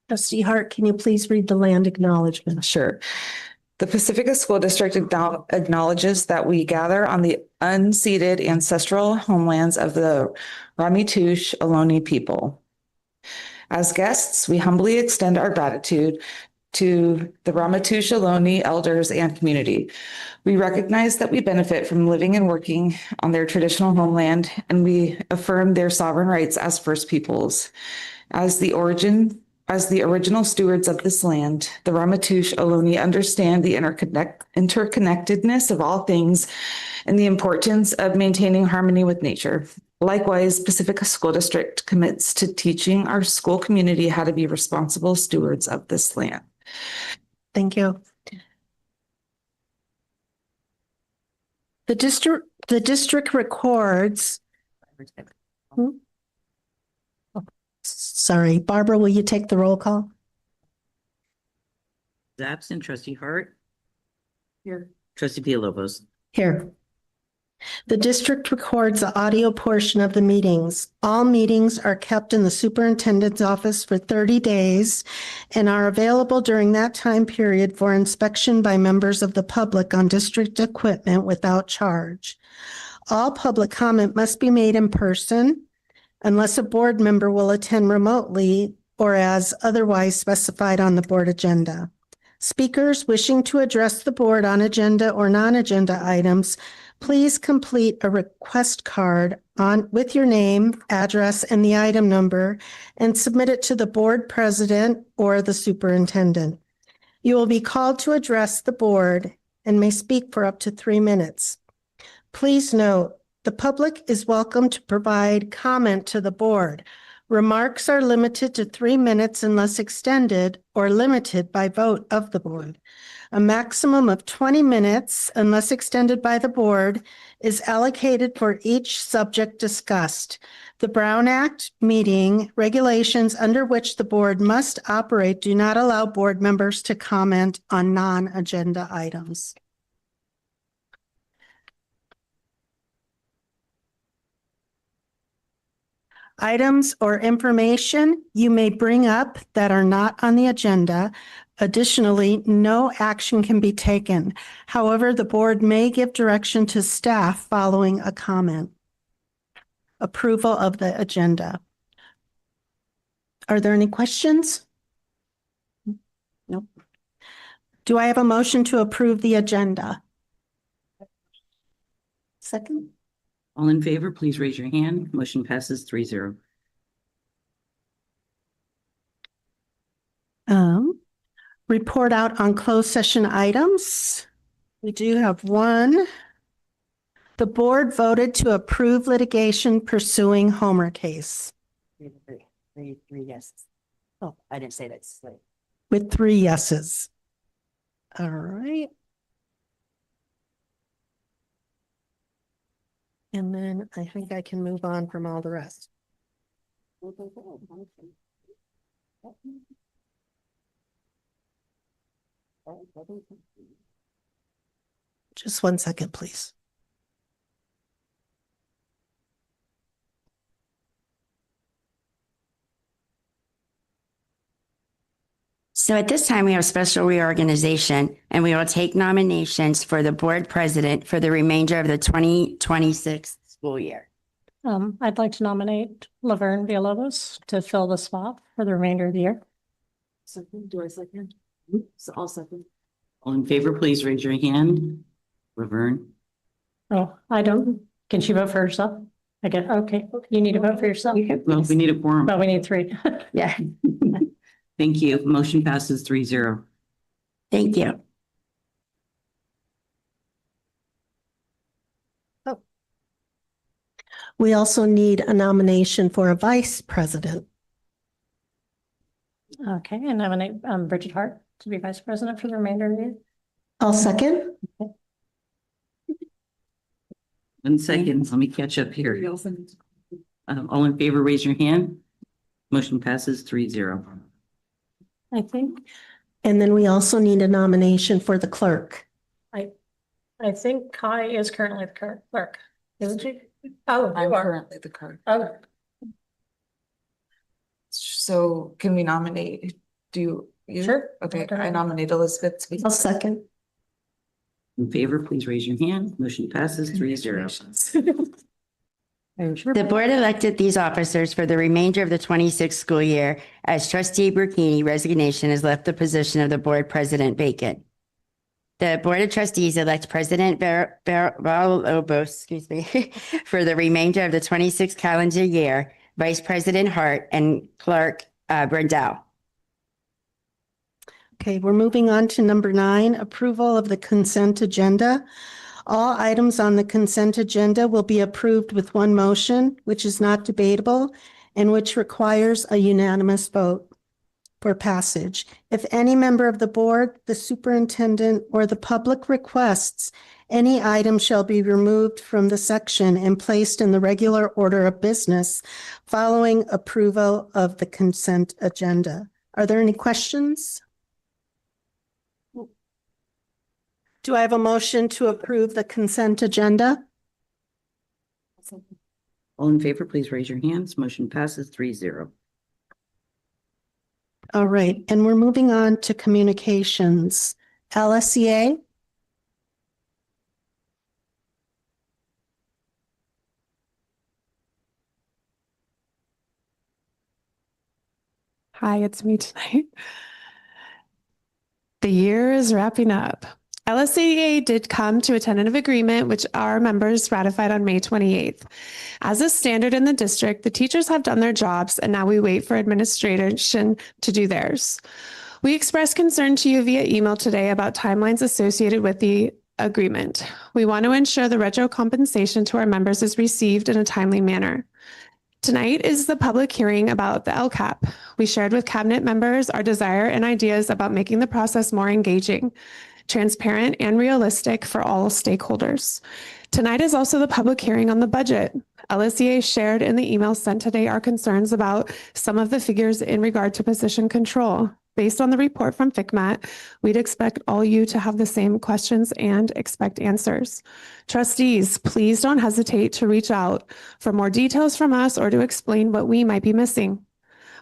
Trustee Hart, can you please read the land acknowledgement? Sure. The Pacifica School District acknowledges that we gather on the unceded ancestral homelands of the Ramaytush Ohlone people. As guests, we humbly extend our gratitude to the Ramaytush Ohlone elders and community. We recognize that we benefit from living and working on their traditional homeland, and we affirm their sovereign rights as First Peoples. As the original stewards of this land, the Ramaytush Ohlone understand the interconnectedness of all things and the importance of maintaining harmony with nature. Likewise, Pacifica School District commits to teaching our school community how to be responsible stewards of this land. Thank you. The district records. Sorry, Barbara, will you take the roll call? Absent. Trustee Hart. Here. Trustee Villalobos. Here. The district records the audio portion of the meetings. All meetings are kept in the superintendent's office for 30 days and are available during that time period for inspection by members of the public on district equipment without charge. All public comment must be made in person unless a board member will attend remotely or as otherwise specified on the board agenda. Speakers wishing to address the board on agenda or non-agenda items, please complete a request card with your name, address, and the item number and submit it to the board president or the superintendent. You will be called to address the board and may speak for up to 3 minutes. Please note, the public is welcome to provide comment to the board. Remarks are limited to 3 minutes unless extended or limited by vote of the board. A maximum of 20 minutes, unless extended by the board, is allocated for each subject discussed. The Brown Act meeting regulations under which the board must operate do not allow board members to comment on non-agenda items. Items or information you may bring up that are not on the agenda. Additionally, no action can be taken. However, the board may give direction to staff following a comment. Approval of the agenda. Are there any questions? No. Do I have a motion to approve the agenda? Second. All in favor, please raise your hand. Motion passes 3-0. Report out on closed session items. We do have one. The board voted to approve litigation pursuing Homer case. Three yeses. Oh, I didn't say that. With 3 yeses. All right. And then I think I can move on from all the rest. Just 1 second, please. So at this time, we have special reorganization, and we will take nominations for the board president for the remainder of the 2026 school year. I'd like to nominate Laverne Villalobos to fill the spot for the remainder of the year. Second, do I second? So I'll second. All in favor, please raise your hand. Laverne. Oh, I don't. Can she vote for herself? I get, okay, you need to vote for yourself. Well, we need a quorum. Well, we need 3. Yeah. Thank you. Motion passes 3-0. Thank you. We also need a nomination for a vice president. Okay, and nominate Bridget Hart to be vice president for the remainder of the year. I'll second. 1 second. Let me catch up here. All in favor, raise your hand. Motion passes 3-0. I think. And then we also need a nomination for the clerk. I think Kai is currently the clerk, isn't she? Oh, I'm you are. currently the clerk. Oh, So can we nominate Do you? Sure. Okay, I nominate Elizabeth to be. I'll second. In favor, please raise your hand. Motion passes 3-0. The board elected these officers for the remainder of the 26th school year as trustee Burkini resignation has left the position of the board president vacant. The board of trustees elect President Villalobos, for the remainder of the 26th calendar year, Vice President Hart and Clerk Brendel. Okay, we're moving on to number 9, approval of the consent agenda. All items on the consent agenda will be approved with one motion, which is not debatable and which requires a unanimous vote for passage. If any member of the board, the superintendent, or the public requests, any item shall be removed from the section and placed in the regular order of business following approval of the consent agenda. Are there any questions? Do I have a motion to approve the consent agenda? All in favor, please raise your hands. Motion passes 3-0. All right, and we're moving on to communications. LSEA? Hi, it's me tonight. The year is wrapping up. LSAA did come to a tentative agreement, which our members ratified on May 28th. As a standard in the district, the teachers have done their jobs, and now we wait for administration to do theirs. We expressed concern to you via email today about timelines associated with the agreement. We want to ensure the retro compensation to our members is received in a timely manner. Tonight is the public hearing about the LCAP. We shared with cabinet members our desire and ideas about making the process more engaging, transparent, and realistic for all stakeholders. Tonight is also the public hearing on the budget. LSEA shared in the email sent today our concerns about some of the figures in regard to position control. Based on the report from FCMAT, we'd expect all you to have the same questions and expect answers. Trustees, please don't hesitate to reach out for more details from us or to explain what we might be missing.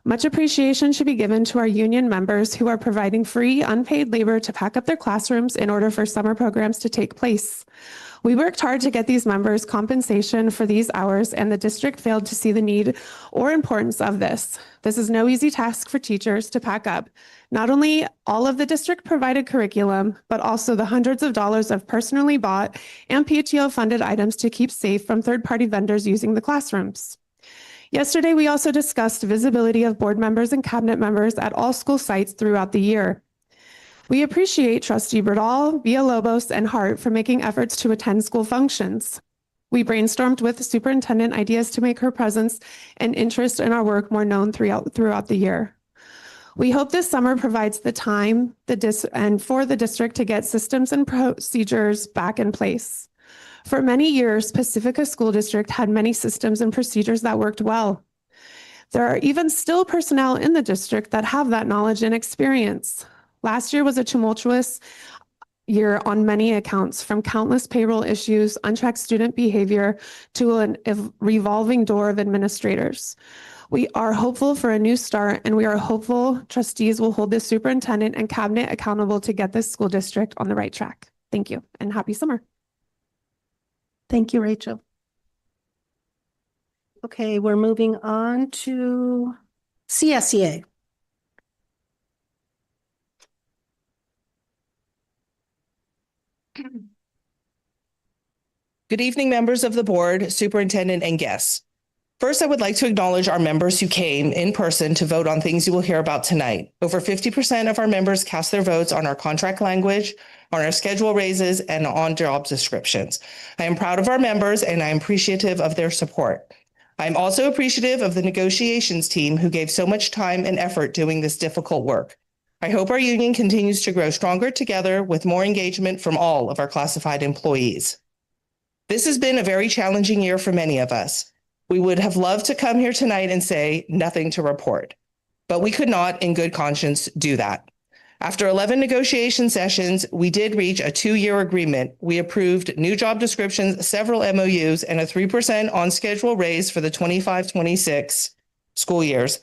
Much appreciation should be given to our union members who are providing free, unpaid labor to pack up their classrooms in order for summer programs to take place. We worked hard to get these members compensation for these hours, and the district failed to see the need or importance of this. This is no easy task for teachers to pack up not only all of the district provided curriculum, but also the hundreds of dollars of personally bought and PTO funded items to keep safe from third-party vendors using the classrooms. Yesterday, we also discussed visibility of board members and cabinet members at all school sites throughout the year. We appreciate Trustee Bradall, Villalobos, and Hart for making efforts to attend school functions. We brainstormed with the superintendent ideas to make her presence and interest in our work more known throughout the year. We hope this summer provides the time and for the district to get systems and procedures back in place. For many years, Pacifica School District had many systems and procedures that worked well. There are even still personnel in the district that have that knowledge and experience. Last year was a tumultuous year on many accounts, from countless payroll issues, unchecked student behavior, to a revolving door of administrators. We are hopeful for a new start, and we are hopeful trustees will hold the superintendent and cabinet accountable to get this school district on the right track. Thank you, and happy summer. Thank you, Rachel. Okay, we're moving on to CSEA. Good evening, members of the board, superintendent, and guests. First, I would like to acknowledge our members who came in person to vote on things you will hear about tonight. Over 50% of our members cast their votes on our contract language, on our schedule raises, and on job descriptions. I am proud of our members, and I am appreciative of their support. I'm also appreciative of the negotiations team who gave so much time and effort doing this difficult work. I hope our union continues to grow stronger together with more engagement from all of our classified employees. This has been a very challenging year for many of us. We would have loved to come here tonight and say nothing to report, but we could not in good conscience do that. After 11 negotiation sessions, we did reach a 2-year agreement. We approved new job descriptions, several MOUs, and a 3% on schedule raise for the 25-26 school years.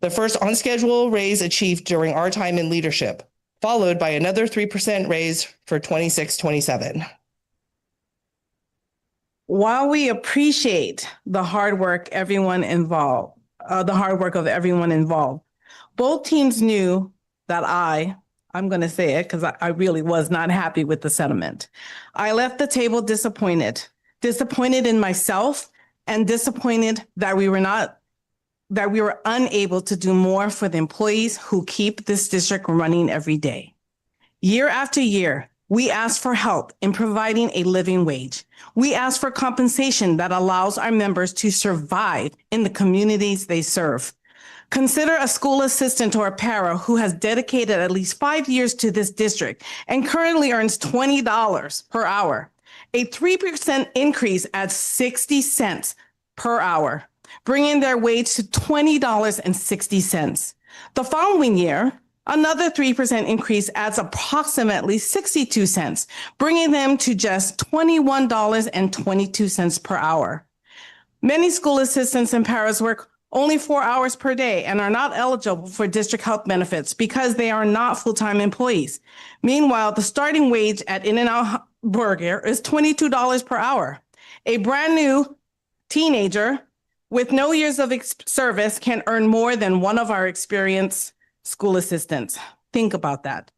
the first on schedule raise achieved during our time in leadership, followed by another 3% raise for 26-27. While we appreciate the hard work of everyone involved, both teams knew that I'm going to say it because I really was not happy with the settlement. I left the table disappointed in myself and disappointed that we were unable to do more for the employees who keep this district running every day. Year after year, we ask for help in providing a living wage. We ask for compensation that allows our members to survive in the communities they serve. Consider a school assistant or a para who has dedicated at least 5 years to this district and currently earns $20 per hour. A 3% increase adds 60 cents per hour, bringing their wage to $20.60. The following year, another 3% increase adds approximately 62 cents, bringing them to just $21.22 per hour. Many school assistants and paras work only 4 hours per day and are not eligible for district health benefits because they are not full-time employees. Meanwhile, the starting wage at In-N-Out Burger is $22 per hour. A brand new teenager with no years of service can earn more than one of our experienced school assistants. Think about that.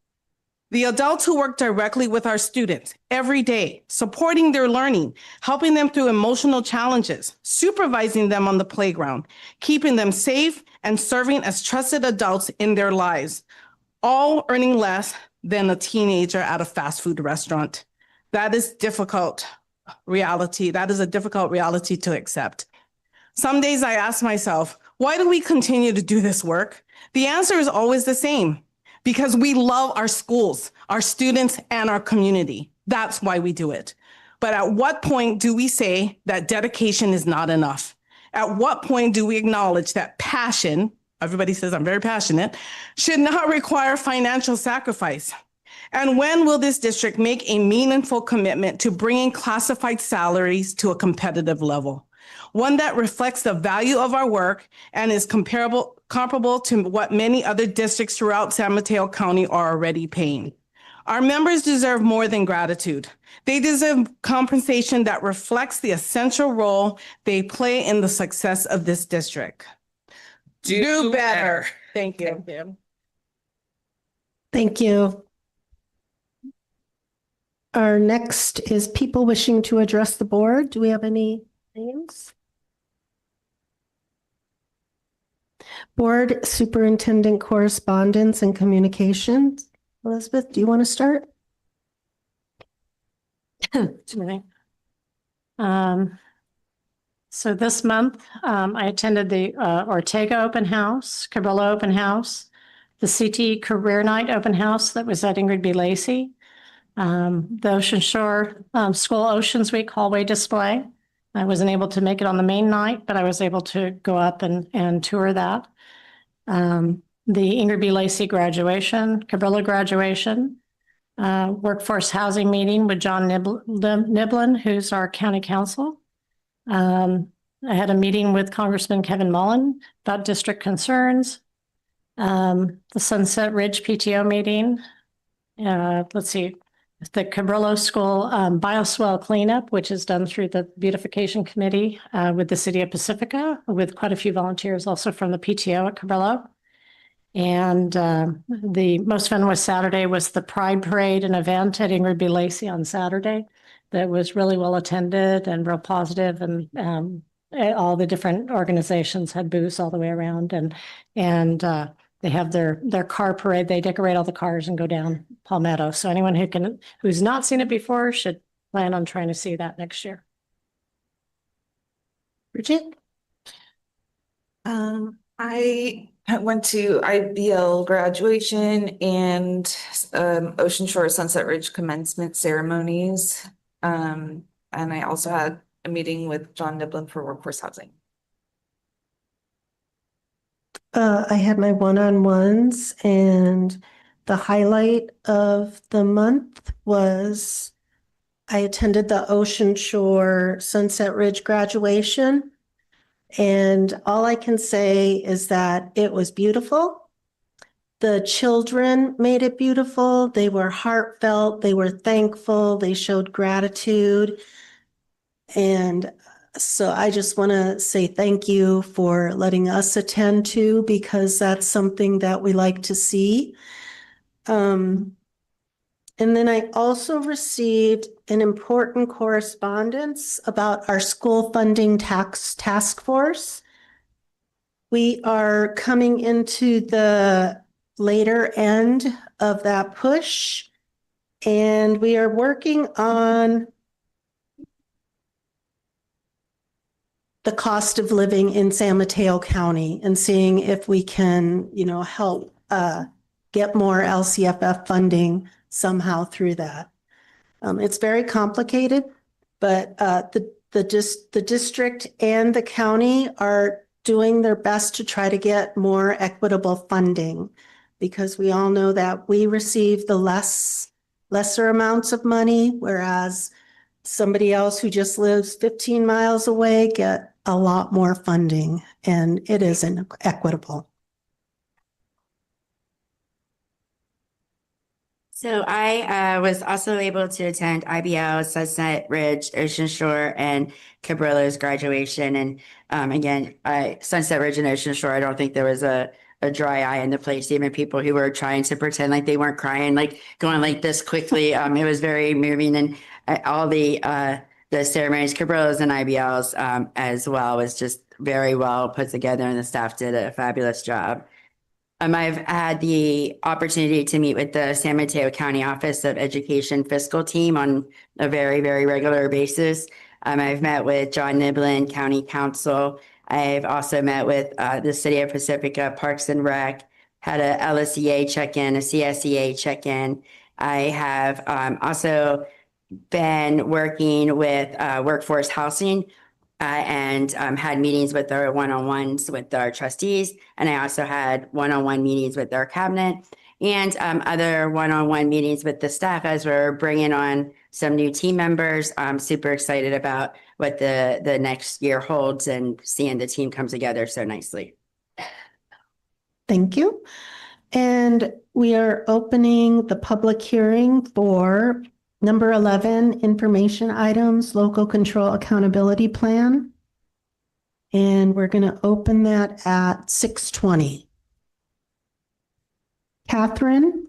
The adults who work directly with our students every day, supporting their learning, helping them through emotional challenges, supervising them on the playground, keeping them safe, and serving as trusted adults in their lives, all earning less than a teenager at a fast food restaurant. That is difficult reality. That is a difficult reality to accept. Some days I ask myself, why do we continue to do this work? The answer is always the same. Because we love our schools, our students, and our community. That's why we do it. But at what point do we say that dedication is not enough? At what point do we acknowledge that passion, everybody says I'm very passionate, should not require financial sacrifice? And when will this district make a meaningful commitment to bringing classified salaries to a competitive level? One that reflects the value of our work and is comparable to what many other districts throughout San Mateo County are already paying. Our members deserve more than gratitude. They deserve compensation that reflects the essential role they play in the success of this district. Do better. Thank you. Thank you. Our next is people wishing to address the board. Do we have any names? Board Superintendent Correspondence and Communications. Elizabeth, do you want to start? Today. So this month, I attended the Ortega Open House, Cabrillo Open House, the CT Career Night Open House that was at Ingrid B. Lacey, the Ocean Shore School Oceans Week hallway display. I wasn't able to make it on the main night, but I was able to go up and tour that. The Ingrid B. Lacey graduation, Cabrillo graduation, workforce housing meeting with John Niblin, who's our county council. I had a meeting with Congressman Kevin Mullen about district concerns. The Sunset Ridge PTO meeting. Let's see. The Cabrillo School bioswale cleanup, which is done through the beautification committee with the city of Pacifica, with quite a few volunteers also from the PTO at Cabrillo. And the most fun was Saturday was the Pride Parade, an event at Ingrid B. Lacey on Saturday that was really well attended and real positive, and all the different organizations had booths all the way around, and they have their car parade. They decorate all the cars and go down Palmetto. So anyone who's not seen it before should plan on trying to see that next year. Bridget? I went to IBL graduation and Ocean Shore Sunset Ridge commencement ceremonies. And I also had a meeting with John Niblin for workforce housing. I had my one-on-ones, and the highlight of the month was I attended the Ocean Shore Sunset Ridge graduation. And all I can say is that it was beautiful. The children made it beautiful. They were heartfelt. They were thankful. They showed gratitude. And so I just want to say thank you for letting us attend to, because that's something that we like to see. And then I also received an important correspondence about our school funding task force. We are coming into the later end of that push, and we are working on the cost of living in San Mateo County and seeing if we can, help get more LCFF funding somehow through that. It's very complicated, but the district and the county are doing their best to try to get more equitable funding, because we all know that we receive the lesser amounts of money, whereas somebody else who just lives 15 miles away get a lot more funding, and it isn't equitable. So I was also able to attend IBL, Sunset Ridge, Ocean Shore, and Cabrillo's graduation. And again, Sunset Ridge and Ocean Shore, I don't think there was a dry eye in the place. Even people who were trying to pretend like they weren't crying, like going like this quickly. It was very moving, and all the ceremonies, Cabrillo's and IBL's as well, was just very well put together, and the staff did a fabulous job. I've had the opportunity to meet with the San Mateo County Office of Education fiscal team on a very, very regular basis. I've met with John Niblin, County Council. I've also met with the City of Pacifica, Parks and Rec, had a LSEA check-in, a CSEA check-in. I have also been working with workforce housing and had meetings with our one-on-ones with our trustees. And I also had one-on-one meetings with our cabinet and other one-on-one meetings with the staff as we're bringing on some new team members. I'm super excited about what the next year holds and seeing the team come together so nicely. Thank you. And we are opening the public hearing for number 11, information items, local control accountability plan. And we're going to open that at 6:20. Catherine?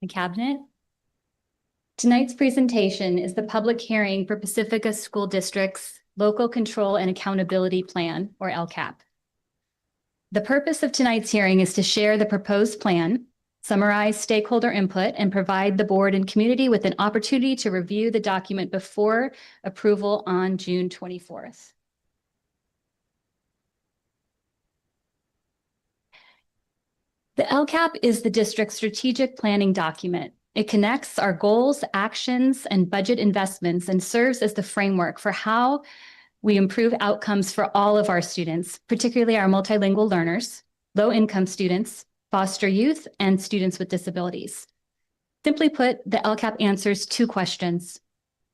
The Cabinet. Tonight's presentation is the public hearing for Pacifica School District's Local Control and Accountability Plan, or LCAP. The purpose of tonight's hearing is to share the proposed plan, summarize stakeholder input, and provide the board and community with an opportunity to review the document before approval on June 24th. The LCAP is the district's strategic planning document. It connects our goals, actions, and budget investments and serves as the framework for how we improve outcomes for all of our students, particularly our multilingual learners, low-income students, foster youth, and students with disabilities. Simply put, the LCAP answers two questions.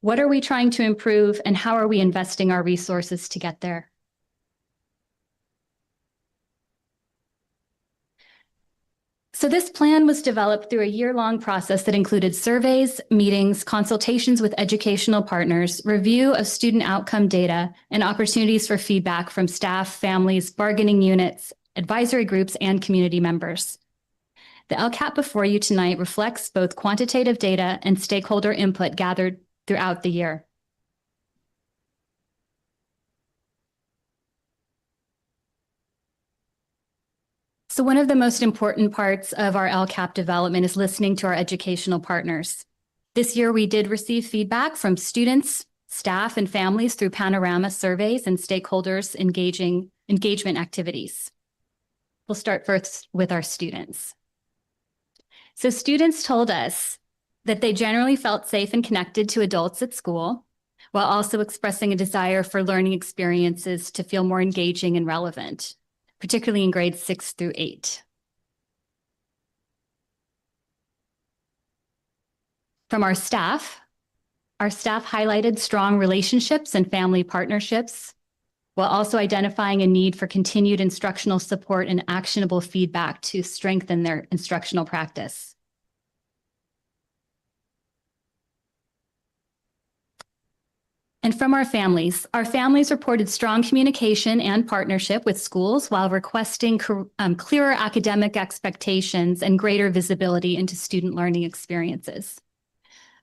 What are we trying to improve, and how are we investing our resources to get there? So this plan was developed through a year-long process that included surveys, meetings, consultations with educational partners, review of student outcome data, and opportunities for feedback from staff, families, bargaining units, advisory groups, and community members. The LCAP before you tonight reflects both quantitative data and stakeholder input gathered throughout the year. So one of the most important parts of our LCAP development is listening to our educational partners. This year, we did receive feedback from students, staff, and families through panorama surveys and stakeholders engagement activities. We'll start first with our students. So students told us that they generally felt safe and connected to adults at school. while also expressing a desire for learning experiences to feel more engaging and relevant, particularly in grades 6 through 8. From our staff highlighted strong relationships and family partnerships, while also identifying a need for continued instructional support and actionable feedback to strengthen their instructional practice. And from our families reported strong communication and partnership with schools while requesting clearer academic expectations and greater visibility into student learning experiences.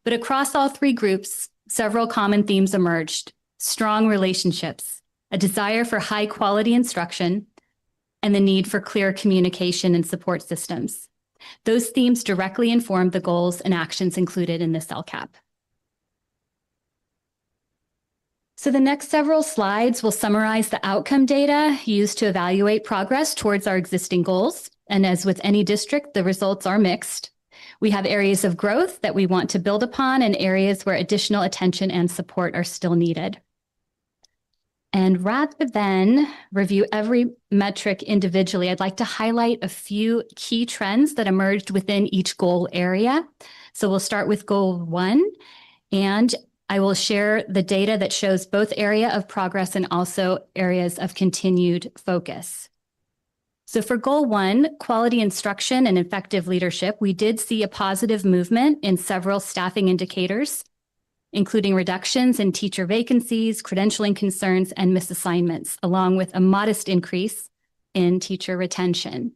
But across all three groups, several common themes emerged: strong relationships, a desire for high quality instruction, and the need for clear communication and support systems. Those themes directly informed the goals and actions included in this LCAP. So the next several slides will summarize the outcome data used to evaluate progress towards our existing goals. And as with any district, the results are mixed. We have areas of growth that we want to build upon and areas where additional attention and support are still needed. And rather than review every metric individually, I'd like to highlight a few key trends that emerged within each goal area. So we'll start with goal 1, and I will share the data that shows both area of progress and also areas of continued focus. So for goal 1, quality instruction and effective leadership, we did see a positive movement in several staffing indicators, including reductions in teacher vacancies, credentialing concerns, and misassignments, along with a modest increase in teacher retention.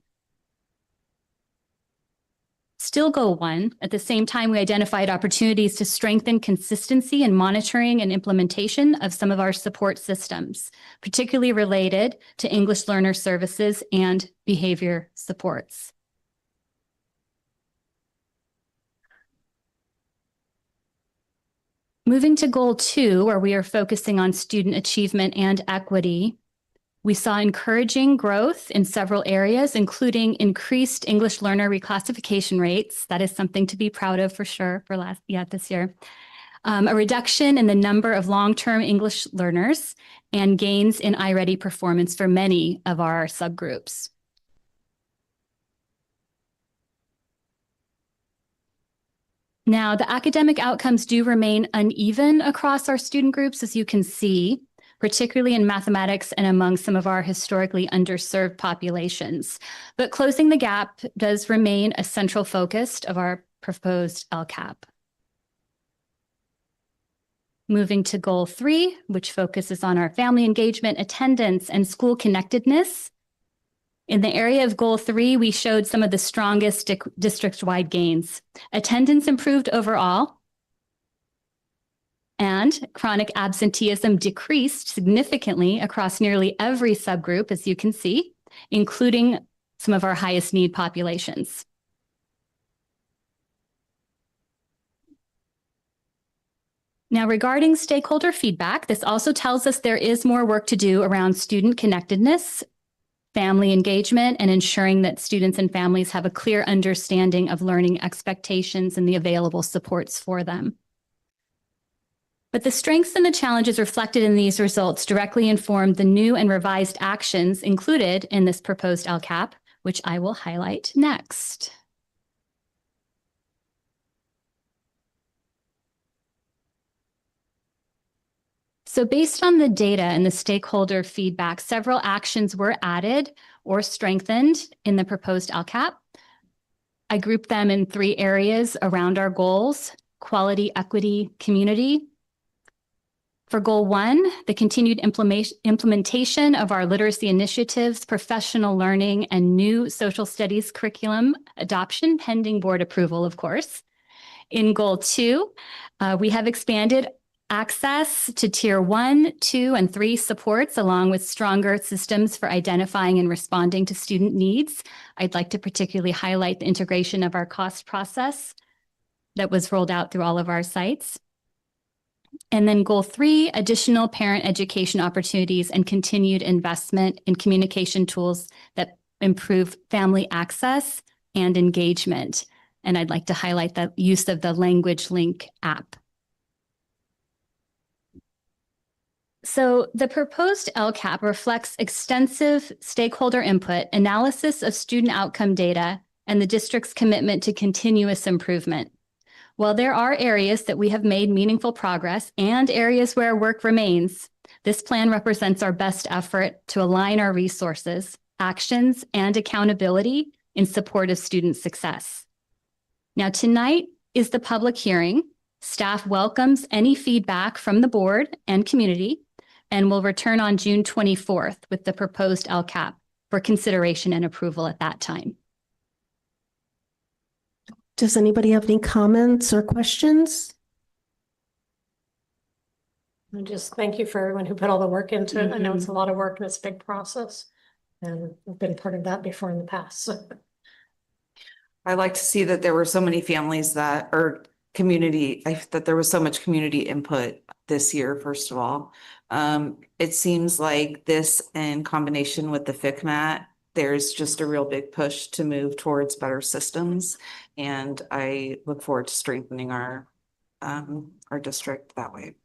Still goal 1, at the same time, we identified opportunities to strengthen consistency in monitoring and implementation of some of our support systems, particularly related to English learner services and behavior supports. Moving to goal 2, where we are focusing on student achievement and equity, we saw encouraging growth in several areas, including increased English learner reclassification rates. That is something to be proud of for sure for this year. A reduction in the number of long-term English learners and gains in iReady performance for many of our subgroups. Now, the academic outcomes do remain uneven across our student groups, as you can see, particularly in mathematics and among some of our historically underserved populations. But closing the gap does remain a central focus of our proposed LCAP. Moving to goal 3, which focuses on our family engagement, attendance, and school connectedness. In the area of goal 3, we showed some of the strongest district-wide gains. Attendance improved overall, and chronic absenteeism decreased significantly across nearly every subgroup, as you can see, including some of our highest need populations. Now, regarding stakeholder feedback, this also tells us there is more work to do around student connectedness, family engagement, and ensuring that students and families have a clear understanding of learning expectations and the available supports for them. But the strengths and the challenges reflected in these results directly informed the new and revised actions included in this proposed LCAP, which I will highlight next. So based on the data and the stakeholder feedback, several actions were added or strengthened in the proposed LCAP. I grouped them in 3 areas around our goals: quality, equity, community. For goal 1, the continued implementation of our literacy initiatives, professional learning, and new social studies curriculum adoption, pending board approval, of course. In goal 2, we have expanded access to tier 1, 2, and 3 supports, along with stronger systems for identifying and responding to student needs. I'd like to particularly highlight the integration of our cost process that was rolled out through all of our sites. And then goal 3, additional parent education opportunities and continued investment in communication tools that improve family access and engagement. And I'd like to highlight the use of the Language Link app. So the proposed LCAP reflects extensive stakeholder input, analysis of student outcome data, and the district's commitment to continuous improvement. While there are areas that we have made meaningful progress and areas where work remains, this plan represents our best effort to align our resources, actions, and accountability in support of student success. Now, tonight is the public hearing. Staff welcomes any feedback from the board and community, and will return on June 24th with the proposed LCAP for consideration and approval at that time. Does anybody have any comments or questions? I just thank you for everyone who put all the work into it. I know it's a lot of work and it's a big process. And I've been part of that before in the past. So. I like to see that there were so many families that, or community, that there was so much community input this year, first of all. It seems like this in combination with the FCMAT, there's just a real big push to move towards better systems. And I look forward to strengthening our district that way.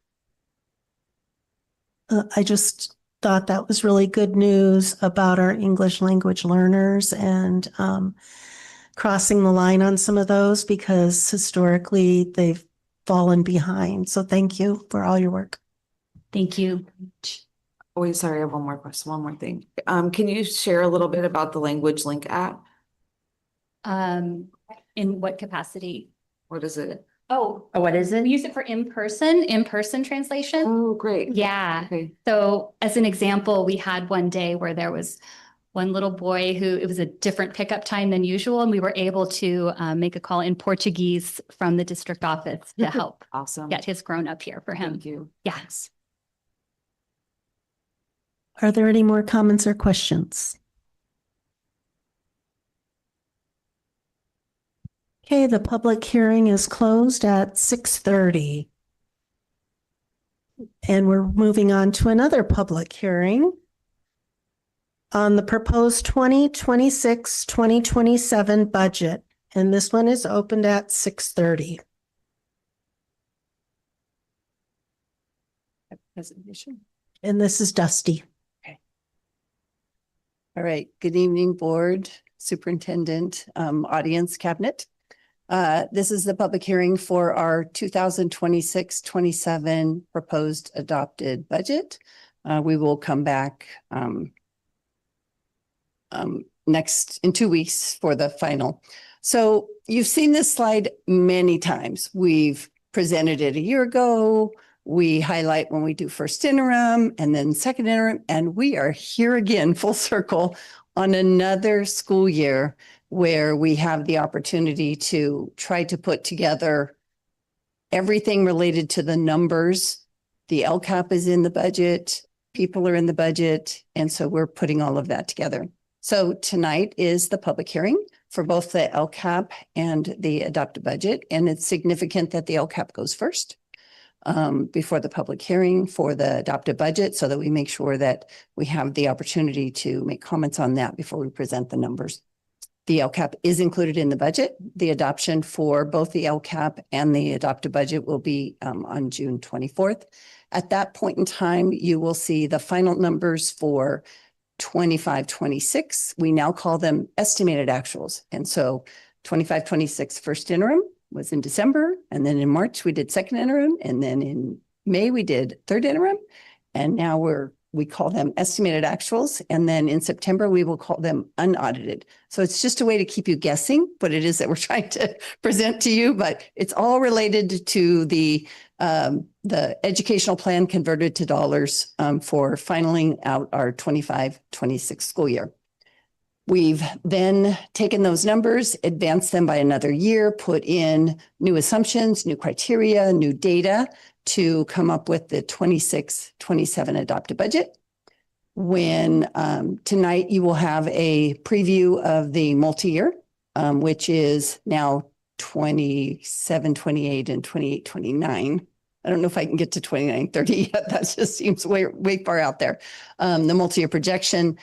I just thought that was really good news about our English language learners and crossing the line on some of those because historically they've fallen behind. So thank you for all your work. Thank you. Oh, sorry, I have one more question, one more thing. Can you share a little bit about the Language Link app? In what capacity? What is it? Oh, What is we it? use it for in-person translation. Oh, great. Yeah. Okay. So as an example, we had one day where there was one little boy who, it was a different pickup time than usual, and we were able to make a call in Portuguese from the district office to help Awesome. get his grown up here for him. Thank you. Yes. Are there any more comments or questions? Okay, the public hearing is closed at 6:30. And we're moving on to another public hearing on the proposed 2026-2027 budget. And this one is opened at 6:30. Presentation. And this is Dusty. All right. Good evening, board, superintendent, audience, cabinet. This is the public hearing for our 2026-27 proposed adopted budget. We will come back next in 2 weeks for the final. So you've seen this slide many times. We've presented it a year ago. We highlight when we do first interim and then second interim, and we are here again, full circle, on another school year where we have the opportunity to try to put together everything related to the numbers. The LCAP is in the budget, people are in the budget, and so we're putting all of that together. So tonight is the public hearing for both the LCAP and the adopted budget, and it's significant that the LCAP goes first before the public hearing for the adopted budget so that we make sure that we have the opportunity to make comments on that before we present the numbers. The LCAP is included in the budget. The adoption for both the LCAP and the adopted budget will be on June 24th. At that point in time, you will see the final numbers for 25-26. We now call them estimated actuals. And so 25-26 first interim was in December, and then in March we did second interim, and then in May we did third interim, and now we call them estimated actuals, and then in September we will call them unaudited. So it's just a way to keep you guessing what it is that we're trying to present to you, but it's all related to the educational plan converted to dollars for finaling out our 25-26 school year. We've then taken those numbers, advanced them by another year, put in new assumptions, new criteria, new data to come up with the 26-27 adopted budget. When tonight you will have a preview of the multi-year, which is now 27-28 and 28-29. I don't know if I can get to 29-30 yet. That just seems way far out there. The multi-year projection.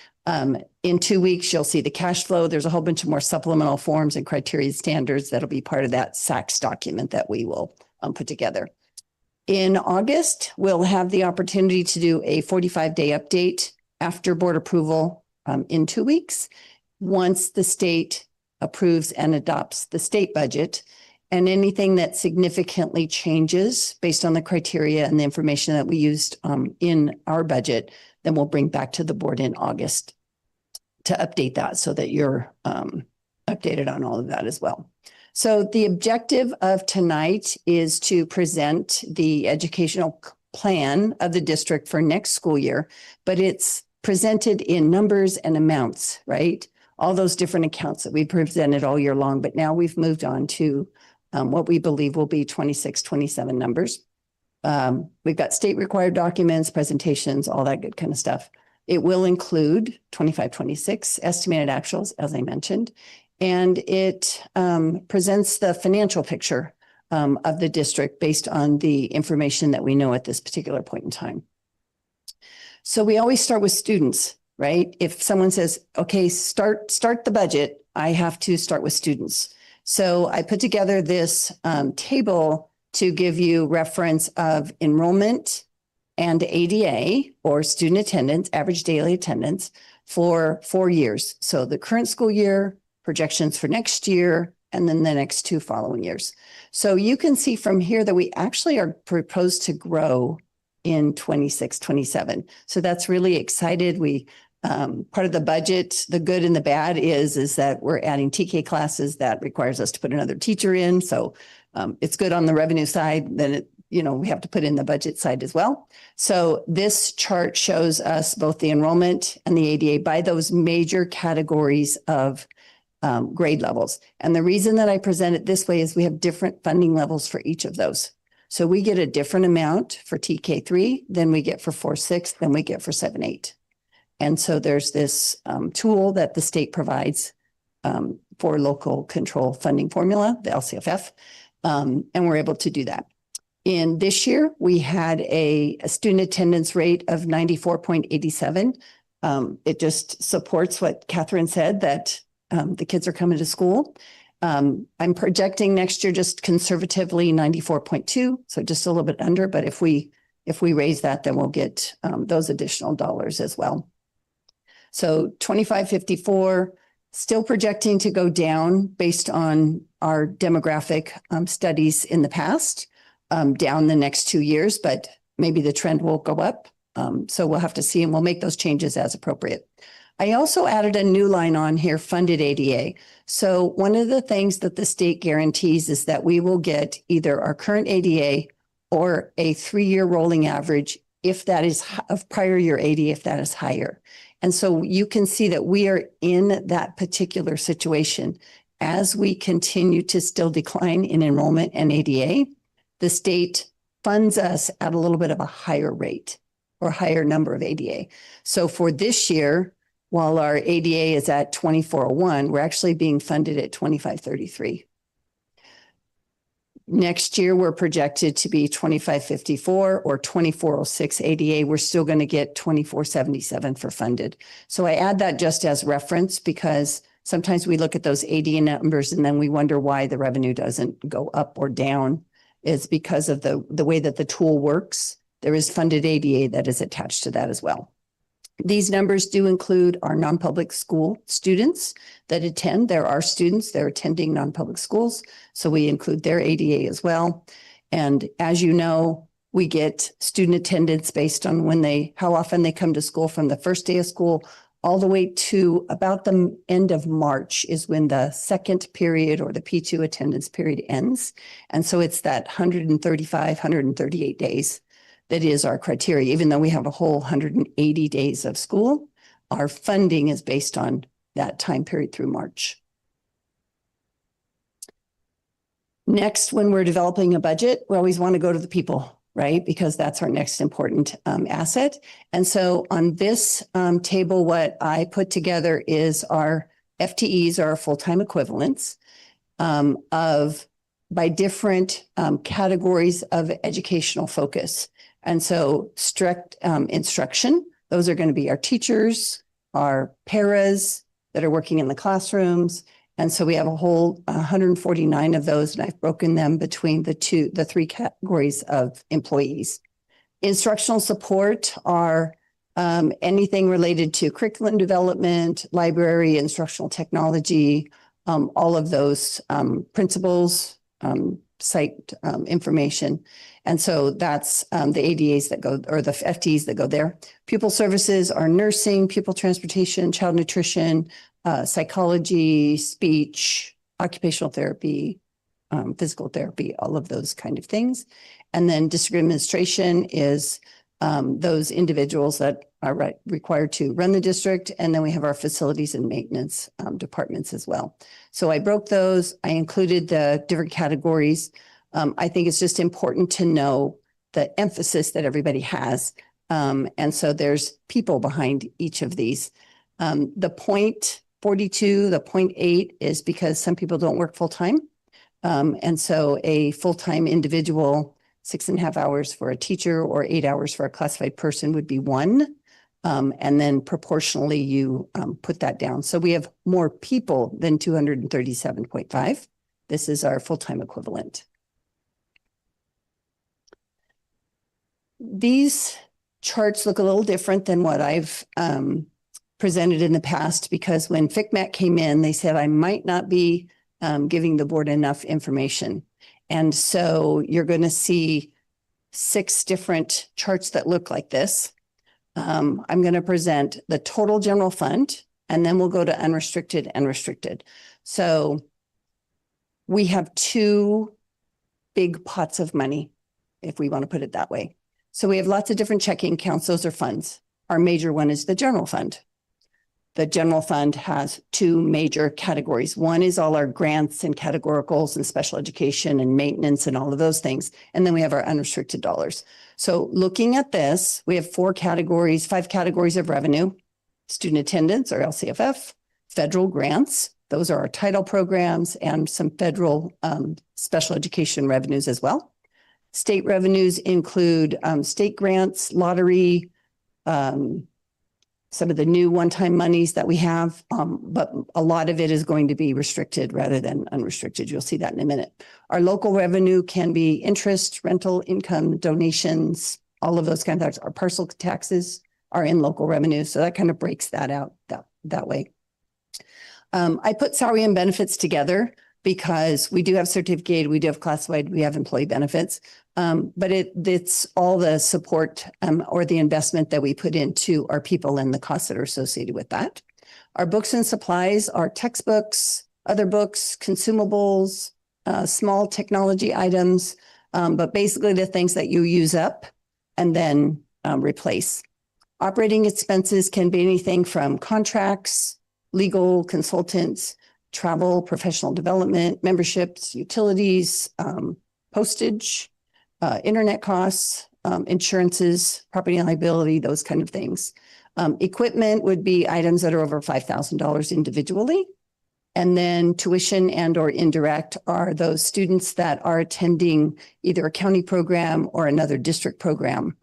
In 2 weeks, you'll see the cash flow. There's a whole bunch of more supplemental forms and criteria standards that'll be part of that SACS document that we will put together. In August, we'll have the opportunity to do a 45-day update after board approval in 2 weeks, once the state approves and adopts the state budget. And anything that significantly changes based on the criteria and the information that we used in our budget, then we'll bring back to the board in August to update that so that you're updated on all of that as well. So the objective of tonight is to present the educational plan of the district for next school year, but it's presented in numbers and amounts, right? All those different accounts that we presented all year long, but now we've moved on to what we believe will be 26, 27 numbers. We've got state required documents, presentations, all that good kind of stuff. It will include 25, 26 estimated actuals, as I mentioned, and it presents the financial picture of the district based on the information that we know at this particular point in time. So we always start with students, right? If someone says, okay, start the budget, I have to start with students. So I put together this table to give you reference of enrollment and ADA, or student attendance, average daily attendance, for 4 years. So the current school year, projections for next year, and then the next 2 following years. So you can see from here that we actually are proposed to grow in 26, 27. So that's really excited. We part of the budget, the good and the bad is that we're adding TK classes. That requires us to put another teacher in. So it's good on the revenue side. Then we have to put in the budget side as well. So this chart shows us both the enrollment and the ADA by those major categories of grade levels. And the reason that I present it this way is we have different funding levels for each of those. So we get a different amount for TK3 than we get for 4-6 than we get for 7-8. And so there's this tool that the state provides for local control funding formula, the LCFF, and we're able to do that. In this year, we had a student attendance rate of 94.87. It just supports what Catherine said, that the kids are coming to school. I'm projecting next year just conservatively 94.2, so just a little bit under. But if we raise that, then we'll get those additional dollars as well. So 2554, still projecting to go down based on our demographic studies in the past, down the next 2 years, but maybe the trend will go up. So we'll have to see, and we'll make those changes as appropriate. I also added a new line on here, funded ADA. So one of the things that the state guarantees is that we will get either our current ADA or a 3-year rolling average if that is of prior year ADA, if that is higher. And so you can see that we are in that particular situation. As we continue to still decline in enrollment and ADA, the state funds us at a little bit of a higher rate or higher number of ADA. So for this year, while our ADA is at 2401, we're actually being funded at 2533. Next year, we're projected to be 2554 or 2406 ADA. We're still going to get 2477 for funded. So I add that just as reference because sometimes we look at those ADA numbers and then we wonder why the revenue doesn't go up or down. It's because of the way that the tool works. There is funded ADA that is attached to that as well. These numbers do include our non-public school students that attend. There are students that are attending non-public schools, so we include their ADA as well. And as you know, we get student attendance based on how often they come to school from the first day of school all the way to about the end of March is when the second period or the P2 attendance period ends. And so it's that 135, 138 days that is our criteria. Even though we have a whole 180 days of school, our funding is based on that time period through March. Next, when we're developing a budget, we always want to go to the people, right? Because that's our next important asset. And so on this table, what I put together is our FTEs, our full-time equivalents by different categories of educational focus. And so strict instruction, those are going to be our teachers, our paras that are working in the classrooms, And so we have a whole 149 of those, and I've broken them between the three categories of employees. Instructional support are anything related to curriculum development, library, instructional technology, all of those principals, site information. And so that's the ADAs that go, or the FTs that go there. Pupil services are nursing, pupil transportation, child nutrition, psychology, speech, occupational therapy, physical therapy, all of those kind of things. And then district administration is those individuals that are required to run the district. And then we have our facilities and maintenance departments as well. So I broke those. I included the different categories. I think it's just important to know the emphasis that everybody has. And so there's people behind each of these. The 0.42, the 0.8 is because some people don't work full time. And so a full-time individual, 6.5 hours for a teacher or 8 hours for a classified person would be 1. And then proportionally you put that down. So we have more people than 237.5. This is our full-time equivalent. These charts look a little different than what I've presented in the past, because when FCMAT came in, they said I might not be giving the board enough information. And so you're going to see 6 different charts that look like this. I'm going to present the total general fund, and then we'll go to unrestricted and restricted. So we have 2 big pots of money, if we want to put it that way. So we have lots of different checking accounts. Those are funds. Our major one is the general fund. The general fund has 2 major categories. One is all our grants and categoricals and special education and maintenance and all of those things. And then we have our unrestricted dollars. So looking at this, we have 5 categories of revenue: student attendance or LCFF, federal grants. Those are our title programs, and some federal special education revenues as well. State revenues include state grants, lottery, some of the new one-time monies that we have, but a lot of it is going to be restricted rather than unrestricted. You'll see that in a minute. Our local revenue can be interest, rental income, donations, all of those kinds of things. Our parcel taxes are in local revenue, so that kind of breaks that out that way. I put salary and benefits together because we do have certificated, we do have classified, we have employee benefits. But it's all the support or the investment that we put into our people and the costs that are associated with that. Our books and supplies are textbooks, other books, consumables, small technology items, but basically the things that you use up and then replace. Operating expenses can be anything from contracts, legal, consultants, travel, professional development, memberships, utilities, postage, internet costs, insurances, property and liability, those kind of things. Equipment would be items that are over $5,000 individually. And then tuition and or indirect are those students that are attending either a county program or another district program.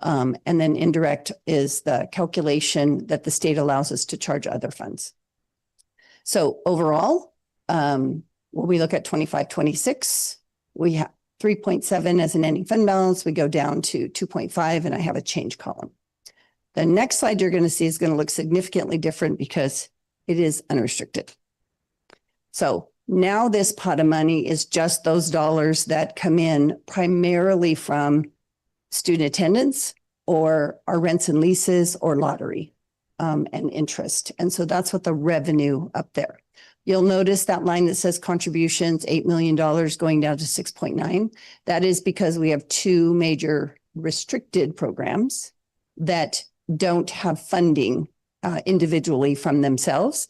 And then indirect is the calculation that the state allows us to charge other funds. So overall, when we look at 25-26, we have 3.7 as an ending fund balance. We go down to 2.5, and I have a change column. The next slide you're going to see is going to look significantly different because it is unrestricted. So now this pot of money is just those dollars that come in primarily from student attendance or our rents and leases or lottery and interest. And so that's what the revenue up there. You'll notice that line that says contributions, $8 million going down to 6.9. That is because we have 2 major restricted programs that don't have funding individually from themselves.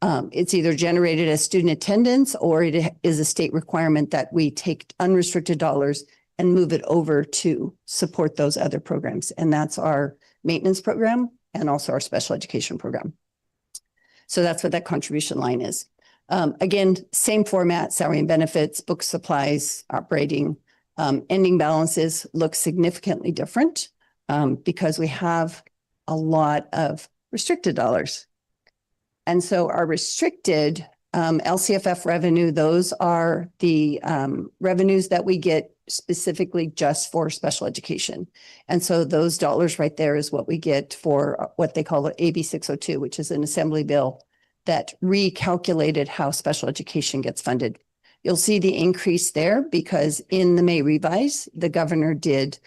It's either generated as student attendance or it is a state requirement that we take unrestricted dollars and move it over to support those other programs. And that's our maintenance program and also our special education program. So that's what that contribution line is. Again, same format, salary and benefits, books, supplies, operating, ending balances look significantly different because we have a lot of restricted dollars. And so our restricted LCFF revenue, those are the revenues that we get specifically just for special education. And so those dollars right there is what we get for what they call AB 602, which is an assembly bill that recalculated how special education gets funded. You'll see the increase there because in the May revise, the governor did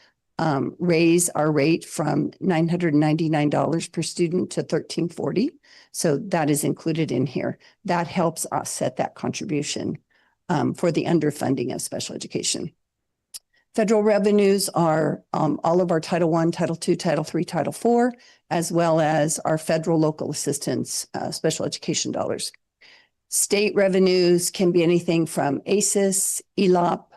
raise our rate from $999 per student to $1,340. So that is included in here. That helps offset that contribution for the underfunding of special education. Federal revenues are all of our Title I, Title II, Title III, Title IV, as well as our federal local assistance special education dollars. State revenues can be anything from ACES, ELOP.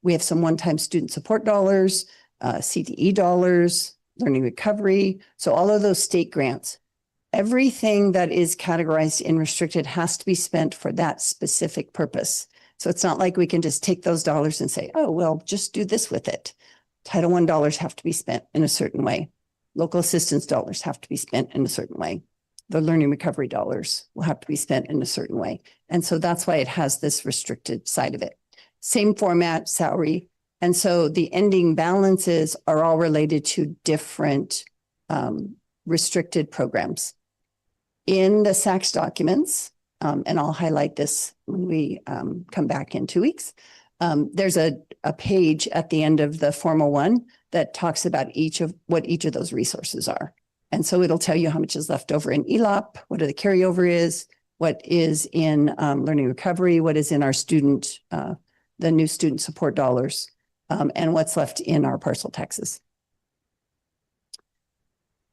We have some one-time student support dollars, CTE dollars, learning recovery. So all of those state grants, everything that is categorized in restricted has to be spent for that specific purpose. So it's not like we can just take those dollars and say, oh, well, just do this with it. Title I dollars have to be spent in a certain way. Local assistance dollars have to be spent in a certain way. The learning recovery dollars will have to be spent in a certain way. And so that's why it has this restricted side of it. Same format, salary. And so the ending balances are all related to different restricted programs. In the SACS documents, and I'll highlight this when we come back in 2 weeks, there's a page at the end of the formal one that talks about what each of those resources are. And so it'll tell you how much is left over in ELOP, what the carryover is, what is in learning recovery, what is in our student, the new student support dollars, and what's left in our parcel taxes.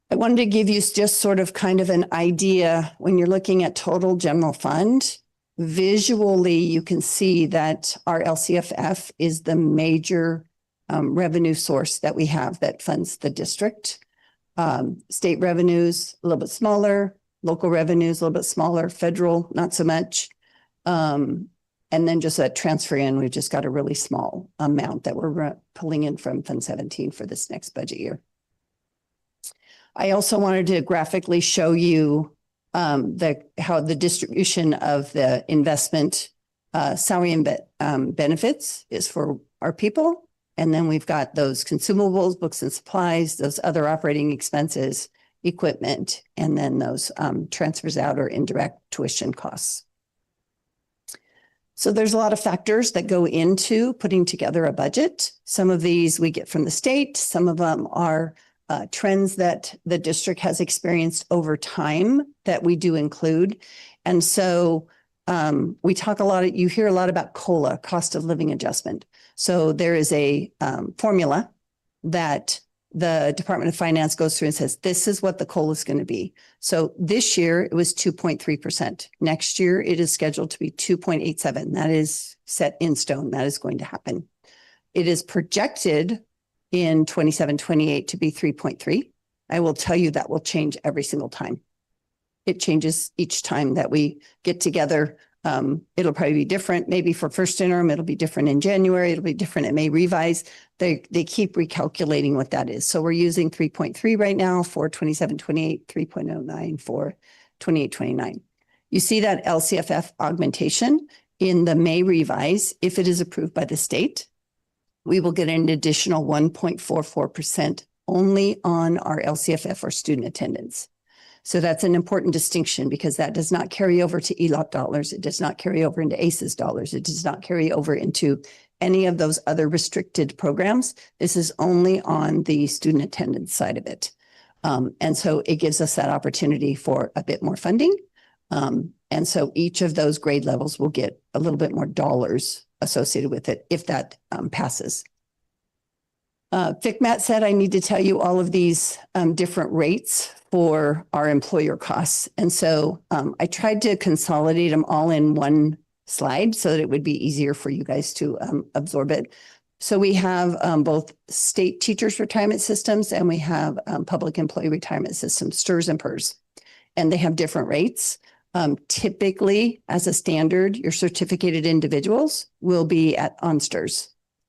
I wanted to give you just sort of kind of an idea when you're looking at total general fund. Visually, you can see that our LCFF is the major revenue source that we have that funds the district. State revenues, a little bit smaller, local revenues, a little bit smaller, federal, not so much. And then just a transfer in, we've just got a really small amount that we're pulling in from Fund 17 for this next budget year. I also wanted to graphically show you how the distribution of the investment salary and benefits is for our people. And then we've got those consumables, books and supplies, those other operating expenses, equipment, and then those transfers out or indirect tuition costs. So there's a lot of factors that go into putting together a budget. Some of these we get from the state. Some of them are trends that the district has experienced over time that we do include. And so we talk a lot, you hear a lot about COLA, cost of living adjustment. So there is a formula that the Department of Finance goes through and says, this is what the COLA is going to be. So this year it was 2.3%. Next year it is scheduled to be 2.87. That is set in stone. That is going to happen. It is projected in 27-28 to be 3.3. I will tell you that will change every single time. It changes each time that we get together. It'll probably be different. Maybe for first interim, it'll be different in January. It'll be different. It may revise. They keep recalculating what that is. So we're using 3.3 right now for 27-28, 3.09 for 28-29. You see that LCFF augmentation in the May revise. If it is approved by the state, we will get an additional 1.44% only on our LCFF or student attendance. So that's an important distinction because that does not carry over to ELOP dollars. It does not carry over into ACES dollars. It does not carry over into any of those other restricted programs. This is only on the student attendance side of it. And so it gives us that opportunity for a bit more funding. And so each of those grade levels will get a little bit more dollars associated with it if that passes. FCMAT said I need to tell you all of these different rates for our employer costs. And so I tried to consolidate them all in one slide so that it would be easier for you guys to absorb it. So we have both state teachers retirement systems and we have public employee retirement systems, STRS and PERS, and they have different rates. Typically, as a standard, your certificated individuals will be on STRS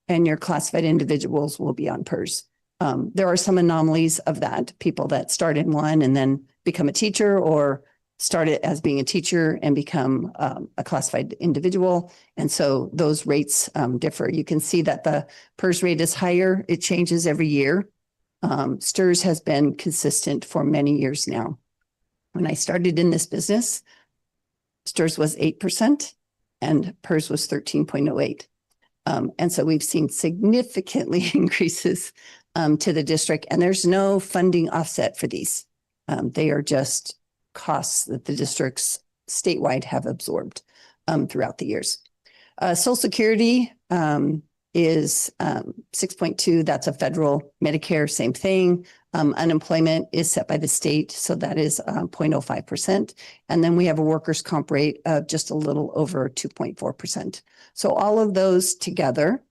and your classified individuals will be on PERS. There are some anomalies of that, people that start in one and then become a teacher or started as being a teacher and become a classified individual. And so those rates differ. You can see that the PERS rate is higher. It changes every year. STRS has been consistent for many years now. When I started in this business, STRS was 8% and PERS was 13.08. And so we've seen significantly increases to the district, and there's no funding offset for these. They are just costs that the districts statewide have absorbed throughout the years. Social Security is 6.2. That's a federal Medicare, same thing. Unemployment is set by the state, so that is 0.05%. And then we have a workers' comp rate of just a little over 2.4%. So all of those together,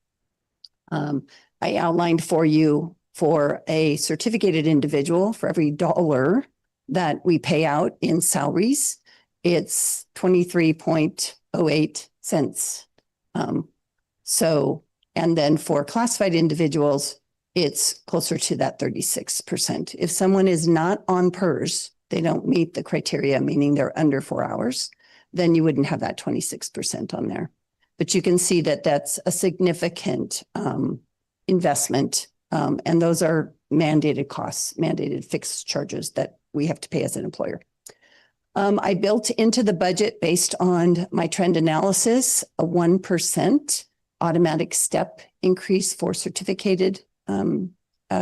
I outlined for you for a certificated individual, for every dollar that we pay out in salaries, it's 23.08 cents. And then for classified individuals, it's closer to that 36%. If someone is not on PERS, they don't meet the criteria, meaning they're under 4 hours, then you wouldn't have that 26% on there. But you can see that that's a significant investment. And those are mandated costs, mandated fixed charges that we have to pay as an employer. I built into the budget based on my trend analysis, a 1% automatic step increase for certificated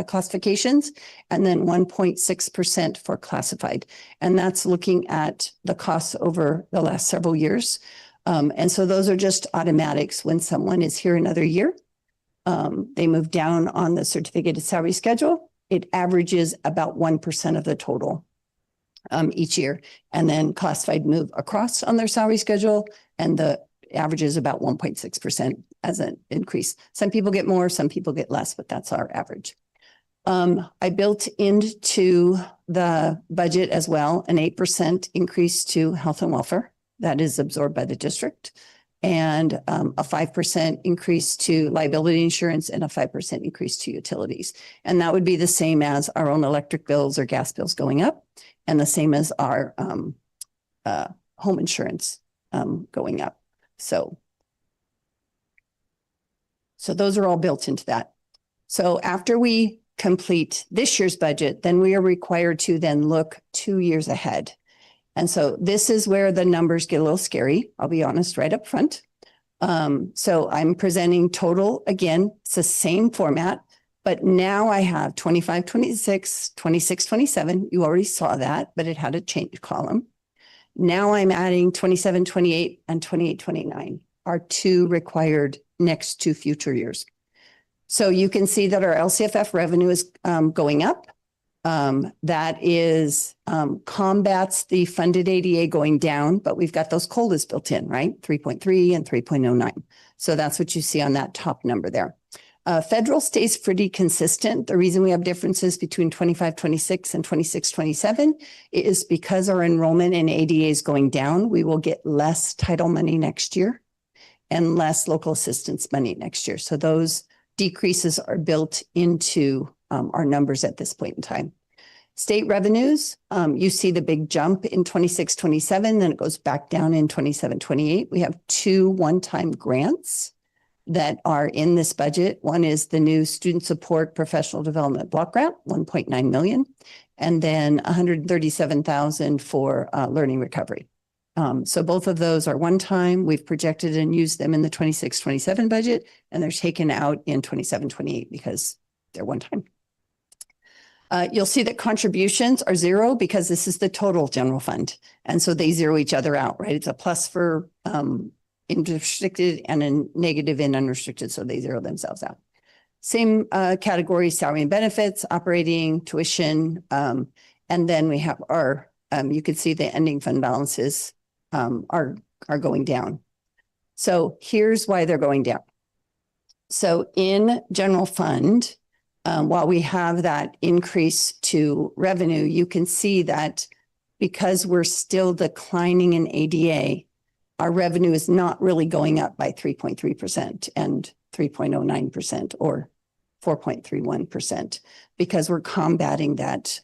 classifications, and then 1.6% for classified. And that's looking at the costs over the last several years. And so those are just automatics. When someone is here another year, they move down on the certificated salary schedule. It averages about 1% of the total each year. And then classified move across on their salary schedule, and the average is about 1.6% as an increase. Some people get more, some people get less, but that's our average. I built into the budget as well an 8% increase to health and welfare that is absorbed by the district, and a 5% increase to liability insurance and a 5% increase to utilities. And that would be the same as our own electric bills or gas bills going up, and the same as our home insurance going up. So those are all built into that. So after we complete this year's budget, then we are required to then look 2 years ahead. And so this is where the numbers get a little scary. I'll be honest right up front. So I'm presenting total again. It's the same format, but now I have 25, 26, 26, 27. You already saw that, but it had a change column. Now I'm adding 27, 28, and 28, 29 are 2 required next 2 future years. So you can see that our LCFF revenue is going up. That is combats the funded ADA going down, but we've got those COLAs built in, right? 3.3 and 3.09. So that's what you see on that top number there. Federal stays pretty consistent. The reason we have differences between 25, 26 and 26, 27 is because our enrollment in ADA is going down. We will get less title money next year and less local assistance money next year. So those decreases are built into our numbers at this point in time. State revenues, you see the big jump in 26, 27, then it goes back down in 27, 28. We have 2 one-time grants that are in this budget. One is the new Student Support Professional Development Block Grant, 1.9 million, and then 137,000 for learning recovery. So both of those are one time. We've projected and used them in the 26, 27 budget, and they're taken out in 27, 28 because they're one time. You'll see that contributions are 0 because this is the total general fund. And so they zero each other out, right? It's a plus for restricted and a negative in unrestricted. So they zero themselves out. Same category, salary and benefits, operating, tuition. And then we have our, you can see the ending fund balances are going down. So here's why they're going down. So in general fund, while we have that increase to revenue, you can see that because we're still declining in ADA, our revenue is not really going up by 3.3% and 3.09% or 4.31% because we're combating that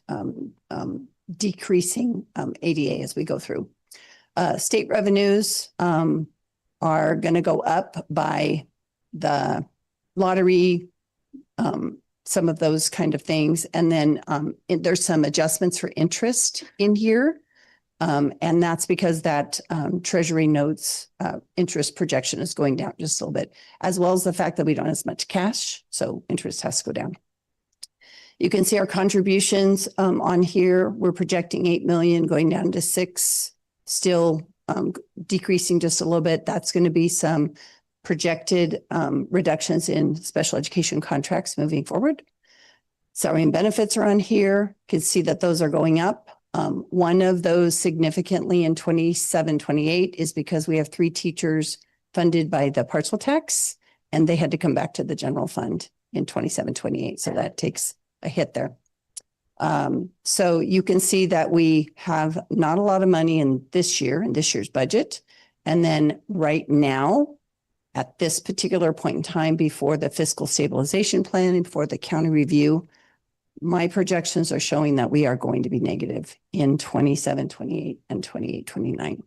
decreasing ADA as we go through. State revenues are going to go up by the lottery, some of those kind of things. And then there's some adjustments for interest in here. And that's because that Treasury notes interest projection is going down just a little bit, as well as the fact that we don't have as much cash. So interest has to go down. You can see our contributions on here. We're projecting 8 million going down to 6, still decreasing just a little bit. That's going to be some projected reductions in special education contracts moving forward. Salary and benefits are on here. You can see that those are going up. One of those significantly in 27-28 is because we have 3 teachers funded by the parcel tax, and they had to come back to the general fund in 27-28. So that takes a hit there. So you can see that we have not a lot of money in this year's budget. And then right now, at this particular point in time, before the fiscal stabilization plan and before the county review, my projections are showing that we are going to be negative in 27-28 and 28-29.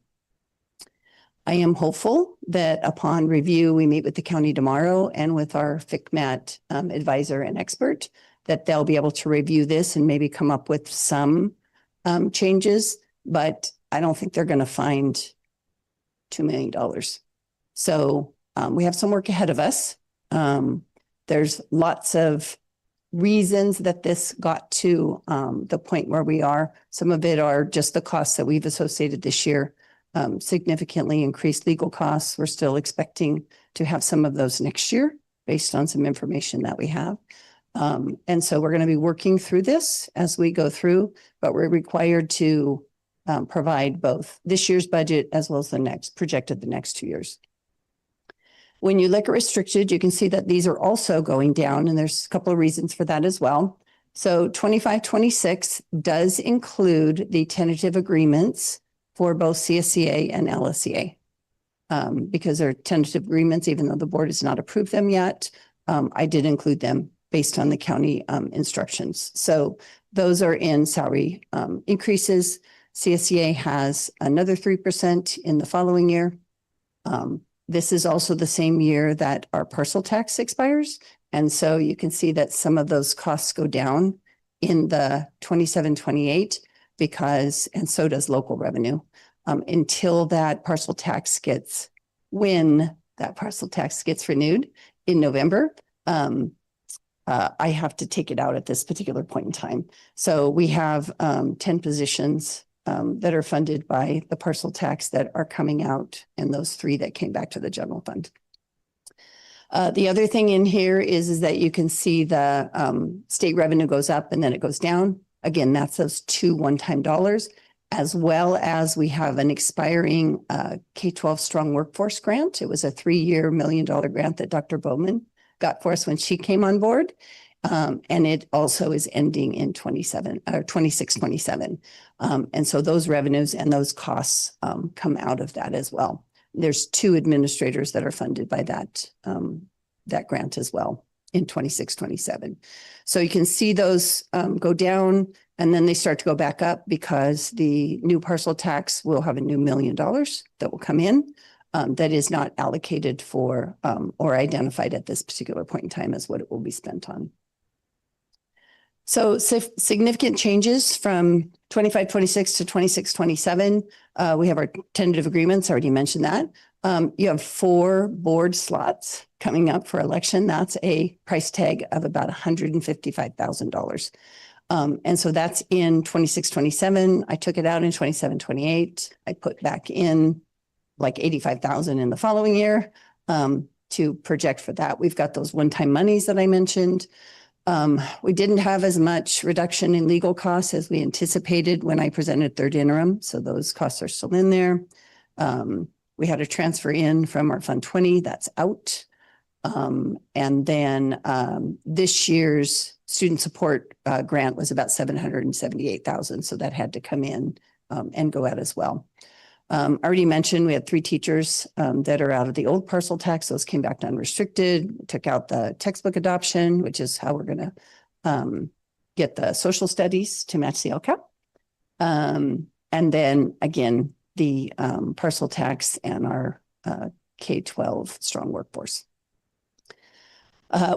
I am hopeful that upon review, we meet with the county tomorrow and with our FCMAT advisor and expert, that they'll be able to review this and maybe come up with some changes, but I don't think they're going to find $2 million. So we have some work ahead of us. There's lots of reasons that this got to the point where we are. Some of it are just the costs that we've associated this year, significantly increased legal costs. We're still expecting to have some of those next year based on some information that we have. And so we're going to be working through this as we go through, but we're required to provide both this year's budget as well as the next, projected the next 2 years. When you look at restricted, you can see that these are also going down, and there's a couple of reasons for that as well. So 25-26 does include the tentative agreements for both CSCA and LSCA. Because they're tentative agreements, even though the board has not approved them yet, I did include them based on the county instructions. So those are in salary increases. CSCA has another 3% in the following year. This is also the same year that our parcel tax expires. And so you can see that some of those costs go down in the 27-28 because, and so does local revenue, until that parcel tax gets, when that parcel tax gets renewed in November. I have to take it out at this particular point in time. So we have 10 positions that are funded by the parcel tax that are coming out, and those 3 that came back to the general fund. The other thing in here is that you can see the state revenue goes up and then it goes down. Again, that's those 2 one-time dollars, as well as we have an expiring K-12 Strong Workforce Grant. It was a 3-year $1 million grant that Dr. Bowman got for us when she came on board. And it also is ending in 26-27. And so those revenues and those costs come out of that as well. There's 2 administrators that are funded by that, that grant as well in 26-27. So you can see those go down, and then they start to go back up because the new parcel tax will have a new $1 million that will come in. That is not allocated for or identified at this particular point in time as what it will be spent on. So significant changes from 25-26 to 26-27. We have our tentative agreements, I already mentioned that. You have 4 board slots coming up for election. That's a price tag of about $155,000. And so that's in 26-27. I took it out in 27-28. I put back in like 85,000 in the following year to project for that. We've got those one-time monies that I mentioned. We didn't have as much reduction in legal costs as we anticipated when I presented third interim. So those costs are still in there. We had a transfer in from our Fund 20, that's out. And then this year's student support grant was about $778,000. So that had to come in and go out as well. I already mentioned we had 3 teachers that are out of the old parcel tax. Those came back to unrestricted, took out the textbook adoption, which is how we're going to get the social studies to match the LCAP. And then again, the parcel tax and our K-12 strong workforce.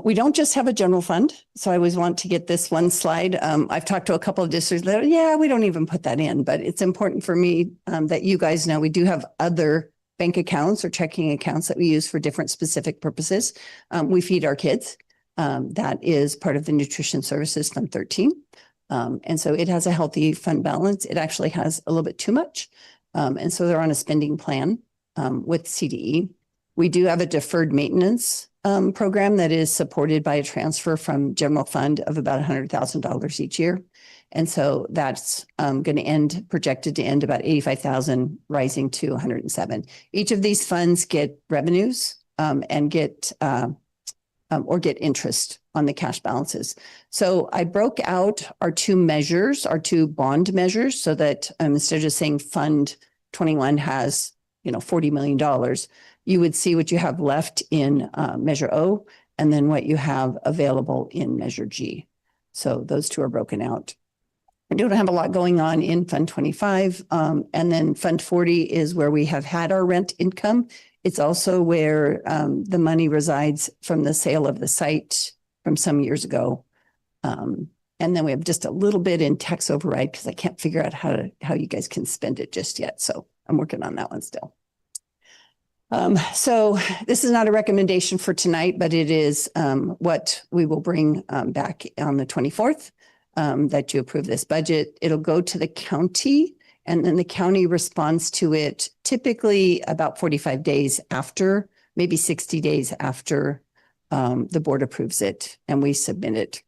We don't just have a general fund. So I always want to get this one slide. I've talked to a couple of districts that, yeah, we don't even put that in, but it's important for me that you guys know we do have other bank accounts or checking accounts that we use for different specific purposes. We feed our kids. That is part of the Nutrition Services Fund 13. And so it has a healthy fund balance. It actually has a little bit too much. And so they're on a spending plan with CDE. We do have a deferred maintenance program that is supported by a transfer from general fund of about $100,000 each year. And so that's going to projected to end about 85,000, rising to 107. Each of these funds get revenues and get interest on the cash balances. So I broke out our two measures, our two bond measures, so that instead of just saying Fund 21 has, $40 million, you would see what you have left in Measure O and then what you have available in Measure G. So those two are broken out. I don't have a lot going on in Fund 25. And then Fund 40 is where we have had our rent income. It's also where the money resides from the sale of the site from some years ago. And then we have just a little bit in tax override because I can't figure out how you guys can spend it just yet. So I'm working on that one still. So this is not a recommendation for tonight, but it is what we will bring back on the 24th, that you approve this budget. It'll go to the county, and then the county responds to it typically about 45 days after, maybe 60 days after the board approves it and we submit it.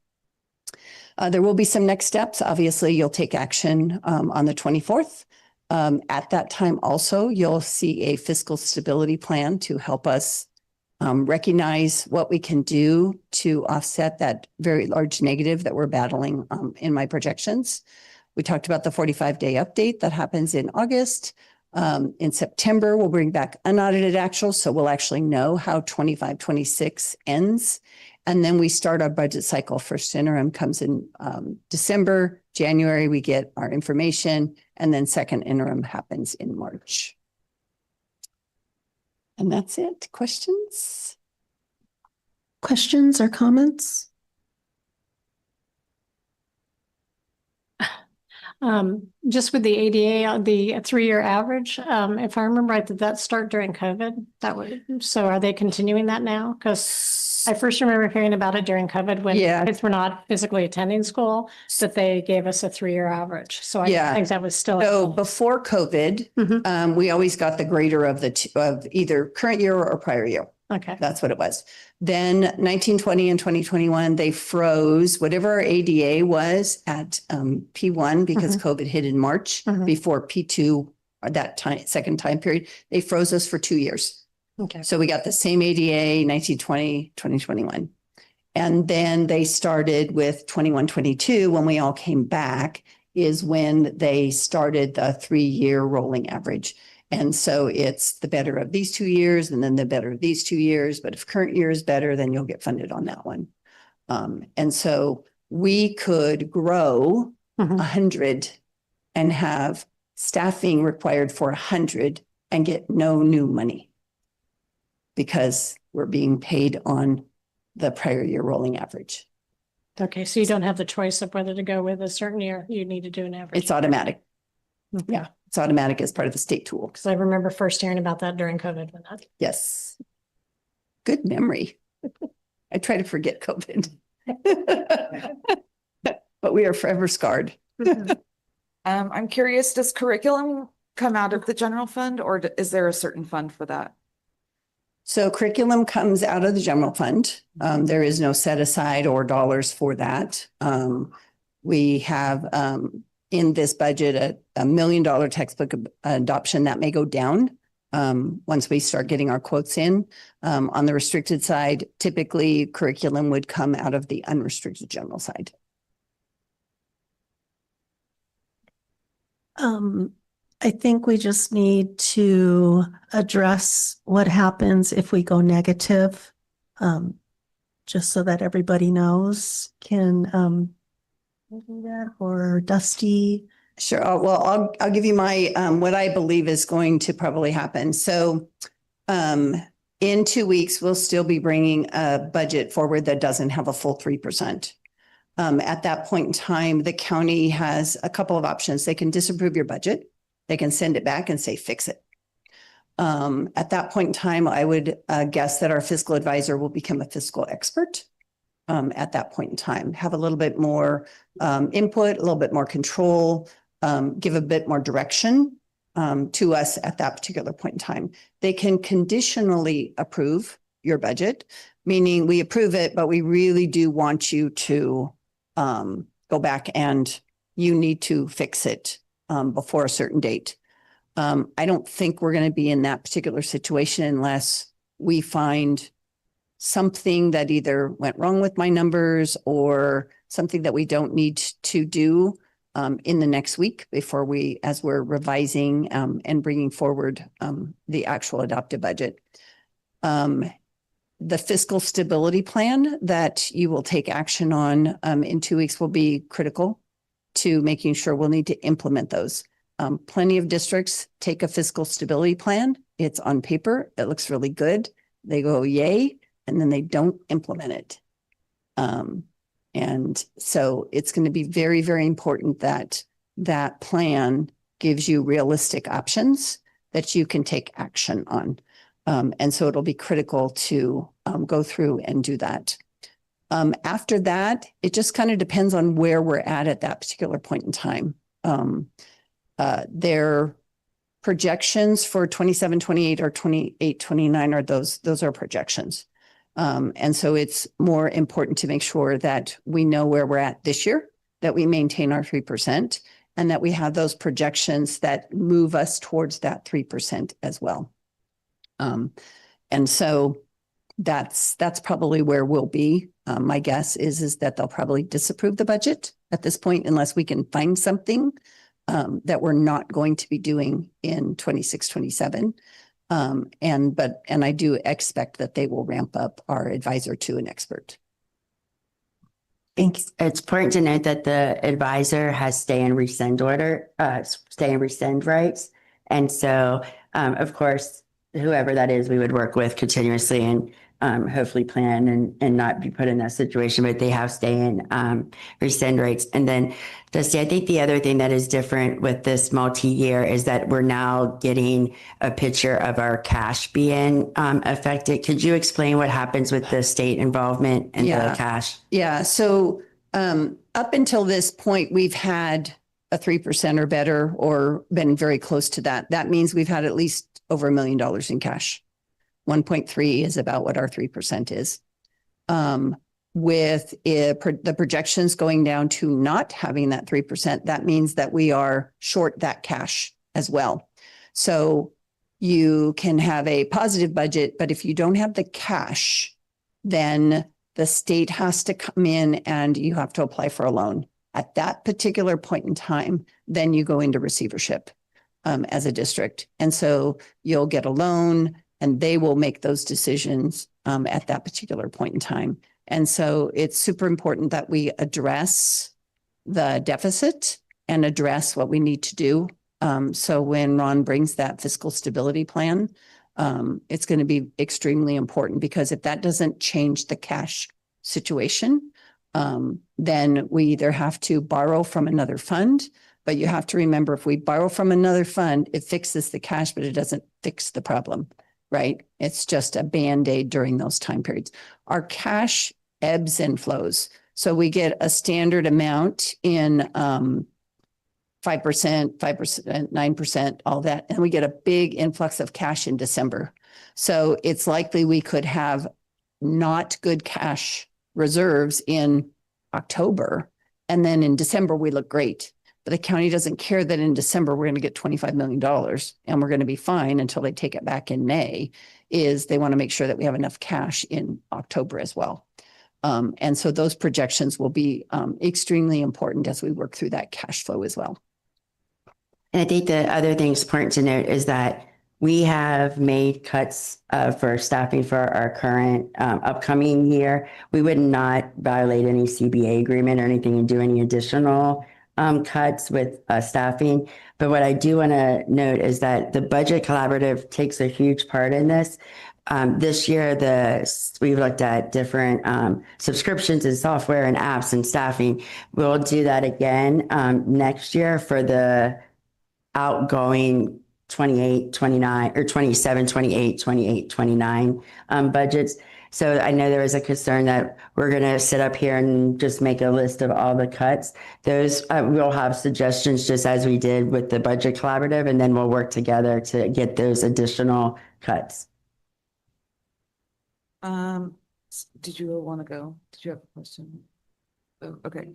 There will be some next steps. Obviously, you'll take action on the 24th. At that time also, you'll see a fiscal stability plan to help us recognize what we can do to offset that very large negative that we're battling in my projections. We talked about the 45-day update that happens in August. In September, we'll bring back unaudited actuals, so we'll actually know how 25-26 ends. And then we start our budget cycle. First interim comes in December. January, we get our information, and then second interim happens in March. And that's it. Questions? Questions or comments? Just with the ADA, the 3-year average, if I remember right, did that start during COVID? So are they continuing that now? Because I first remember hearing about it during COVID when kids were not physically attending school, that they gave us a 3-year average. So I think that was still. So before COVID, we always got the greater of of either current year or prior year. Okay. That's what it was. Then 1920 and 2021, they froze whatever our ADA was at P1 because COVID hit in March before P2 or that second time period. They froze us for 2 years. Okay. So we got the same ADA 1920, 2021. And then they started with 21, 22 when we all came back is when they started the 3-year rolling average. And so it's the better of these 2 years and then the better of these 2 years. But if current year is better, then you'll get funded on that one. And so we could grow 100 and have staffing required for 100 and get no new money because we're being paid on the prior year rolling average. Okay. So you don't have the choice of whether to go with a certain year. You need to do an average. It's automatic. Yeah. It's automatic as part of the state tool. Because I remember first hearing about that during COVID. Yes. Good memory. I try to forget COVID. But we are forever scarred. I'm curious, does curriculum come out of the general fund or is there a certain fund for that? So curriculum comes out of the general fund. There is no set aside or dollars for that. We have in this budget a $1 million textbook adoption that may go down once we start getting our quotes in. On the restricted side, typically curriculum would come out of the unrestricted general side. I think we just need to address what happens if we go negative, just so that everybody knows. Can do that, or Dusty Sure. I'll give you my, what I believe is going to probably happen. So, in 2 weeks, we'll still be bringing a budget forward that doesn't have a full 3%. At that point in time, the county has a couple of options. They can disapprove your budget. They can send it back and say, fix it. At that point in time, I would guess that our fiscal advisor will become a fiscal expert. At that point in time, have a little bit more input, a little bit more control, give a bit more direction to us at that particular point in time. They can conditionally approve your budget, meaning we approve it, but we really do want you to go back and you need to fix it before a certain date. I don't think we're going to be in that particular situation unless we find something that either went wrong with my numbers or something that we don't need to do in the next week before as we're revising and bringing forward the actual adopted budget. The fiscal stability plan that you will take action on in 2 weeks will be critical to making sure we'll need to implement those. Plenty of districts take a fiscal stability plan. It's on paper. It looks really good. They go, yay, and then they don't implement it. And so it's going to be very, very important that that plan gives you realistic options that you can take action on. And so it'll be critical to go through and do that. After that, it just kind of depends on where we're at that particular point in time. Their projections for 27, 28 or 28, 29 are those are projections. And so it's more important to make sure that we know where we're at this year, that we maintain our 3%, and that we have those projections that move us towards that 3% as well. And so that's probably where we'll be. My guess is that they'll probably disapprove the budget at this point unless we can find something that we're not going to be doing in 26, 27. And I do expect that they will ramp up our advisor to an expert. It's important to note that the advisor has stay and rescind rights. And so, of course, whoever that is, we would work with continuously and hopefully plan and not be put in that situation, but they have stay and rescind rights. And then, Dusty, I think the other thing that is different with this multi-year is that we're now getting a picture of our cash being affected. Could you explain what happens with the state involvement and the cash? Yeah. So up until this point, we've had a 3% or better or been very close to that. That means we've had at least over $1 million in cash. 1.3 is about what our 3% is. With the projections going down to not having that 3%, that means that we are short that cash as well. So you can have a positive budget, but if you don't have the cash, then the state has to come in and you have to apply for a loan. At that particular point in time, then you go into receivership as a district. And so you'll get a loan and they will make those decisions at that particular point in time. And so it's super important that we address the deficit and address what we need to do. So when Ron brings that fiscal stability plan, it's going to be extremely important because if that doesn't change the cash situation, then we either have to borrow from another fund. But you have to remember, if we borrow from another fund, it fixes the cash, but it doesn't fix the problem, right? It's just a Band-Aid during those time periods. Our cash ebbs and flows. So we get a standard amount in 5%, 9%, all that. And we get a big influx of cash in December. So it's likely we could have not good cash reserves in October. And then in December, we look great. But the county doesn't care that in December, we're going to get $25 million and we're going to be fine until they take it back in May. They want to make sure that we have enough cash in October as well. And so those projections will be extremely important as we work through that cash flow as well. And I think the other thing is important to note is that we have made cuts for staffing for our current upcoming year. We would not violate any CBA agreement or anything and do any additional cuts with staffing. But what I do want to note is that the budget collaborative takes a huge part in this. This year, we've looked at different subscriptions and software and apps and staffing. We'll do that again next year for the outgoing 28, 29, or 27, 28, 28, 29 budgets. So I know there was a concern that we're going to sit up here and just make a list of all the cuts. Those we'll have suggestions just as we did with the budget collaborative, and then we'll work together to get those additional cuts. Did you want to go? Did you have a question? Oh, okay.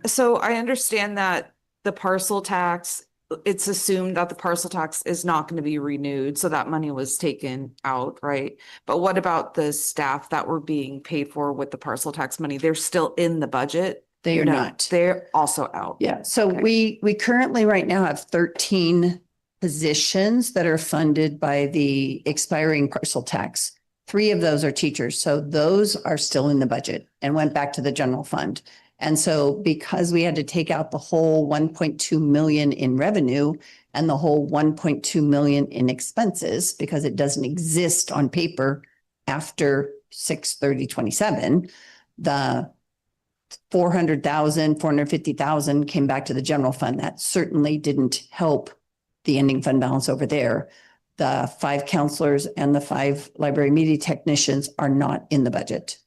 So I understand that the parcel tax, it's assumed that the parcel tax is not going to be renewed, so that money was taken out, right? But what about the staff that were being paid for with the parcel tax money? They're still in the budget? They are No, not. They're also out. Yeah, so Okay. we currently right now have 13 positions that are funded by the expiring parcel tax. 3 of those are teachers, so those are still in the budget and went back to the general fund. And so because we had to take out the whole 1.2 million in revenue and the whole 1.2 million in expenses, because it doesn't exist on paper after 6/30/27, the 400,000, 450,000 came back to the general fund. That certainly didn't help the ending fund balance over there. The 5 counselors and the 5 library media technicians are not in the budget.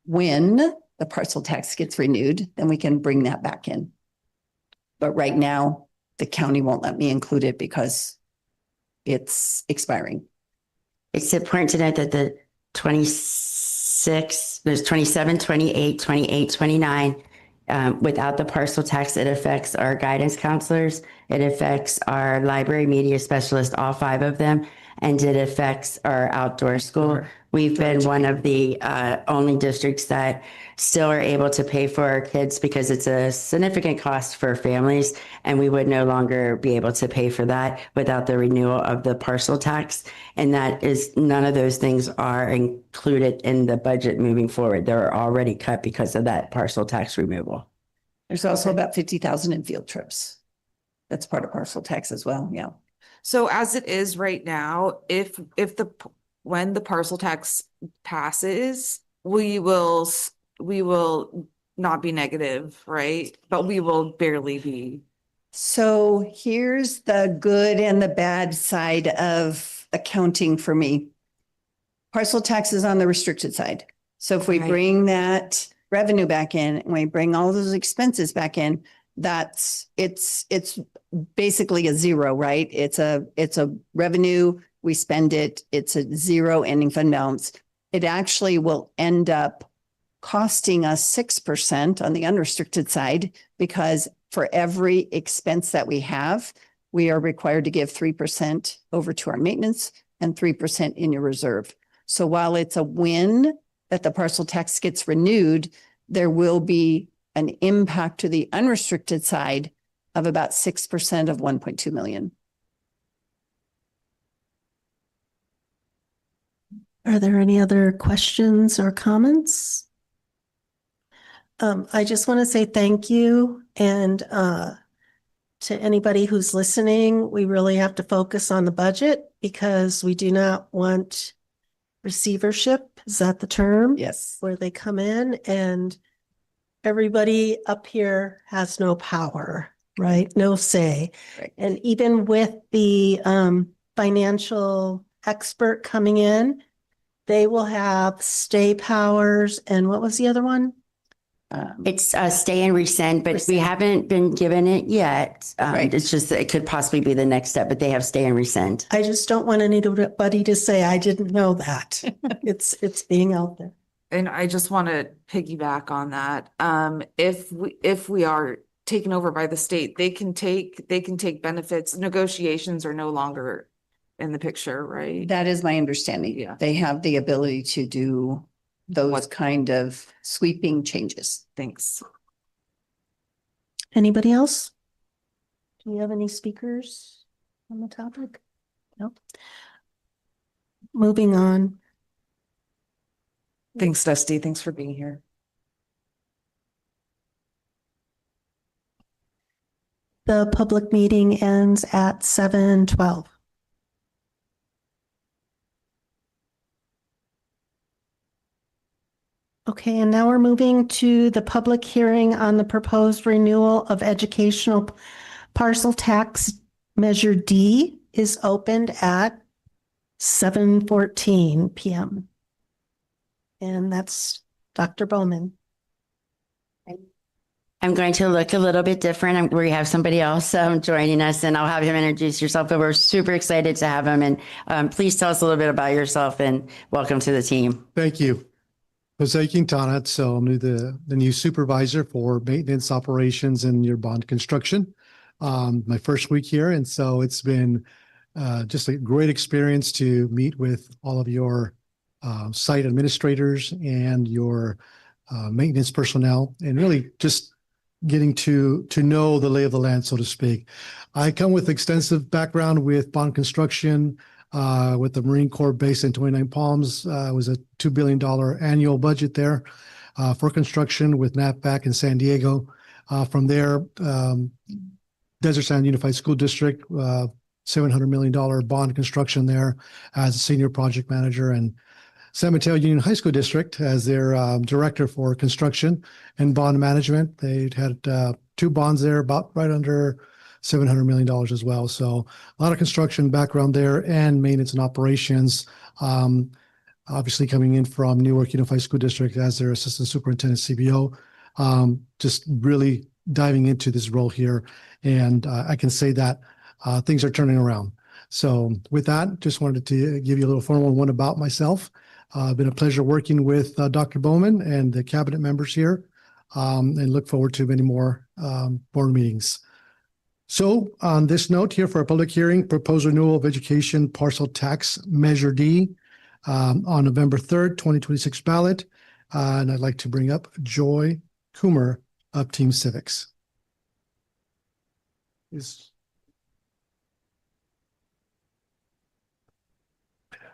When the parcel tax gets renewed, then we can bring that back in. But right now, the county won't let me include it because it's expiring. It's important to note that the 26, there's 27, 28, 28, 29. Without the parcel tax, it affects our guidance counselors. It affects our library media specialists, all 5 of them. And it affects our outdoor school. We've been one of the only districts that still are able to pay for our kids because it's a significant cost for families. And we would no longer be able to pay for that without the renewal of the parcel tax. And that is, none of those things are included in the budget moving forward. They're already cut because of that parcel tax removal. There's also about 50,000 in field trips. That's part of parcel tax as well. Yeah. So as it is right now, when the parcel tax passes, we will not be negative, right? But we will barely be. So here's the good and the bad side of accounting for me. Parcel tax is on the restricted side. So if we Right. bring that revenue back in and we bring all those expenses back in, it's basically a zero, right? It's a revenue, we spend it, it's a zero ending fund balance. It actually will end up costing us 6% on the unrestricted side, because for every expense that we have, we are required to give 3% over to our maintenance and 3% in your reserve. So while it's a win that the parcel tax gets renewed, there will be an impact to the unrestricted side of about 6% of 1.2 million. Are there any other questions or comments? I just want to say thank you, and to anybody who's listening, we really have to focus on the budget because we do not want receivership. Is that the term? Yes. Where they come in and everybody up here has no power, right? No say. Right. And even with the financial expert coming in, they will have stay powers. And what was the other one? It's stay and rescind, but we Rescind. haven't been given it yet. Right. It's just that it could possibly be the next step, but they have stay and rescind. I just don't want anybody to say, I didn't know that. It's being out there. And I just want to piggyback on that. If we are taken over by the state, they can take benefits. Negotiations are no longer in the picture, right? That is my understanding. Yeah. They have the ability to do those What- kind of sweeping changes. Thanks. Anybody else? Do we have any speakers on the topic? No. Moving on. Thanks, Dusty. Thanks for being here. The public meeting ends at 7:12. Okay, and now we're moving to the public hearing on the proposed renewal of educational parcel tax Measure D is opened at 7:14 p.m. And that's Dr. Bowman. I'm going to look a little bit different. We have somebody else joining us, and I'll have him introduce yourself. But we're super excited to have him. And please tell us a little bit about yourself and welcome to the team. Thank you. Jose Quintana. So I'm the new supervisor for maintenance operations and your bond construction. My first week here. And so it's been just a great experience to meet with all of your site administrators and your maintenance personnel, and really just getting to know the lay of the land, so to speak. I come with extensive background with bond construction, with the Marine Corps base in 29 Palms. Was a $2 billion annual budget there for construction with NAPBAC in San Diego. From there, Desert Sand Unified School District, $700 million bond construction there as a senior project manager, and San Mateo Union High School District as their director for construction and bond management. They had 2 bonds there, about right under $700 million as well. So a lot of construction background there and maintenance and operations. Obviously coming in from Newark Unified School District as their assistant superintendent CBO. Just really diving into this role here. And I can say that things are turning around. So with that, just wanted to give you a little formal one about myself. Been a pleasure working with Dr. Bowman and the cabinet members here, and look forward to many more board meetings. So on this note here for our public hearing, proposed renewal of education parcel tax Measure D on November 3rd, 2026 ballot. And I'd like to bring up Joy Coomer of Team Civics.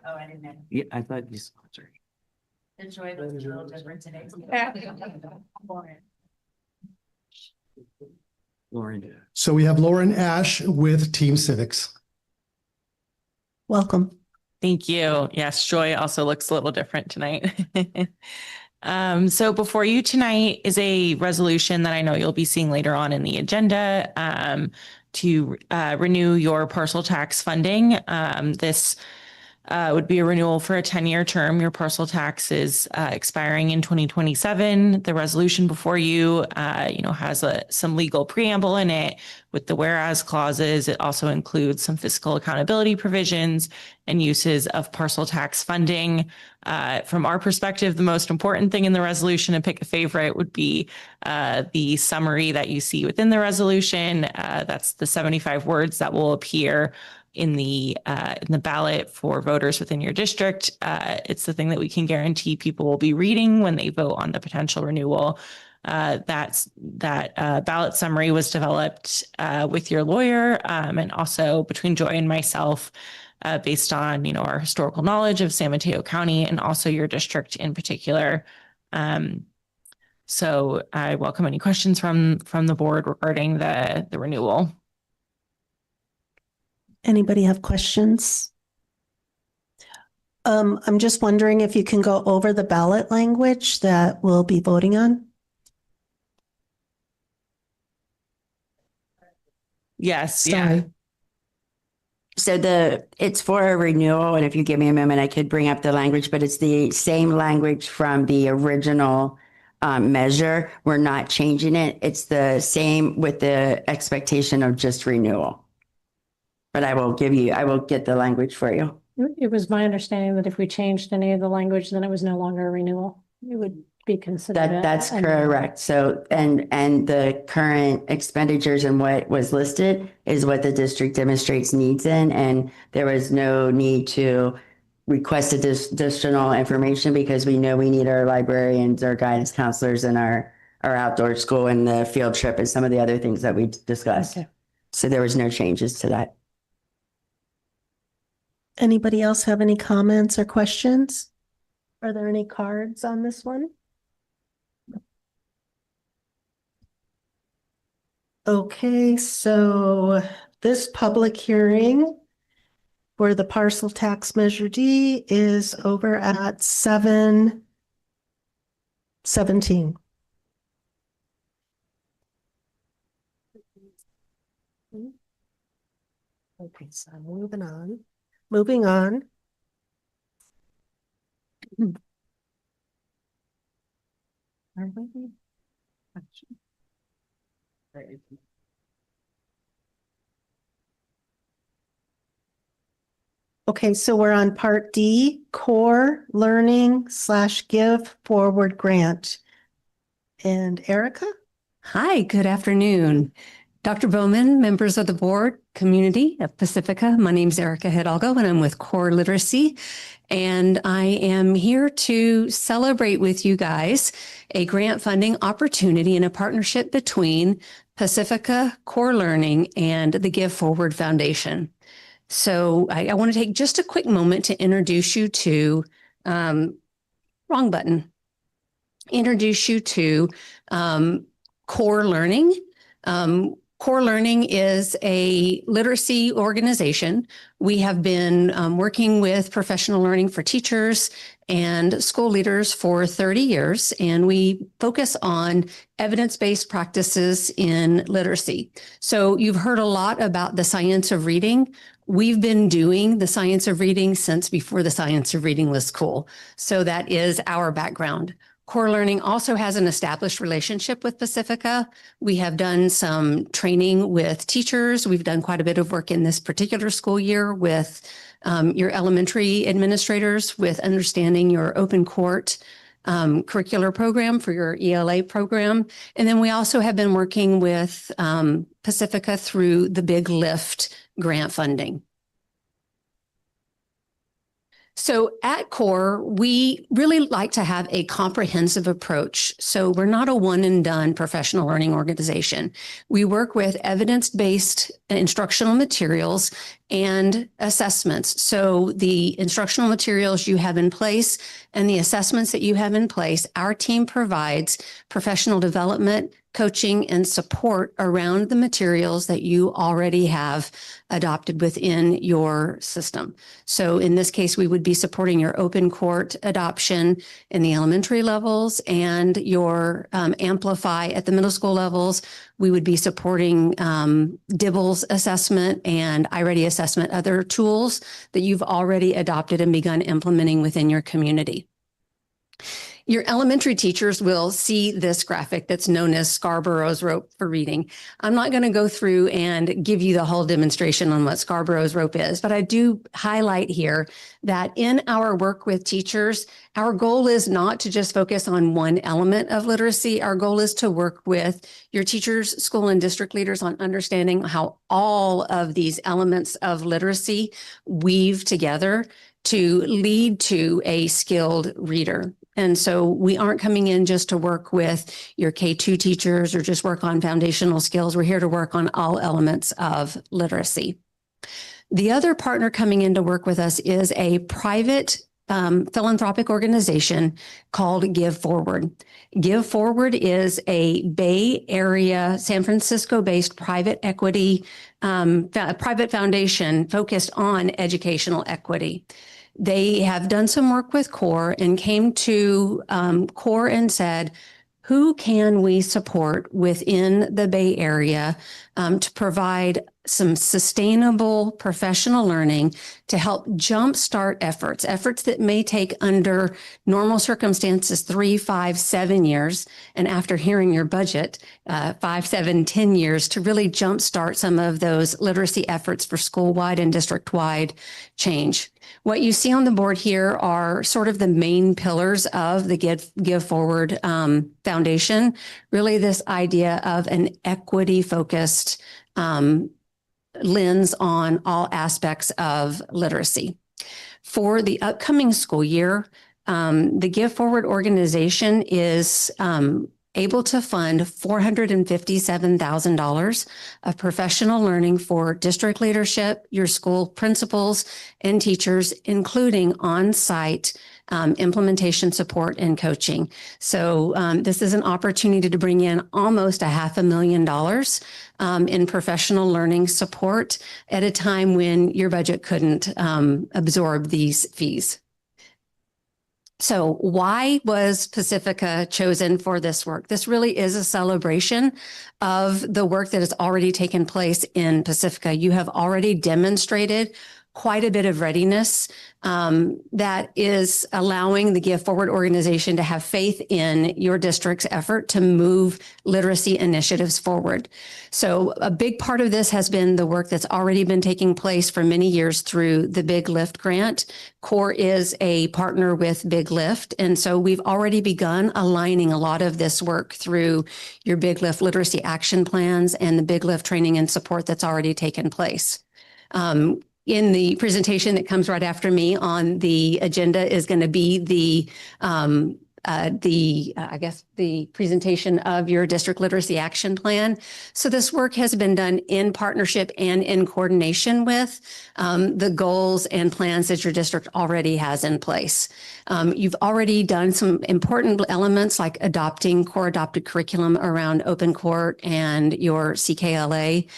Oh, I didn't know. Yeah, I thought you, sorry. The joy was a little different today. Lauren. So we have Lauren Ash with Team Civics. Welcome. Thank you. Yes, Joy also looks a little different tonight. So before you tonight is a resolution that I know you'll be seeing later on in the agenda to renew your parcel tax funding. This would be a renewal for a 10-year term. Your parcel tax is expiring in 2027. The resolution before you, has some legal preamble in it with the whereas clauses. It also includes some fiscal accountability provisions and uses of parcel tax funding. From our perspective, the most important thing in the resolution, and pick a favorite, would be the summary that you see within the resolution. That's the 75 words that will appear in the ballot for voters within your district. It's the thing that we can guarantee people will be reading when they vote on the potential renewal. That ballot summary was developed with your lawyer and also between Joy and myself, based on our historical knowledge of San Mateo County and also your district in particular. So I welcome any questions from the board regarding the renewal. Anybody have questions? I'm just wondering if you can go over the ballot language that we'll be voting on. Yes. Sorry. Yeah. So it's for a renewal, and if you give me a moment, I could bring up the language, but it's the same language from the original measure. We're not changing it. It's the same with the expectation of just renewal. But I will get the language for you. It was my understanding that if we changed any of the language, then it was no longer a renewal. It would be considered. That's correct. So, and the current expenditures and what was listed is what the district demonstrates needs in, and there was no need to request additional information because we know we need our librarians, our guidance counselors, and our outdoor school and the field trip and some of the other things that we discussed. Okay. So there was no changes to that. Anybody else have any comments or questions? Are there any cards on this one? Okay, so this public hearing for the parcel tax measure D is over at 7:17. Okay, so moving on. Moving on. Are we? Okay, so we're on part D, core learning / give forward grant. And Erica? Hi, good afternoon. Dr. Bowman, members of the board, community of Pacifica. My name's Erica Hidalgo and I'm with Core Literacy. And I am here to celebrate with you guys a grant funding opportunity in a partnership between Pacifica, Core Learning, and the Give Forward Foundation. So I want to take just a quick moment to introduce you to, wrong button, introduce you to Core Learning. Core Learning is a literacy organization. We have been working with professional learning for teachers and school leaders for 30 years, and we focus on evidence-based practices in literacy. So you've heard a lot about the science of reading. We've been doing the science of reading since before the science of reading was cool. So that is our background. Core Learning also has an established relationship with Pacifica. We have done some training with teachers. We've done quite a bit of work in this particular school year with your elementary administrators with understanding your open court curricular program for your ELA program. And then we also have been working with Pacifica through the Big Lift grant funding. So at Core, we really like to have a comprehensive approach. So we're not a one and done professional learning organization. We work with evidence-based instructional materials and assessments. So the instructional materials you have in place and the assessments that you have in place, our team provides professional development, coaching, and support around the materials that you already have adopted within your system. So in this case, we would be supporting your open court adoption in the elementary levels and your Amplify at the middle school levels. We would be supporting DIBELS assessment and iReady assessment, other tools that you've already adopted and begun implementing within your community. Your elementary teachers will see this graphic that's known as Scarborough's rope for reading. I'm not going to go through and give you the whole demonstration on what Scarborough's rope is, but I do highlight here that in our work with teachers, our goal is not to just focus on one element of literacy. Our goal is to work with your teachers, school and district leaders on understanding how all of these elements of literacy weave together to lead to a skilled reader. And so we aren't coming in just to work with your K-2 teachers or just work on foundational skills. We're here to work on all elements of literacy. The other partner coming in to work with us is a private philanthropic organization called Give Forward. Give Forward is a Bay Area, San Francisco-based private equity, private foundation focused on educational equity. They have done some work with Core and came to Core and said, who can we support within the Bay Area to provide some sustainable professional learning to help jumpstart efforts that may take under normal circumstances 3, 5, 7 years. And after hearing your budget, 5, 7, 10 years to really jumpstart some of those literacy efforts for school-wide and district-wide change. What you see on the board here are sort of the main pillars of the Give Forward Foundation. Really this idea of an equity-focused lens on all aspects of literacy. For the upcoming school year, the Give Forward organization is able to fund $457,000 of professional learning for district leadership, your school principals and teachers, including on-site implementation support and coaching. So this is an opportunity to bring in almost $500,000 in professional learning support at a time when your budget couldn't absorb these fees. So why was Pacifica chosen for this work? This really is a celebration of the work that has already taken place in Pacifica. You have already demonstrated quite a bit of readiness that is allowing the Give Forward organization to have faith in your district's effort to move literacy initiatives forward. So a big part of this has been the work that's already been taking place for many years through the Big Lift grant. CORE is a partner with Big Lift. And so we've already begun aligning a lot of this work through your Big Lift literacy action plans and the Big Lift training and support that's already taken place. In the presentation that comes right after me on the agenda is going to be the presentation of your district literacy action plan. So this work has been done in partnership and in coordination with the goals and plans that your district already has in place. You've already done some important elements like adopting core adopted curriculum around open court and your CKLA.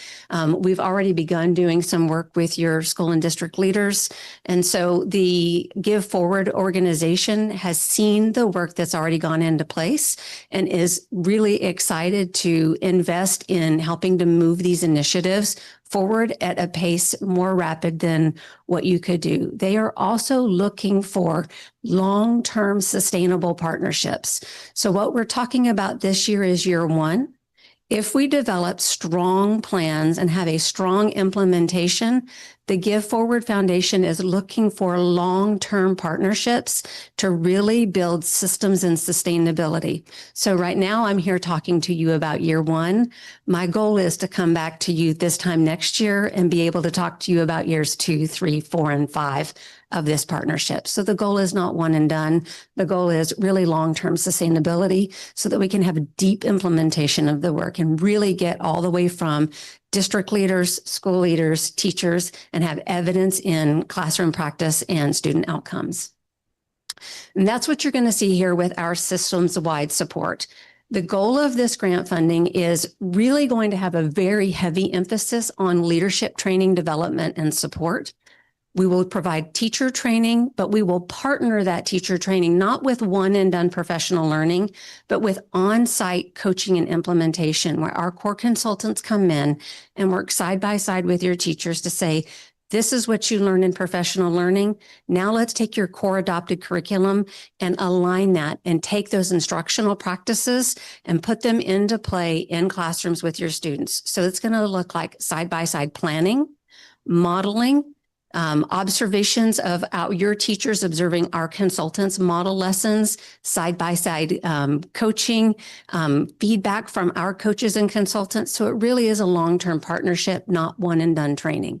We've already begun doing some work with your school and district leaders. And so the Give Forward organization has seen the work that's already gone into place and is really excited to invest in helping to move these initiatives forward at a pace more rapid than what you could do. They are also looking for long-term sustainable partnerships. So what we're talking about this year is year one. If we develop strong plans and have a strong implementation, the Give Forward Foundation is looking for long-term partnerships to really build systems and sustainability. So right now I'm here talking to you about year one. My goal is to come back to you this time next year and be able to talk to you about years 2, 3, 4, and 5 of this partnership. So the goal is not one and done. The goal is really long-term sustainability so that we can have a deep implementation of the work and really get all the way from district leaders, school leaders, teachers, and have evidence in classroom practice and student outcomes. And that's what you're going to see here with our systems-wide support. The goal of this grant funding is really going to have a very heavy emphasis on leadership training, development, and support. We will provide teacher training, but we will partner that teacher training not with one and done professional learning, but with on-site coaching and implementation where our core consultants come in and work side by side with your teachers to say, this is what you learn in professional learning. Now let's take your core adopted curriculum and align that and take those instructional practices and put them into play in classrooms with your students. So it's going to look like side-by-side planning, modeling, observations of your teachers observing our consultants model lessons, side-by-side coaching, feedback from our coaches and consultants. So it really is a long-term partnership, not one and done training.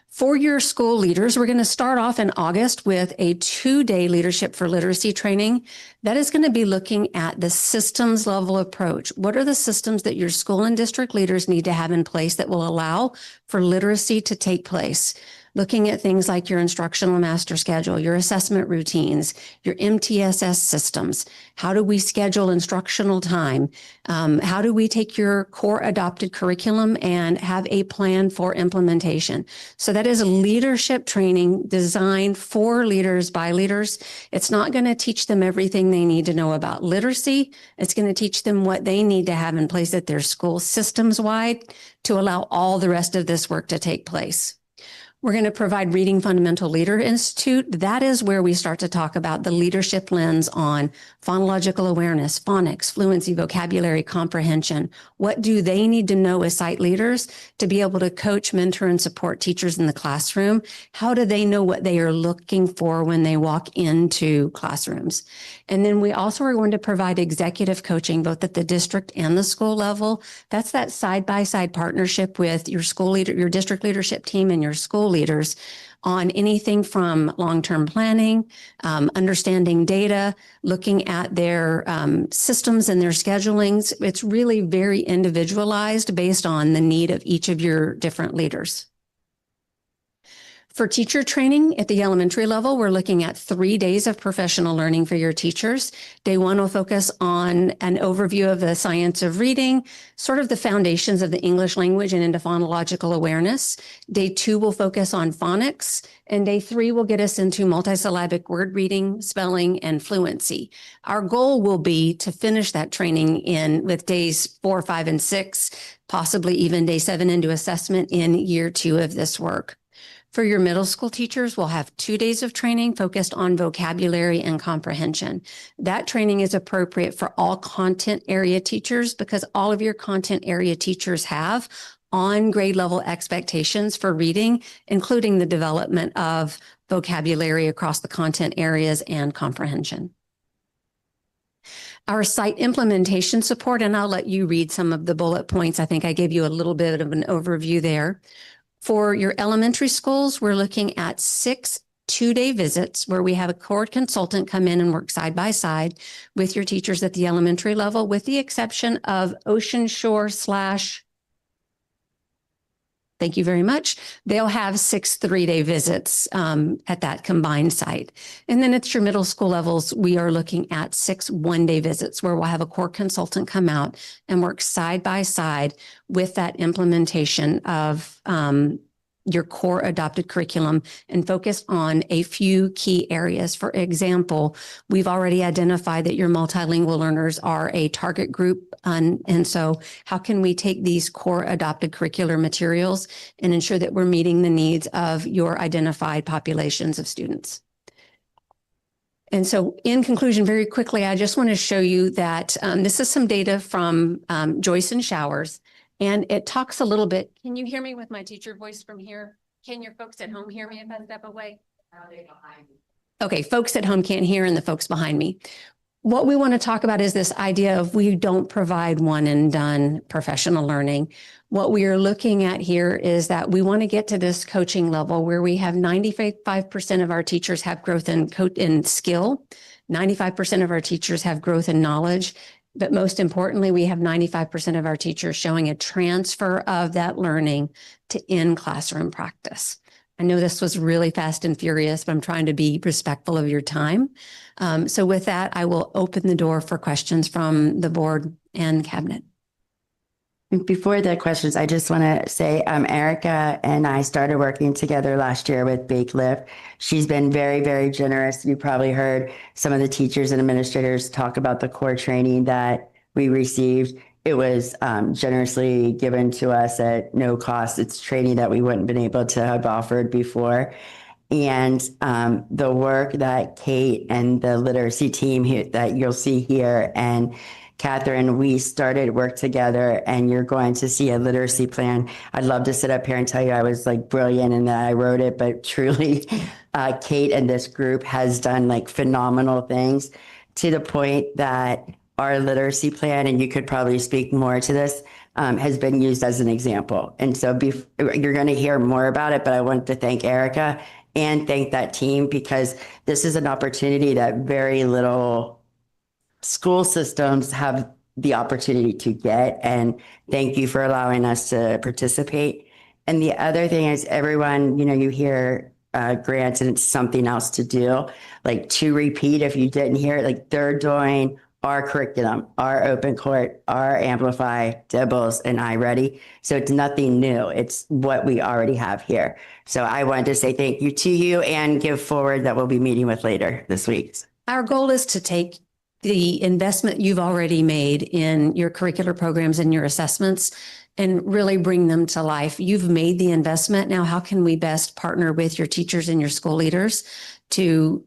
For your school leaders, we're going to start off in August with a 2-day leadership for literacy training. That is going to be looking at the systems level approach. What are the systems that your school and district leaders need to have in place that will allow for literacy to take place? Looking at things like your instructional master schedule, your assessment routines, your MTSS systems. How do we schedule instructional time? How do we take your core adopted curriculum and have a plan for implementation? So that is leadership training designed for leaders by leaders. It's not going to teach them everything they need to know about literacy. It's going to teach them what they need to have in place at their school systems wide to allow all the rest of this work to take place. We're going to provide Reading Fundamental Leader Institute. That is where we start to talk about the leadership lens on phonological awareness, phonics, fluency, vocabulary, comprehension. What do they need to know as site leaders to be able to coach, mentor, and support teachers in the classroom? How do they know what they are looking for when they walk into classrooms? And then we also are going to provide executive coaching, both at the district and the school level. That's that side-by-side partnership with your school leader, your district leadership team, and your school leaders on anything from long-term planning, understanding data, looking at their systems and their schedulings. It's really very individualized based on the need of each of your different leaders. For teacher training at the elementary level, we're looking at 3 days of professional learning for your teachers. Day 1 will focus on an overview of the science of reading, sort of the foundations of the English language and into phonological awareness. Day 2 will focus on phonics, and day 3 will get us into multisyllabic word reading, spelling, and fluency. Our goal will be to finish that training with days 4, 5, and 6, possibly even day 7 into assessment in year 2 of this work. For your middle school teachers, we'll have 2 days of training focused on vocabulary and comprehension. That training is appropriate for all content area teachers because all of your content area teachers have on grade level expectations for reading, including the development of vocabulary across the content areas and comprehension. Our site implementation support, and I'll let you read some of the bullet points. I think I gave you a little bit of an overview there. For your elementary schools, we're looking at 6 2-day visits where we have a core consultant come in and work side by side with your teachers at the elementary level, with the exception of Ocean Shore / thank you very much. They'll have 6 3-day visits at that combined site. And then at your middle school levels, we are looking at 6 1-day visits where we'll have a core consultant come out and work side by side with that implementation of your core adopted curriculum and focus on a few key areas. For example, we've already identified that your multilingual learners are a target group. And so how can we take these core adopted curricular materials and ensure that we're meeting the needs of your identified populations of students? And so in conclusion, very quickly, I just want to show you that this is some data from Joyce and Showers. And it talks a little bit. Can you hear me with my teacher voice from here? Can your folks at home hear me if I step away? Okay, folks at home can't hear and the folks behind me. What we want to talk about is this idea of we don't provide one and done professional learning. What we are looking at here is that we want to get to this coaching level where we have 95% of our teachers have growth in skill. 95% of our teachers have growth in knowledge. But most importantly, we have 95% of our teachers showing a transfer of that learning to in-classroom practice. I know this was really fast and furious, but I'm trying to be respectful of your time. So with that, I will open the door for questions from the board and cabinet. Before the questions, I just want to say Erica and I started working together last year with Bake Lift. She's been very, very generous. You probably heard some of the teachers and administrators talk about the core training that we received. It was generously given to us at no cost. It's training that we wouldn't have been able to have offered before. And the work that Kate and the literacy team here, that you'll see here, and Catherine, we started work together, and you're going to see a literacy plan. I'd love to sit up here and tell you I was like brilliant and that I wrote it, but truly Kate and this group has done like phenomenal things to the point that our literacy plan, and you could probably speak more to this, has been used as an example. And so you're going to hear more about it, but I want to thank Erica and thank that team, because this is an opportunity that very little school systems have the opportunity to get. And thank you for allowing us to participate. And the other thing is, everyone, you hear grants and it's something else to do. Like, to repeat, if you didn't hear it, like, they're doing our curriculum, our open court, our Amplify, Dibbles, and iReady. So it's nothing new. It's what we already have here. So I wanted to say thank you to you and give forward that we'll be meeting with later this week. Our goal is to take the investment you've already made in your curricular programs and your assessments and really bring them to life. You've made the investment. Now, how can we best partner with your teachers and your school leaders to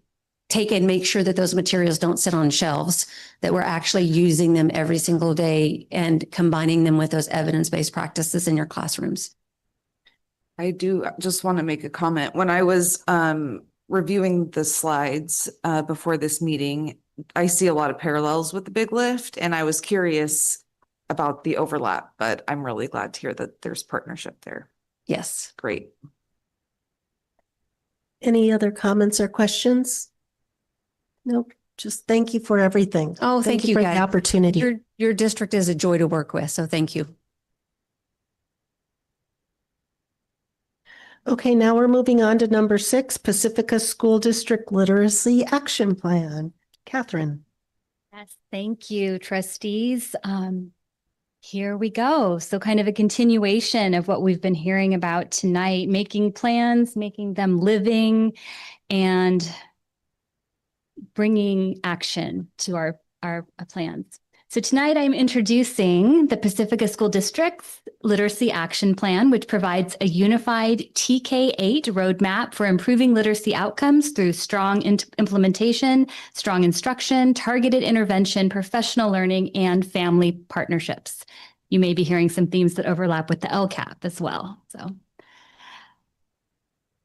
take and make sure that those materials don't sit on shelves, that we're actually using them every single day and combining them with those evidence-based practices in your classrooms? I do just want to make a comment. When I was reviewing the slides before this meeting, I see a lot of parallels with the Big Lift, and I was curious about the overlap, but I'm really glad to hear that there's partnership there. Yes. Great. Any other comments or questions? Nope, just thank you for everything. Oh, thank you, for guys. the opportunity. Your district is a joy to work with, so thank you. Okay, now we're moving on to number 6, Pacifica School District Literacy Action Plan. Catherine. Yes, thank you, trustees. Here we go. So kind of a continuation of what we've been hearing about tonight, making plans, making them living, and bringing action to our plans. So tonight I'm introducing the Pacifica School District's Literacy Action Plan, which provides a unified TK8 roadmap for improving literacy outcomes through strong implementation, strong instruction, targeted intervention, professional learning, and family partnerships. You may be hearing some themes that overlap with the LCAP as well. So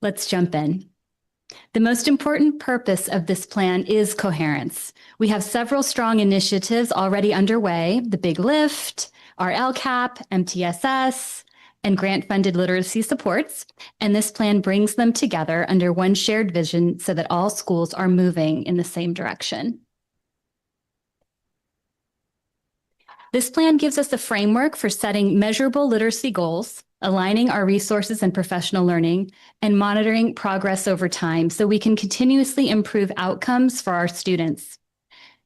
let's jump in. The most important purpose of this plan is coherence. We have several strong initiatives already underway: the Big Lift, our LCAP, MTSS, and grant-funded literacy supports. And this plan brings them together under one shared vision so that all schools are moving in the same direction. This plan gives us a framework for setting measurable literacy goals, aligning our resources and professional learning, and monitoring progress over time so we can continuously improve outcomes for our students.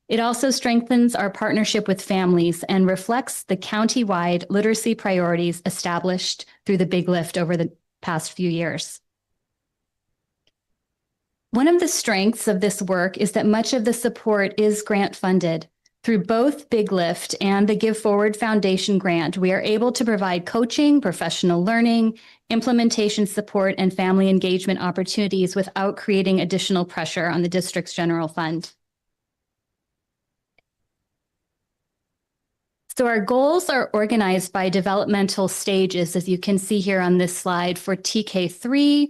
It also strengthens our partnership with families and reflects the county-wide literacy priorities established through the Big Lift over the past few years. One of the strengths of this work is that much of the support is grant-funded. Through both Big Lift and the Give Forward Foundation grant, we are able to provide coaching, professional learning, implementation support, and family engagement opportunities without creating additional pressure on the district's general fund. So our goals are organized by developmental stages, as you can see here on this slide, for TK3,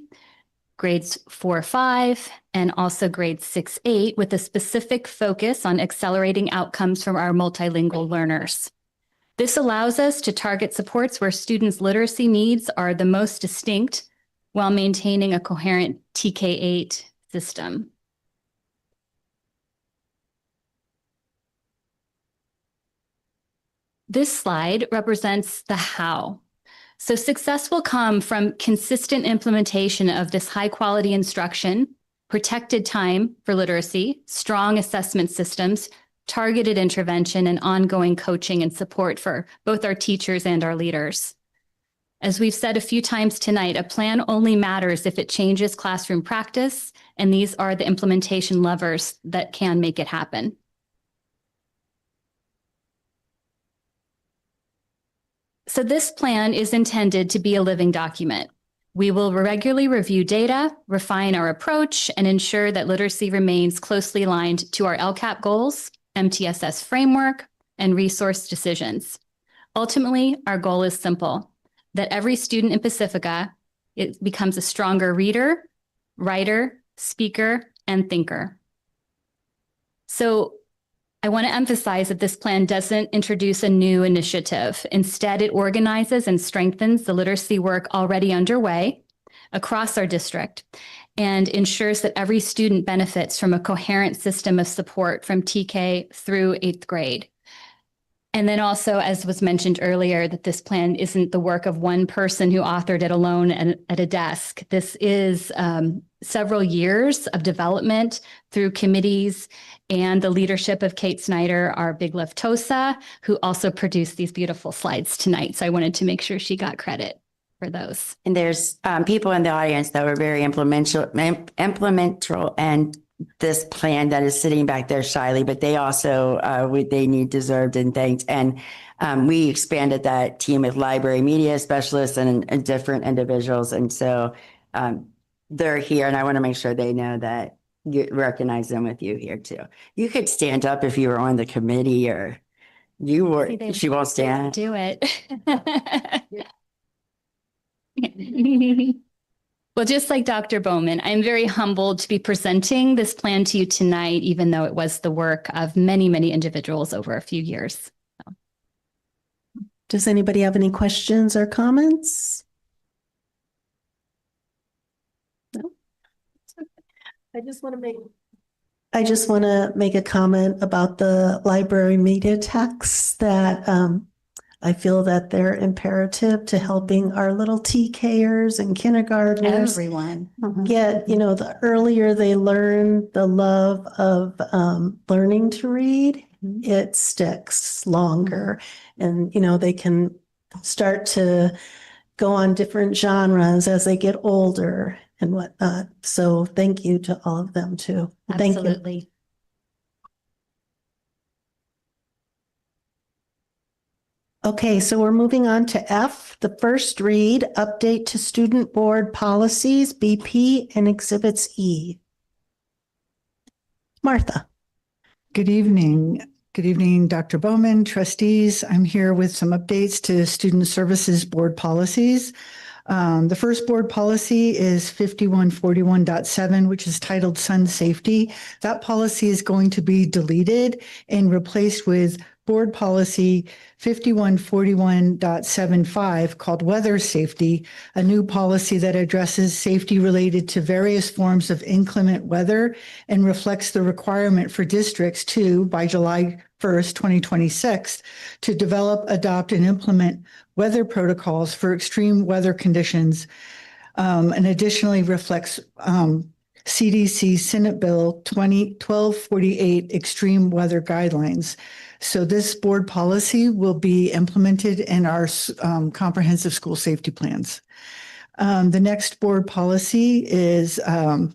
grades 4-5, and also grades 6-8, with a specific focus on accelerating outcomes from our multilingual learners. This allows us to target supports where students' literacy needs are the most distinct while maintaining a coherent TK8 system. This slide represents the how. So success will come from consistent implementation of this high-quality instruction, protected time for literacy, strong assessment systems, targeted intervention, and ongoing coaching and support for both our teachers and our leaders. As we've said a few times tonight, a plan only matters if it changes classroom practice, and these are the implementation levers that can make it happen. So this plan is intended to be a living document. We will regularly review data, refine our approach, and ensure that literacy remains closely aligned to our LCAP goals, MTSS framework, and resource decisions. Ultimately, our goal is simple: that every student in Pacifica becomes a stronger reader, writer, speaker, and thinker. So I want to emphasize that this plan doesn't introduce a new initiative. Instead, it organizes and strengthens the literacy work already underway across our district and ensures that every student benefits from a coherent system of support from TK through 8th grade. And then also, as was mentioned earlier, that this plan isn't the work of one person who authored it alone at a desk. This is several years of development through committees and the leadership of Kate Snyder, our Big Lift TOSA, who also produced these beautiful slides tonight. So I wanted to make sure she got credit for those. And there's people in the audience that were very implemental and this plan that is sitting back there shyly, but they also, they need deserved and thanked. And we expanded that team with library media specialists and different individuals. And so they're here, and I want to make sure they know that you recognize them with you here too. You could stand up if you were on the committee or you were, she won't stand. Do it. Well, just like Dr. Bowman, I'm very humbled to be presenting this plan to you tonight, even though it was the work of many, many individuals over a few years. Does anybody have any questions or comments? No? I just want to make a comment about the library media texts that I feel that they're imperative to helping our little TKers and kindergartners Everyone. get, the earlier they learn the love of learning to read, it sticks longer. And, they can start to go on different genres as they get older and whatnot. So thank you to all of them too. Thank you. Absolutely. Okay, so we're moving on to F, the first read, update to student board policies, BP, and exhibits E. Martha. Good evening. Good evening, Dr. Bowman, trustees. I'm here with some updates to Student Services Board policies. The first board policy is 5141.7, which is titled Sun Safety. That policy is going to be deleted and replaced with board policy 5141.75 called Weather Safety, a new policy that addresses safety related to various forms of inclement weather and reflects the requirement for districts to, by July 1st, 2026, to develop, adopt, and implement weather protocols for extreme weather conditions, and additionally reflects CDC Senate Bill 1248 Extreme Weather Guidelines. So this board policy will be implemented in our comprehensive school safety plans. The next board policy is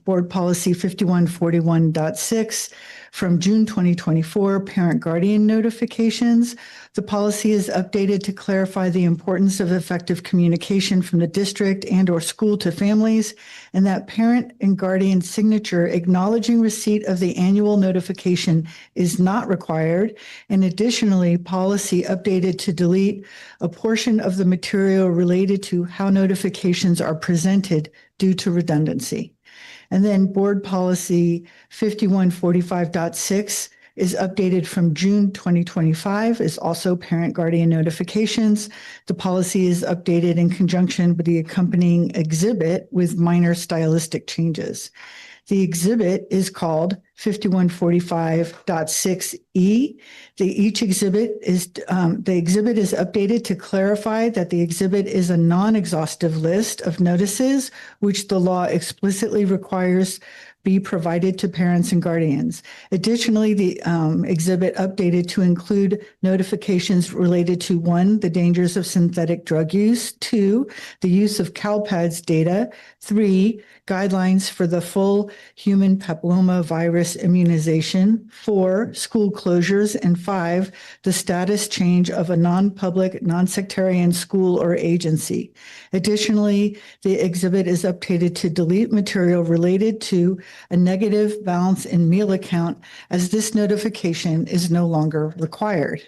Board Policy 5141.6 from June 2024, Parent Guardian Notifications. The policy is updated to clarify the importance of effective communication from the district and/or school to families, and that parent and guardian signature acknowledging receipt of the annual notification is not required. And additionally, policy updated to delete a portion of the material related to how notifications are presented due to redundancy. And then Board Policy 5145.6 is updated from June 2025, is also parent guardian notifications. The policy is updated in conjunction with the accompanying exhibit with minor stylistic changes. The exhibit is called 5145.6E. The exhibit is updated to clarify that the exhibit is a non-exhaustive list of notices, which the law explicitly requires be provided to parents and guardians. Additionally, the exhibit updated to include notifications related to 1, the dangers of synthetic drug use, 2, the use of CalPADS data, 3, guidelines for the full human papilloma virus immunization, 4, school closures, and 5, the status change of a non-public, non-sectarian school or agency. Additionally, the exhibit is updated to delete material related to a negative balance in meal account, as this notification is no longer required.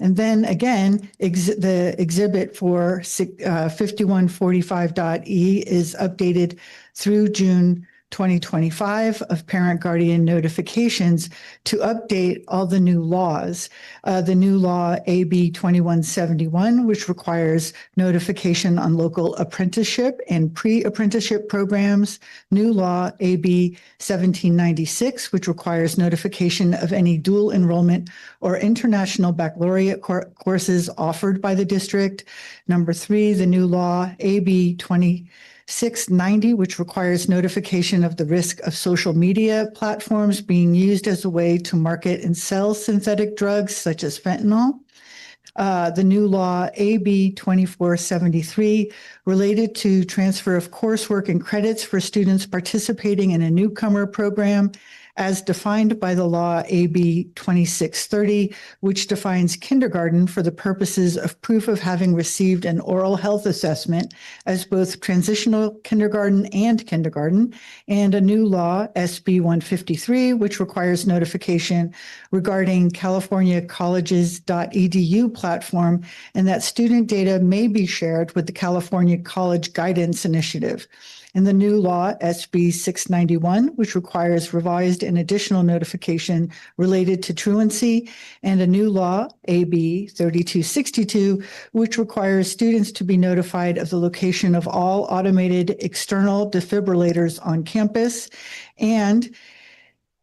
And then again, the exhibit for 5145.E is updated through June 2025 of parent guardian notifications to update all the new laws. The new law AB 2171, which requires notification on local apprenticeship and pre-apprenticeship programs. New law AB 1796, which requires notification of any dual enrollment or international baccalaureate courses offered by the district. Number 3, the new law AB 2690, which requires notification of the risk of social media platforms being used as a way to market and sell synthetic drugs such as fentanyl. The new law AB 2473 related to transfer of coursework and credits for students participating in a newcomer program as defined by the law AB 2630, which defines kindergarten for the purposes of proof of having received an oral health assessment as both transitional kindergarten, and a new law SB 153, which requires notification regarding California colleges.edu platform, and that student data may be shared with the California College Guidance Initiative. and the new law SB 691, which requires revised and additional notification related to truancy, and a new law AB 3262, which requires students to be notified of the location of all automated external defibrillators on campus, and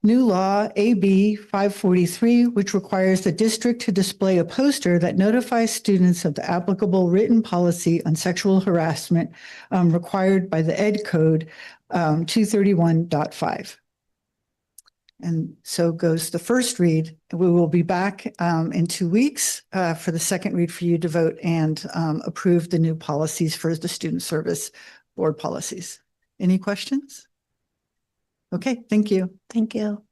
new law AB 543, which requires the district to display a poster that notifies students of the applicable written policy on sexual harassment required by the Ed Code 231.5. And so goes the first read. We will be back in 2 weeks for the second read for you to vote and approve the new policies for the student service board policies. Any questions? Okay, thank you. Thank you.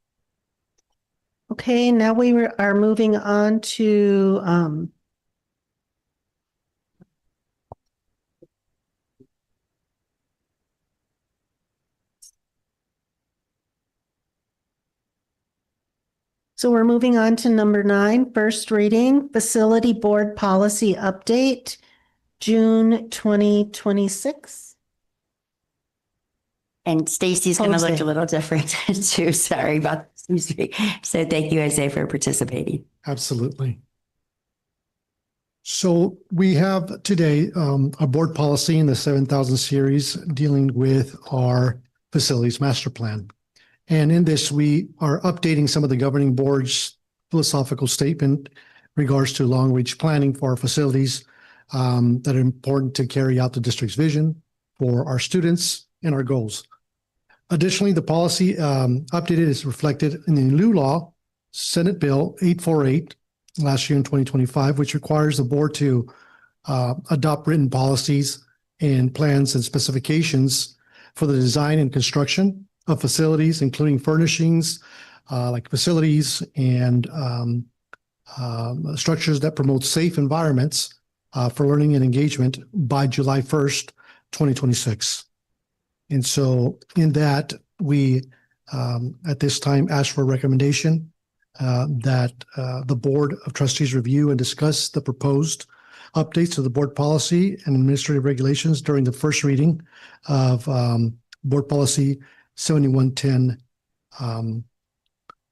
Okay, now we are moving on to so we're moving on to number 9, first reading, facility board policy update, June 2026. And Stacy's going to look Jose. a little different too. Sorry about this. So thank you, Jose, for participating. Absolutely. So we have today a board policy in the 7,000 series dealing with our facilities master plan. And in this, we are updating some of the governing board's philosophical statement in regards to long-range planning for our facilities that are important to carry out the district's vision for our students and our goals. Additionally, the policy updated is reflected in the new law, Senate Bill 848, last year in 2025, which requires the board to adopt written policies and plans and specifications for the design and construction of facilities, including furnishings, like facilities and structures that promote safe environments for learning and engagement by July 1st, 2026. And so in that, we at this time ask for a recommendation that the Board of Trustees review and discuss the proposed updates to the board policy and administrative regulations during the first reading of Board Policy 7110,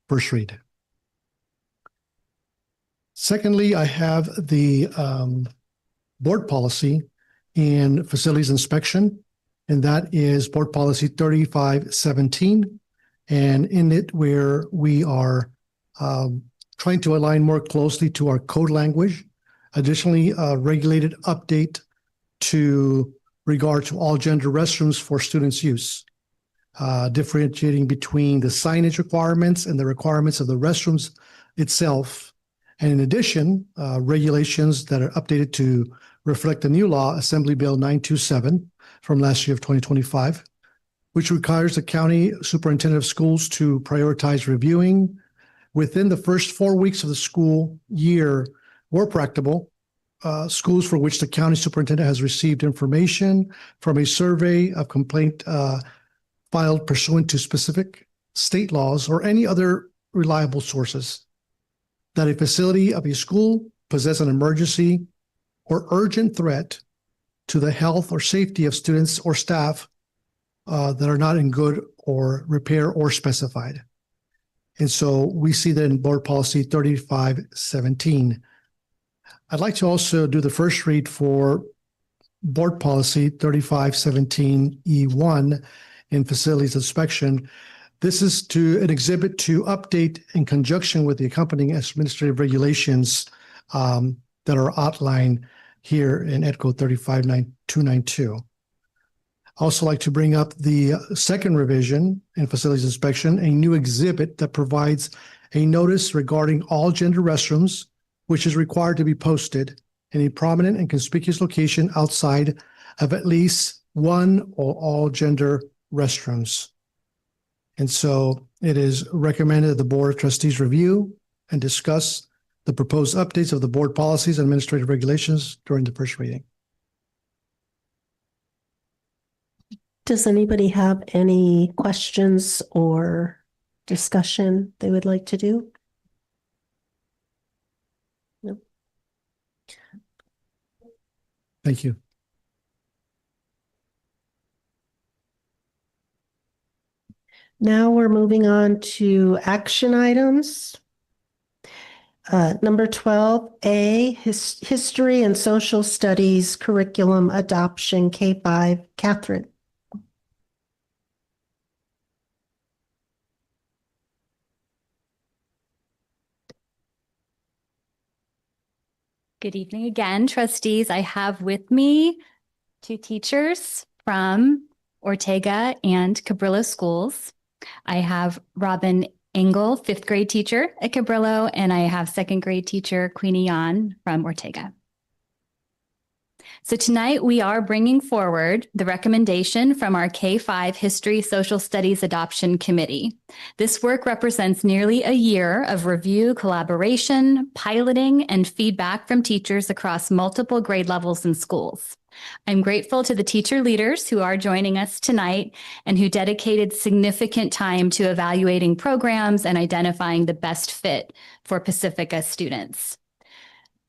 first read. Secondly, I have the board policy in facilities inspection, and that is Board Policy 3517. And in it, where we are trying to align more closely to our code language. Additionally, regulated update to regard to all gender restrooms for students' use, differentiating between the signage requirements and the requirements of the restrooms itself. And in addition, regulations that are updated to reflect the new law, Assembly Bill 927 from last year of 2025, which requires the county superintendent of schools to prioritize reviewing within the first 4 weeks of the school year, where practicable, schools for which the county superintendent has received information from a survey of complaint filed pursuant to specific state laws or any other reliable sources, that a facility of a school possess an emergency or urgent threat to the health or safety of students or staff that are not in good or repair or specified. And so we see that in Board Policy 3517. I'd like to also do the first read for Board Policy 3517E1 in facilities inspection. This is an exhibit to update in conjunction with the accompanying administrative regulations that are outlined here in Ed Code 35292. I also like to bring up the second revision in facilities inspection, a new exhibit that provides a notice regarding all gender restrooms, which is required to be posted in a prominent and conspicuous location outside of at least one or all gender restrooms. And so it is recommended that the Board of Trustees review and discuss the proposed updates of the board policies and administrative regulations during the first reading. Does anybody have any questions or discussion they would like to do? No. Thank you. Now we're moving on to action items. Number 12A, History and Social Studies Curriculum Adoption, K-5. Catherine. Good evening again, trustees. I have with me two teachers from Ortega and Cabrillo schools. I have Robin Engel, 5th grade teacher at Cabrillo, and I have 2nd grade teacher Queenie Yan from Ortega. So tonight we are bringing forward the recommendation from our K-5 History Social Studies Adoption Committee. This work represents nearly a year of review, collaboration, piloting, and feedback from teachers across multiple grade levels and schools. I'm grateful to the teacher leaders who are joining us tonight and who dedicated significant time to evaluating programs and identifying the best fit for Pacifica students.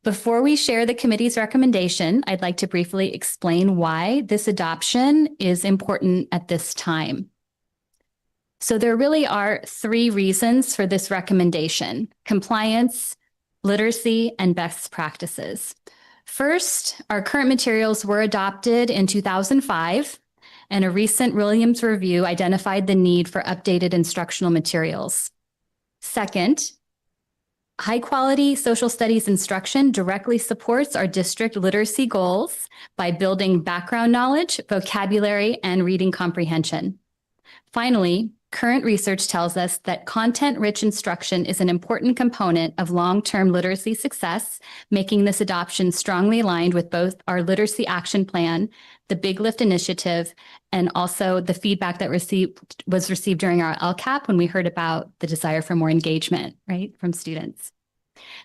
Before we share the committee's recommendation, I'd like to briefly explain why this adoption is important at this time. So there really are 3 reasons for this recommendation: compliance, literacy, and best practices. First, our current materials were adopted in 2005, and a recent Williams review identified the need for updated instructional materials. Second, high-quality social studies instruction directly supports our district literacy goals by building background knowledge, vocabulary, and reading comprehension. Finally, current research tells us that content-rich instruction is an important component of long-term literacy success, making this adoption strongly aligned with both our Literacy Action Plan, the Big Lift Initiative, and also the feedback that was received during our LCAP when we heard about the desire for more engagement, right, from students.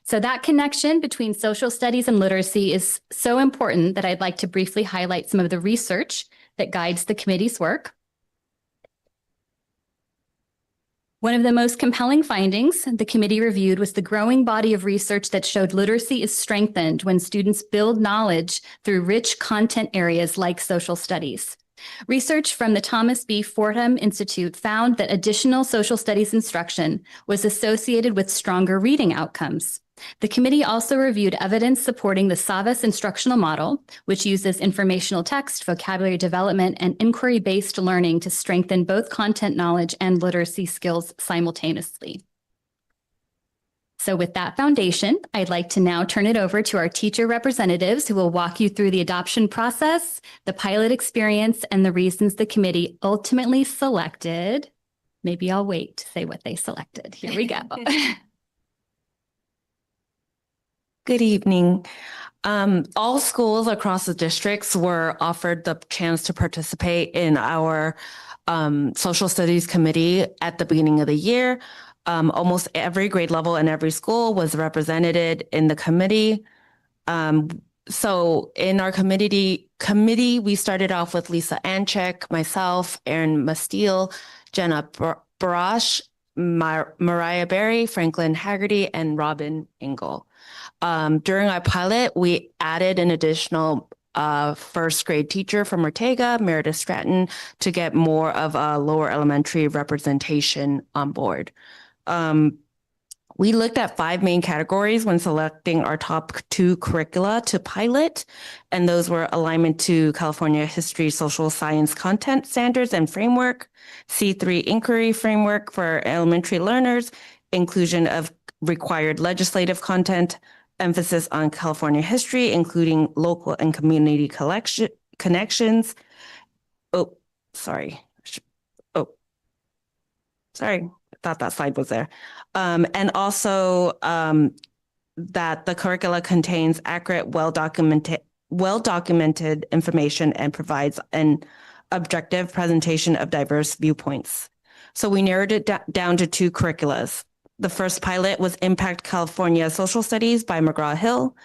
So that connection between social studies and literacy is so important that I'd like to briefly highlight some of the research that guides the committee's work. One of the most compelling findings the committee reviewed was the growing body of research that showed literacy is strengthened when students build knowledge through rich content areas like social studies. Research from the Thomas B. Fordham Institute found that additional social studies instruction was associated with stronger reading outcomes. The committee also reviewed evidence supporting the SAVAS instructional model, which uses informational text, vocabulary development, and inquiry-based learning to strengthen both content knowledge and literacy skills simultaneously. So with that foundation, I'd like to now turn it over to our teacher representatives who will walk you through the adoption process, the pilot experience, and the reasons the committee ultimately selected. Maybe I'll wait to say what they selected. Here we go. Good evening. All schools across the districts were offered the chance to participate in our social studies committee at the beginning of the year. Almost every grade level and every school was represented in the committee. So in our committee, we started off with Lisa Anchek, myself, Erin Masteel, Jenna Barash, Mariah Berry, Franklin Haggerty, and Robin Engel. During our pilot, we added an additional 1st grade teacher from Ortega, Meredith Stratton, to get more of a lower elementary representation on board. We looked at 5 main categories when selecting our top 2 curricula to pilot, and those were alignment to California History Social Science Content Standards and Framework, C3 Inquiry Framework for elementary learners, inclusion of required legislative content, emphasis on California history, including local and community connections. Sorry. I thought that slide was there. And also that the curricula contains accurate, well-documented information and provides an objective presentation of diverse viewpoints. So we narrowed it down to 2 curriculas. The first pilot was Impact California Social Studies by McGraw-Hill,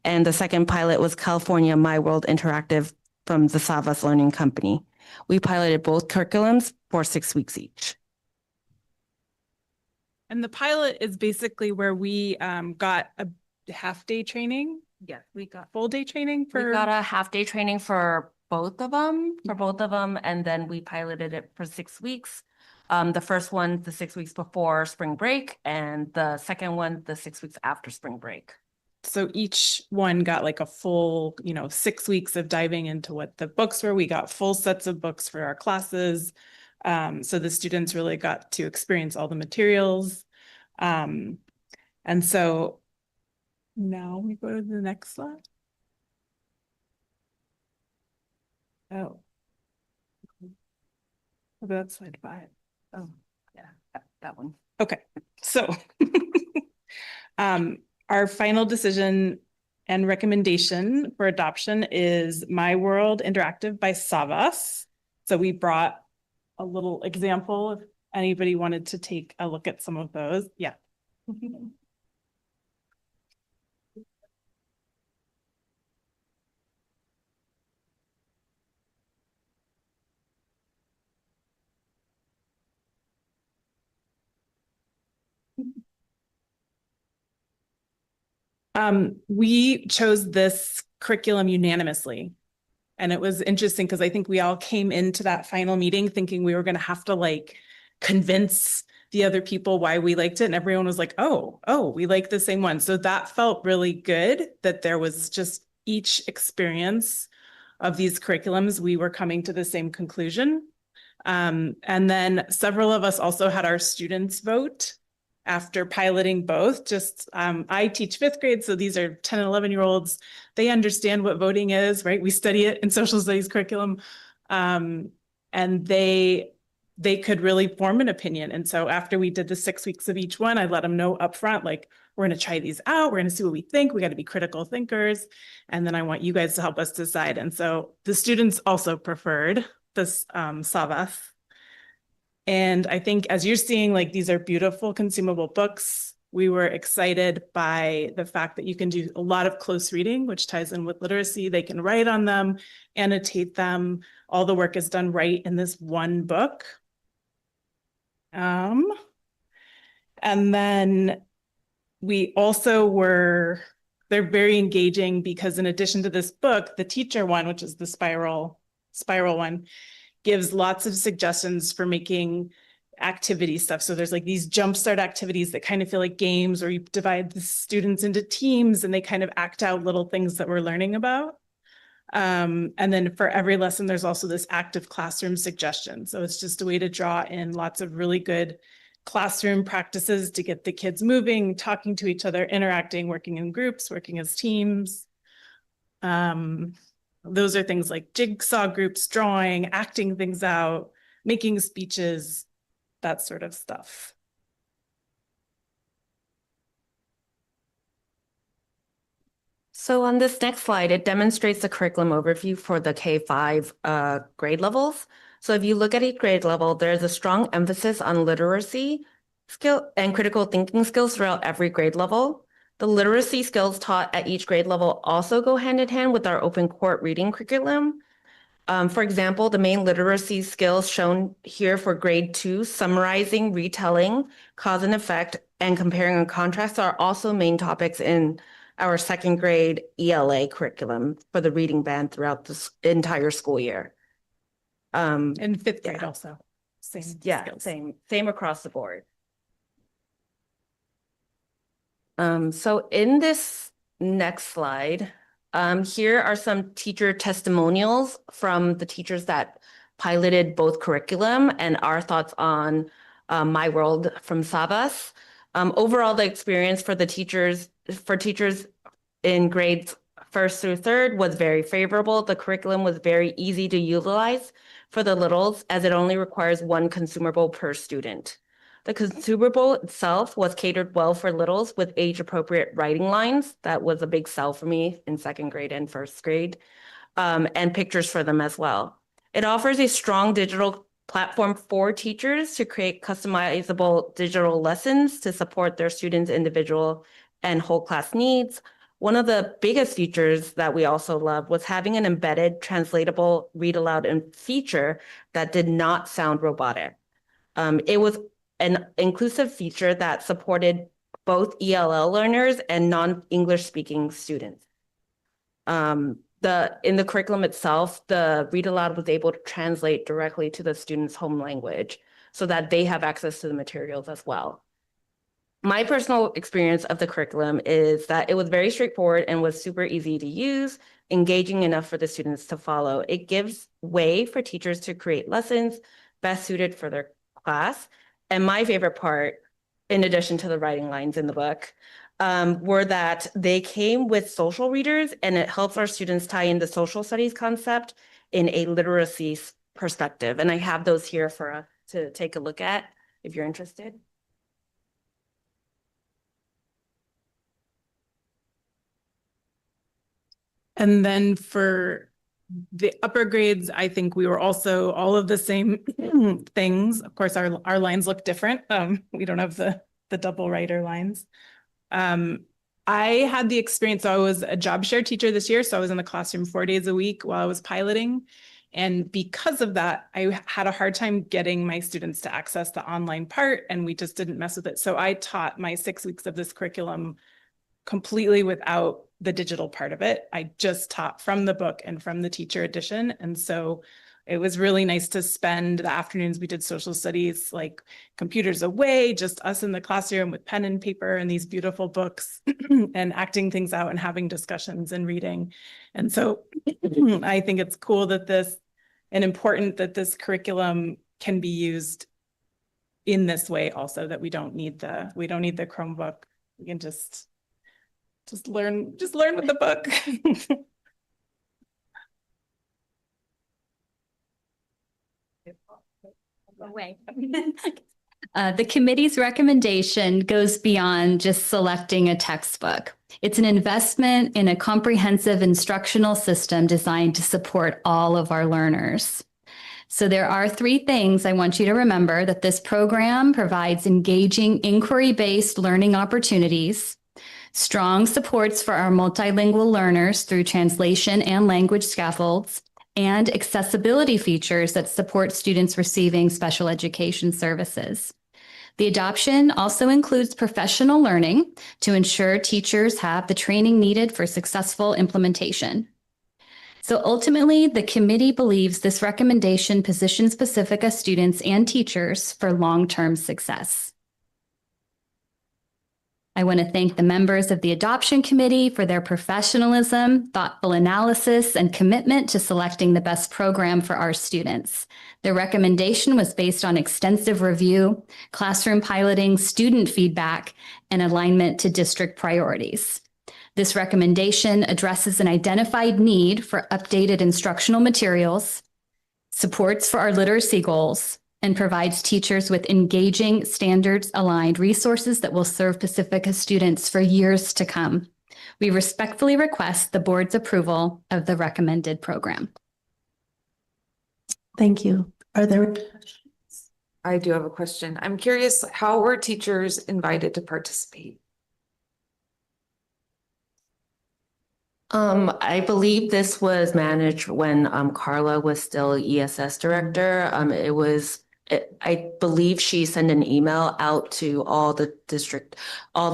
and the second pilot was California My World Interactive from the Savas Learning Company. We piloted both curriculums for 6 weeks each. And the pilot is basically where we got a half-day training. Yes, we got full-day training for. We got a half-day training for both of them, and then we piloted it for 6 weeks. The first one, the 6 weeks before spring break, and the second one, the 6 weeks after spring break. So each one got like a full, 6 weeks of diving into what the books were. We got full sets of books for our classes. So the students really got to experience all the materials. And so now we go to the next slide. Oh. That's slide 5. Oh, yeah, that one. Okay, so our final decision and recommendation for adoption is My World Interactive by Savas. So we brought a little example if anybody wanted to take a look at some of those. Yeah. We chose this curriculum unanimously. And it was interesting because I think we all came into that final meeting thinking we were going to have to like convince the other people why we liked it. And everyone was like, oh, we like the same one. So that felt really good that there was just each experience of these curriculums, we were coming to the same conclusion. And then several of us also had our students vote after piloting both. Just I teach 5th grade, so these are 10 and 11-year-olds. They understand what voting is, right? We study it in social studies curriculum. And they could really form an opinion. And so after we did the 6 weeks of each one, I let them know upfront, like, we're going to try these out. We're going to see what we think. We got to be critical thinkers. And then I want you guys to help us decide. And so the students also preferred this Savas. And I think as you're seeing, like, these are beautiful consumable books. We were excited by the fact that you can do a lot of close reading, which ties in with literacy. They can write on them, annotate them. All the work is done right in this one book. And then we also they're very engaging because in addition to this book, the teacher one, which is the spiral one, gives lots of suggestions for making activity stuff. So there's like these jumpstart activities that kind of feel like games, or you divide the students into teams and they kind of act out little things that we're learning about. And then for every lesson, there's also this active classroom suggestion. So it's just a way to draw in lots of really good classroom practices to get the kids moving, talking to each other, interacting, working in groups, working as teams. Those are things like jigsaw groups, drawing, acting things out, making speeches, that sort of stuff. So on this next slide, it demonstrates the curriculum overview for the K-5 grade levels. So if you look at each grade level, there's a strong emphasis on literacy skill and critical thinking skills throughout every grade level. The literacy skills taught at each grade level also go hand in hand with our open court reading curriculum. For example, the main literacy skills shown here for grade 2, summarizing, retelling, cause and effect, and comparing and contrast are also main topics in our 2nd grade ELA curriculum for the reading band throughout the entire school year. In 5th grade also. Same skills. Same across the board. So in this next slide, here are some teacher testimonials from the teachers that piloted both curriculum and our thoughts on My World from Savas. Overall, the experience for teachers in grades 1st through 3rd was very favorable. The curriculum was very easy to utilize for the littles, as it only requires one consumable per student. The consumable itself was catered well for littles with age-appropriate writing lines. That was a big sell for me in 2nd grade and 1st grade, and pictures for them as well. It offers a strong digital platform for teachers to create customizable digital lessons to support their students' individual and whole class needs. One of the biggest features that we also loved was having an embedded translatable read aloud feature that did not sound robotic. It was an inclusive feature that supported both ELL learners and non-English speaking students. In the curriculum itself, the read aloud was able to translate directly to the student's home language. so that they have access to the materials as well. My personal experience of the curriculum is that it was very straightforward and was super easy to use, engaging enough for the students to follow. It gives way for teachers to create lessons best suited for their class. And my favorite part, in addition to the writing lines in the book, were that they came with social readers, and it helps our students tie in the social studies concept in a literacy perspective. And I have those here for to take a look at if you're interested. And then for the upper grades, I think we were also all of the same things. Of course, our lines look different. We don't have the double writer lines. I had the experience, so I was a job share teacher this year, so I was in the classroom 4 days a week while I was piloting. And because of that, I had a hard time getting my students to access the online part, and we just didn't mess with it. So I taught my 6 weeks of this curriculum completely without the digital part of it. I just taught from the book and from the teacher edition. And so it was really nice to spend the afternoons. We did social studies, like computers away, just us in the classroom with pen and paper and these beautiful books and acting things out and having discussions and reading. And so I think it's cool that and important that this curriculum can be used in this way also, that we don't need the Chromebook. We can just learn with the book. The committee's recommendation goes beyond just selecting a textbook. It's an investment in a comprehensive instructional system designed to support all of our learners. So there are 3 things I want you to remember: that this program provides engaging inquiry-based learning opportunities, strong supports for our multilingual learners through translation and language scaffolds, and accessibility features that support students receiving special education services. The adoption also includes professional learning to ensure teachers have the training needed for successful implementation. So ultimately, the committee believes this recommendation positions Pacifica students and teachers for long-term success. I want to thank the members of the adoption committee for their professionalism, thoughtful analysis, and commitment to selecting the best program for our students. Their recommendation was based on extensive review, classroom piloting, student feedback, and alignment to district priorities. This recommendation addresses an identified need for updated instructional materials, supports for our literacy goals, and provides teachers with engaging, standards-aligned resources that will serve Pacifica students for years to come. We respectfully request the board's approval of the recommended program. Thank you. Are there? I do have a question. I'm curious, how were teachers invited to participate? I believe this was managed when Carla was still ESS director. I believe she sent an email out to all the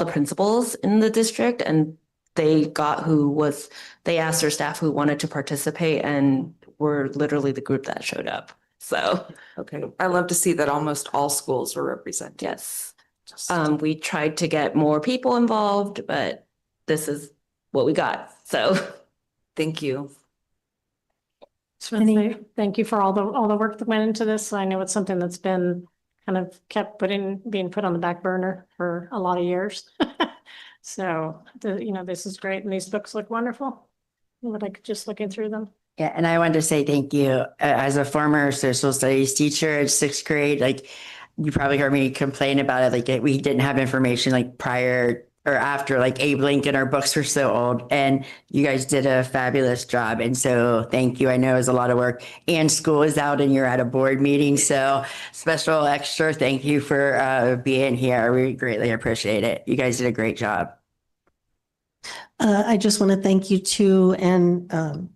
principals in the district, and they asked their staff who wanted to participate, and we're literally the group that showed up. So, okay. I love to see that almost all schools were represented. Yes. We tried to get more people involved, but this is what we got. So thank you. Thank you for all the work that went into this. I know it's something that's been kind of being put on the back burner for a lot of years. So, this is great. And these books look wonderful. Just looking through them. Yeah, and I wanted to say thank you. As a former social studies teacher at 6th grade, you probably heard me complain about it. We didn't have information prior or after Abe Lincoln. Our books were so old, and you guys did a fabulous job. And so thank you. I know it was a lot of work, and school is out and you're at a board meeting. So special extra thank you for being here. We greatly appreciate it. You guys did a great job. I just want to thank you too. And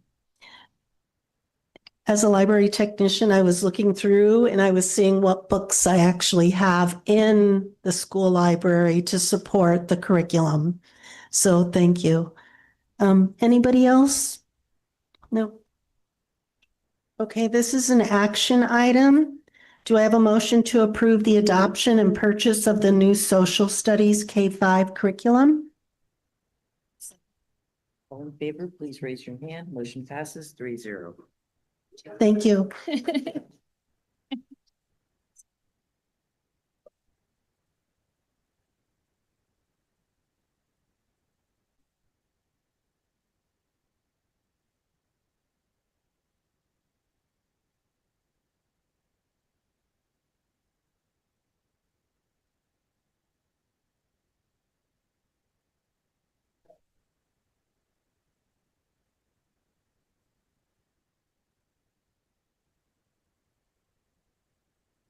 as a library technician, I was looking through and I was seeing what books I actually have in the school library to support the curriculum. So thank you. Anybody else? No. Okay, this is an action item Do I have a motion to approve the adoption and purchase of the new social studies K-5 curriculum? All in favor, please raise your hand. Motion passes 3-0. Thank you.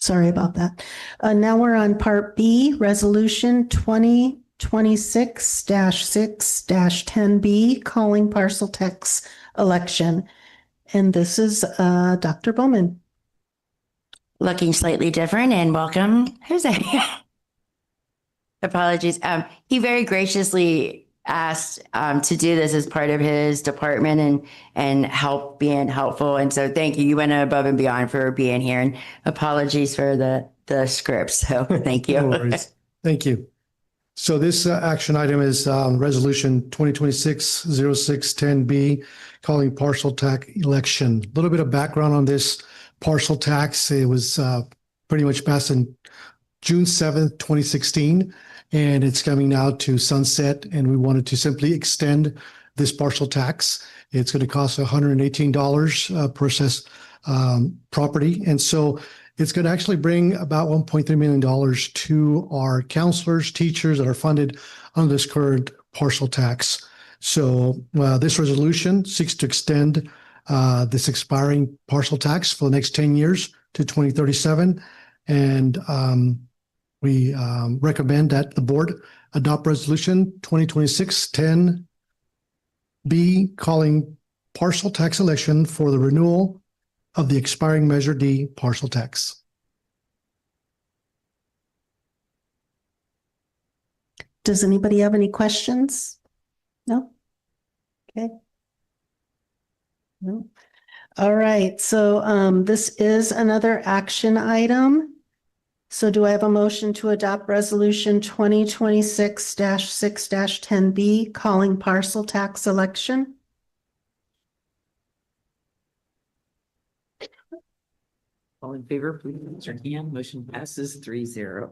Sorry about that. Now we're on Part B, Resolution 2026-6-10B, calling parcel tax election. And this is Dr. Bowman. Looking slightly different, and welcome, Jose. Apologies. He very graciously asked to do this as part of his department and help being helpful. And so thank you. You went above and beyond for being here, and apologies for the script. So thank you. No worries. Thank you. So this action item is Resolution 2026-06-10B, calling partial tax election. A little bit of background on this partial tax. It was pretty much passed in June 7th, 2016, and it's coming now to sunset, and we wanted to simply extend this partial tax. It's going to cost $118 per assessed property, and so it's going to actually bring about $1.3 million to our counselors, teachers that are funded under this current partial tax. So this resolution seeks to extend this expiring partial tax for the next 10 years to 2037. And we recommend that the board adopt resolution 2026-10B, calling partial tax election for the renewal of the expiring Measure D partial tax. Does anybody have any questions? No? Okay. No. All right. So this is another action item. So do I have a motion to adopt resolution 2026-6-10B, calling parcel tax election? All in favor, please raise your hand. Motion passes 3-0.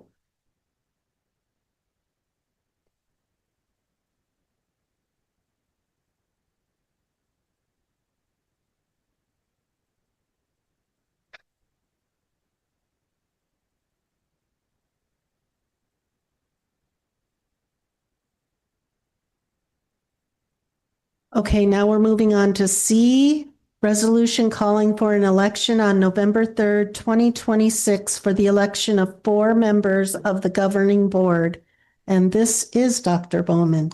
Okay, now we're moving on to C, resolution calling for an election on November 3rd, 2026 for the election of 4 members of the governing board. And this is Dr. Bowman.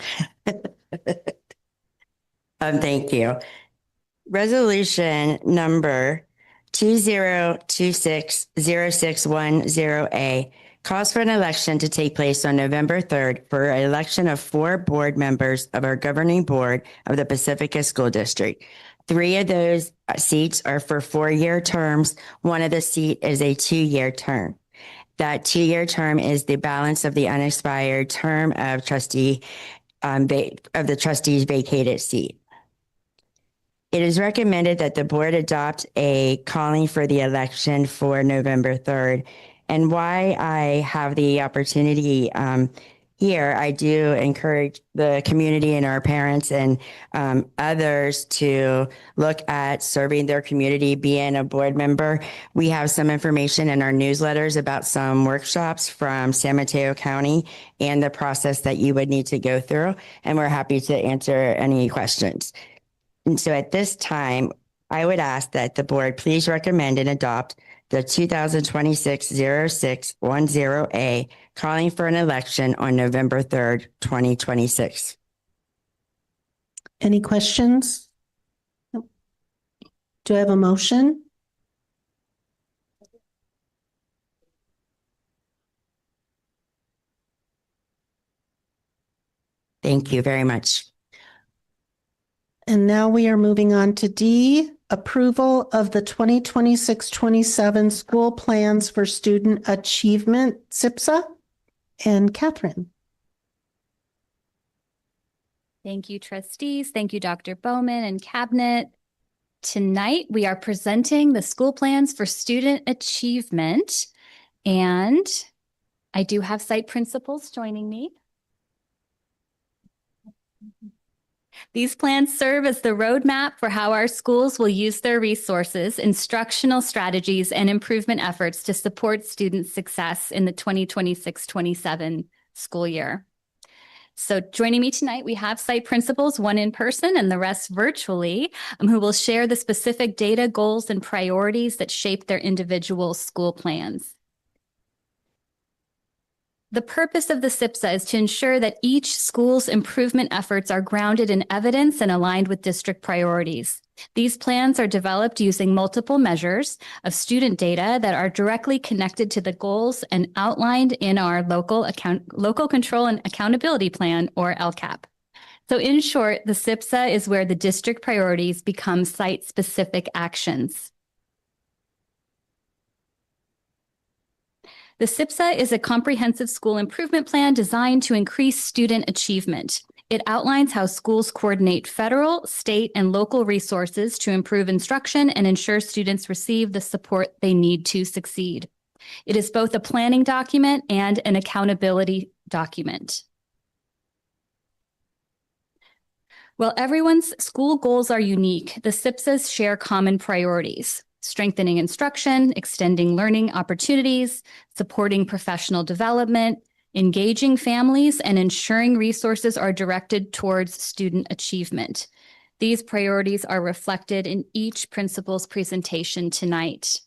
Thank you. Resolution number 2026-0610A calls for an election to take place on November 3rd for an election of 4 board members of our governing board of the Pacifica School District. 3 of those seats are for 4-year terms. 1 of the seat is a 2-year term. That 2-year term is the balance of the unexpired term of the trustee's vacated seat. It is recommended that the board adopt a calling for the election for November 3rd. And why I have the opportunity here, I do encourage the community and our parents and others to look at serving their community, being a board member. We have some information in our newsletters about some workshops from San Mateo County and the process that you would need to go through. And we're happy to answer any questions. And so at this time, I would ask that the board please recommend and adopt the 2026-0610A, calling for an election on November 3rd, 2026. Any questions? Nope. Do I have a motion? Thank you very much. And now we are moving on to D, approval of the 2026-27 school plans for student achievement, SIPSA. And Catherine. Thank you, trustees. Thank you, Dr. Bowman and Cabinet. Tonight, we are presenting the school plans for student achievement. And I do have site principals joining me. These plans serve as the roadmap for how our schools will use their resources, instructional strategies, and improvement efforts to support student success in the 2026-27 school year. So joining me tonight, we have site principals, one in person and the rest virtually, who will share the specific data, goals, and priorities that shape their individual school plans. The purpose of the SIPSA is to ensure that each school's improvement efforts are grounded in evidence and aligned with district priorities. These plans are developed using multiple measures of student data that are directly connected to the goals and outlined in our local control and accountability plan, or LCAP. So in short, the SIPSA is where the district priorities become site-specific actions. The SIPSA is a comprehensive school improvement plan designed to increase student achievement. It outlines how schools coordinate federal, state, and local resources to improve instruction and ensure students receive the support they need to succeed. It is both a planning document and an accountability document. While everyone's school goals are unique, the SIPSAs share common priorities: strengthening instruction, extending learning opportunities, supporting professional development, engaging families, and ensuring resources are directed towards student achievement. These priorities are reflected in each principal's presentation tonight.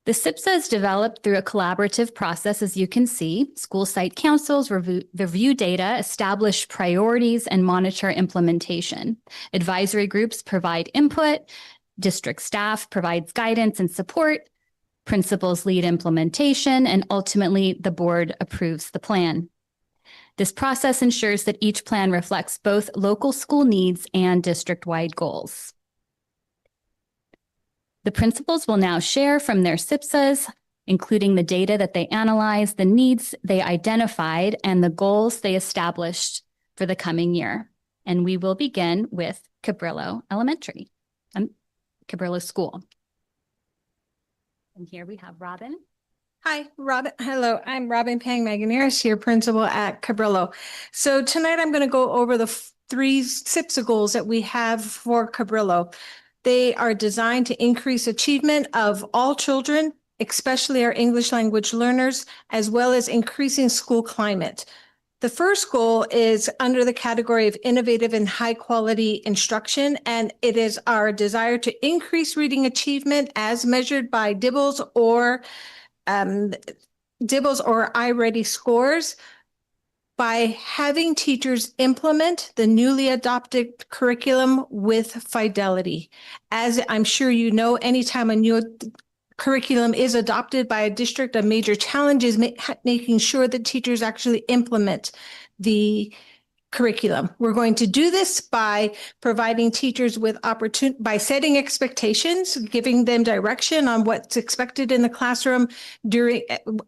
The SIPSA is developed through a collaborative process, as you can see. School site councils review data, establish priorities, and monitor implementation. Advisory groups provide input. District staff provides guidance and support. Principals lead implementation, and ultimately the board approves the plan. This process ensures that each plan reflects both local school needs and district-wide goals. The principals will now share from their SIPSAs, including the data that they analyzed, the needs they identified, and the goals they established for the coming year. And we will begin with Cabrillo Elementary, Cabrillo School. And here we have Robin. Hi, Robin. Hello, I'm Robin Pang Maganeris, your principal at Cabrillo. So tonight I'm going to go over the three SIPSA goals that we have for Cabrillo. They are designed to increase achievement of all children, especially our English language learners, as well as increasing school climate. The first goal is under the category of innovative and high quality instruction, and it is our desire to increase reading achievement as measured by DIBELS or iReady scores by having teachers implement the newly adopted curriculum with fidelity. As I'm sure you know, anytime a new curriculum is adopted by a district, a major challenge is making sure that teachers actually implement the curriculum. We're going to do this by providing teachers with opportunity, by setting expectations, giving them direction on what's expected in the classroom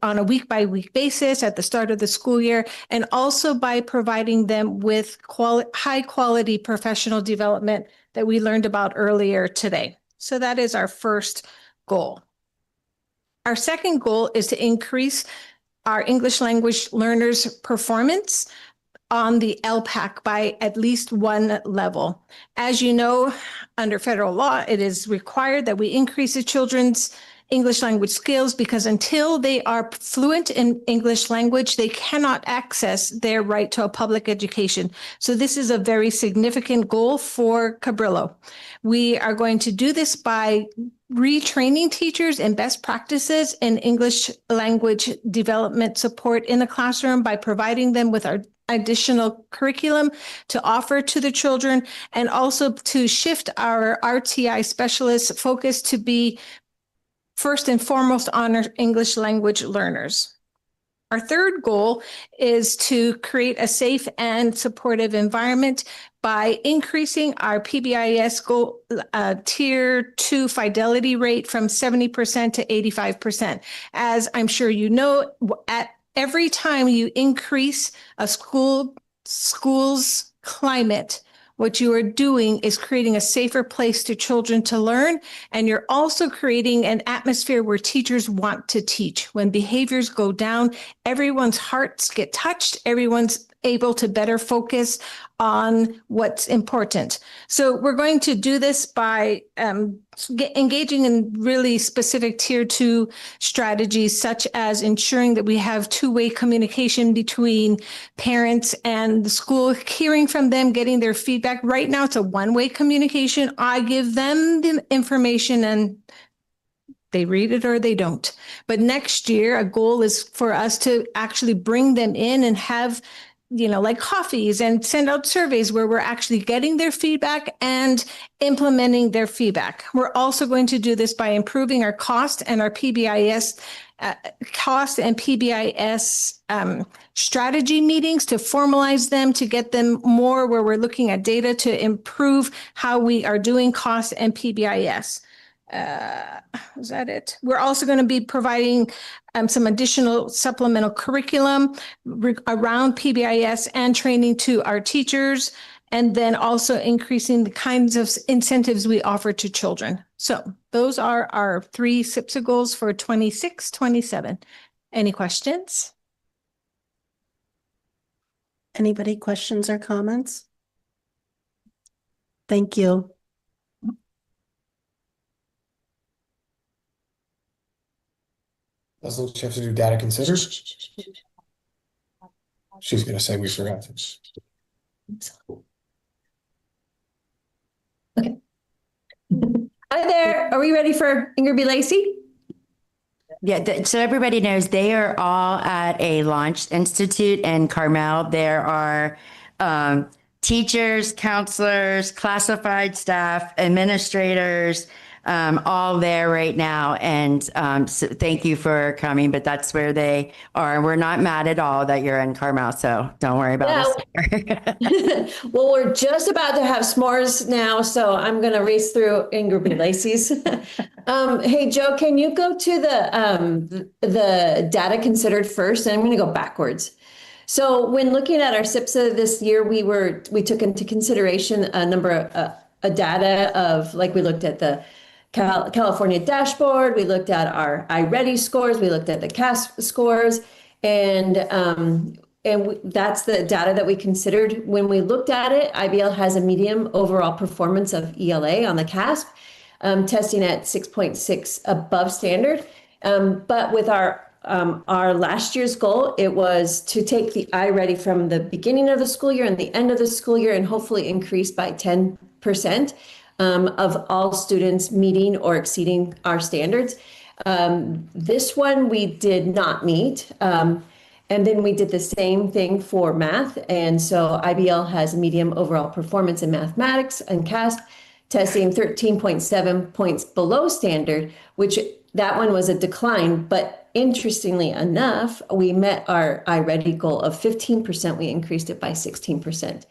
on a week-by-week basis at the start of the school year, and also by providing them with high-quality professional development that we learned about earlier today. So that is our first goal. Our second goal is to increase our English language learners' performance on the LPAC by at least one level. As you know, under federal law, it is required that we increase the children's English language skills because until they are fluent in English language, they cannot access their right to a public education. So this is a very significant goal for Cabrillo. We are going to do this by retraining teachers in best practices in English language development support in the classroom by providing them with our additional curriculum to offer to the children, and also to shift our RTI specialist focus to be first and foremost on our English language learners. Our third goal is to create a safe and supportive environment by increasing our PBIS goal, tier 2 fidelity rate from 70% to 85%. As I'm sure you know, at every time you increase a school's climate, what you are doing is creating a safer place to children to learn, and you're also creating an atmosphere where teachers want to teach. When behaviors go down, everyone's hearts get touched, everyone's able to better focus on what's important. So we're going to do this by engaging in really specific tier 2 strategies, such as ensuring that we have two-way communication between parents and the school, hearing from them, getting their feedback. Right now, it's a one-way communication. I give them the information and they read it or they don't. But next year, a goal is for us to actually bring them in and have, like coffees and send out surveys where we're actually getting their feedback and implementing their feedback. We're also going to do this by improving our cost and our PBIS strategy meetings, to formalize them, to get them more where we're looking at data to improve how we are doing cost and PBIS. Is that it? We're also going to be providing some additional supplemental curriculum around PBIS and training to our teachers, and then also increasing the kinds of incentives we offer to children. So those are our 3 SIPSA goals for 26-27. Any questions? Anybody questions or comments? Thank you. Does she have to do data considered? She's gonna say we forgot this. Okay. Hi there. Are we ready for Ingrid B. Lacey? Yeah, so everybody knows they are all at a Launch Institute in Carmel. There are teachers, counselors, classified staff, administrators, all there right now. And so thank you for coming, but that's where they are. We're not mad at all that you're in Carmel, so don't worry about us. Well, we're just about to have s'mores now, so I'm going to race through Ingrid B. Lacey's. Hey, Joe, can you go to the data considered first? And I'm going to go backwards. So when looking at our SIPSA this year, we took into consideration a number of data of, like, we looked at the California dashboard, we looked at our iReady scores, we looked at the CASP scores, and that's the data that we considered. When we looked at it, IBL has a medium overall performance of ELA on the CASP, testing at 6.6 above standard. But with our last year's goal, it was to take the iReady from the beginning of the school year and the end of the school year and hopefully increase by 10% of all students meeting or exceeding our standards. This one we did not meet. And then we did the same thing for math. And so IBL has medium overall performance in mathematics and CASP, testing 13.7 points below standard, which that one was a decline. But interestingly enough, we met our iReady goal of 15%. We increased it by 16%.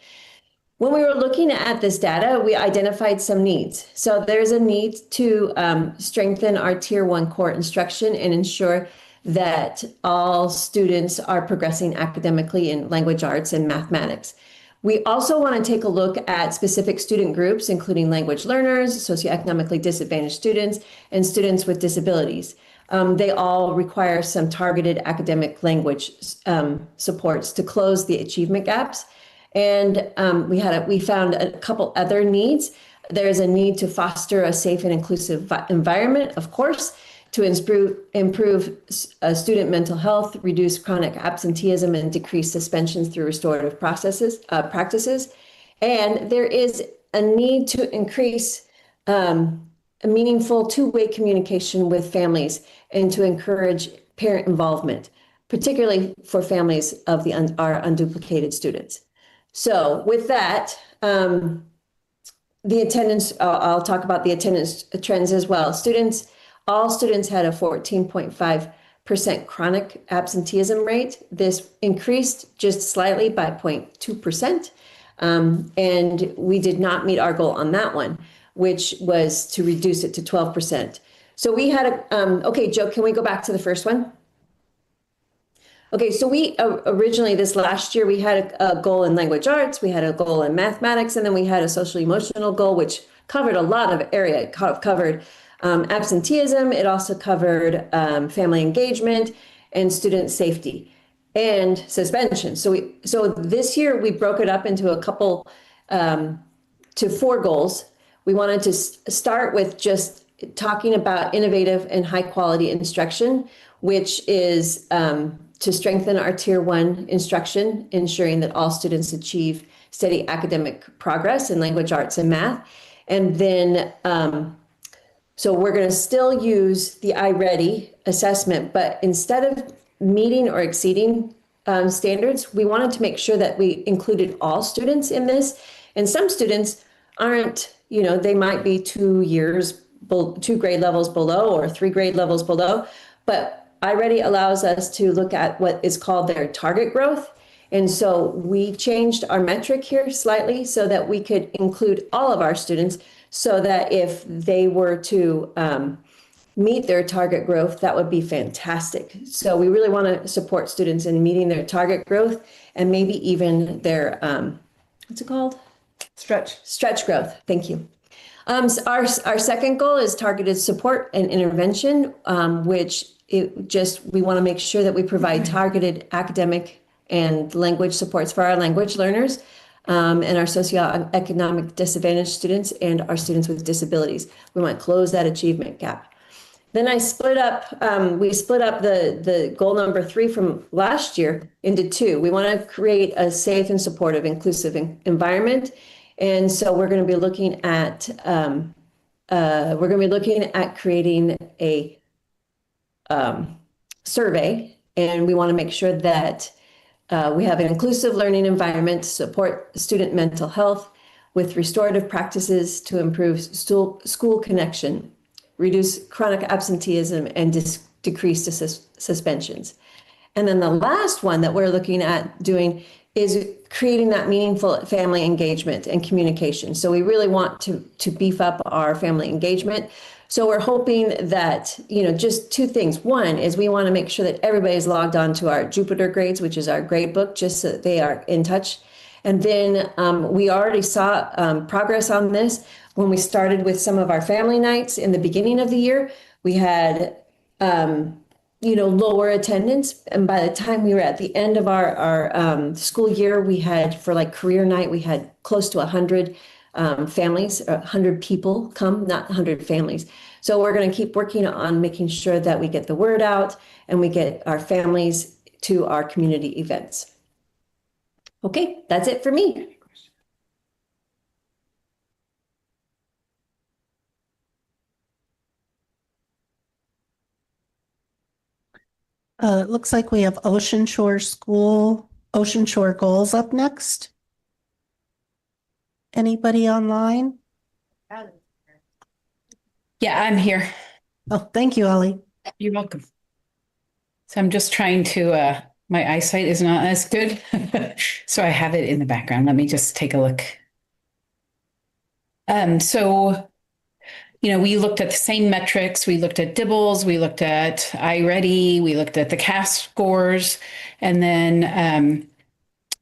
When we were looking at this data, we identified some needs. So there's a need to strengthen our tier 1 core instruction and ensure that all students are progressing academically in language arts and mathematics. We also want to take a look at specific student groups, including language learners, socioeconomically disadvantaged students, and students with disabilities. They all require some targeted academic language supports to close the achievement gaps. And we found a couple other needs. There's a need to foster a safe and inclusive environment, of course, to improve student mental health, reduce chronic absenteeism, and decrease suspensions through restorative practices. And there is a need to increase a meaningful two-way communication with families and to encourage parent involvement, particularly for families of our unduplicated students. So with that, the attendance, I'll talk about the attendance trends as well. All students had a 14.5 chronic absenteeism rate. This increased just slightly by 0.2%. And we did not meet our goal on that one, which was to reduce it to 12%. So we had okay, Joe, can we go back to the first one? Okay, so we originally this last year, we had a goal in language arts, we had a goal in mathematics, and then we had a social emotional goal, which covered a lot of area. It covered absenteeism. It also covered family engagement and student safety and suspension. So this year we broke it up into a couple to 4 goals. We wanted to start with just talking about innovative and high quality instruction, which is to strengthen our Tier 1 instruction, ensuring that all students achieve steady academic progress in language arts and math. And then, so we're going to still use the iReady assessment, but instead of meeting or exceeding standards, we wanted to make sure that we included all students in this. And some students aren't, they might be 2 grade levels below or 3 grade levels below, but iReady allows us to look at what is called their target growth. And so we changed our metric here slightly so that we could include all of our students, so that if they were to meet their target growth, that would be fantastic. So we really want to support students in meeting their target growth and maybe even their, what's it called? Stretch growth. Thank you. So our second goal is targeted support and intervention, which we want to make sure that we provide targeted academic and language supports for our language learners and our socioeconomic disadvantaged students and our students with disabilities. We want to close that achievement gap. Then we split up the goal number 3 from last year into 2. We want to create a safe and supportive, inclusive environment. And so we're going to be looking at creating a survey, and we want to make sure that we have an inclusive learning environment to support student mental health with restorative practices to improve school connection, reduce chronic absenteeism, and decrease suspensions. And then the last one that we're looking at doing is creating that meaningful family engagement and communication. So we really want to beef up our family engagement. So we're hoping that, just 2 things. One is we want to make sure that everybody's logged on to our Jupiter grades, which is our grade book, just so that they are in touch. And then we already saw progress on this when we started with some of our family nights in the beginning of the year. We had lower attendance. And by the time we were at the end of our school year, we had, for like career night, we had close to 100 families, 100 people come, not 100 families. So we're going to keep working on making sure that we get the word out and we get our families to our community events. Okay, that's it for me. It looks like we have Ocean Shore goals up next. Anybody online? Yeah, I'm here. Oh, thank you, Ellie. You're welcome. So I'm just trying to, my eyesight is not as good. So I have it in the background. Let me just take a look. We looked at the same metrics. We looked at DIBELS, we looked at iReady, we looked at the CAS scores, and then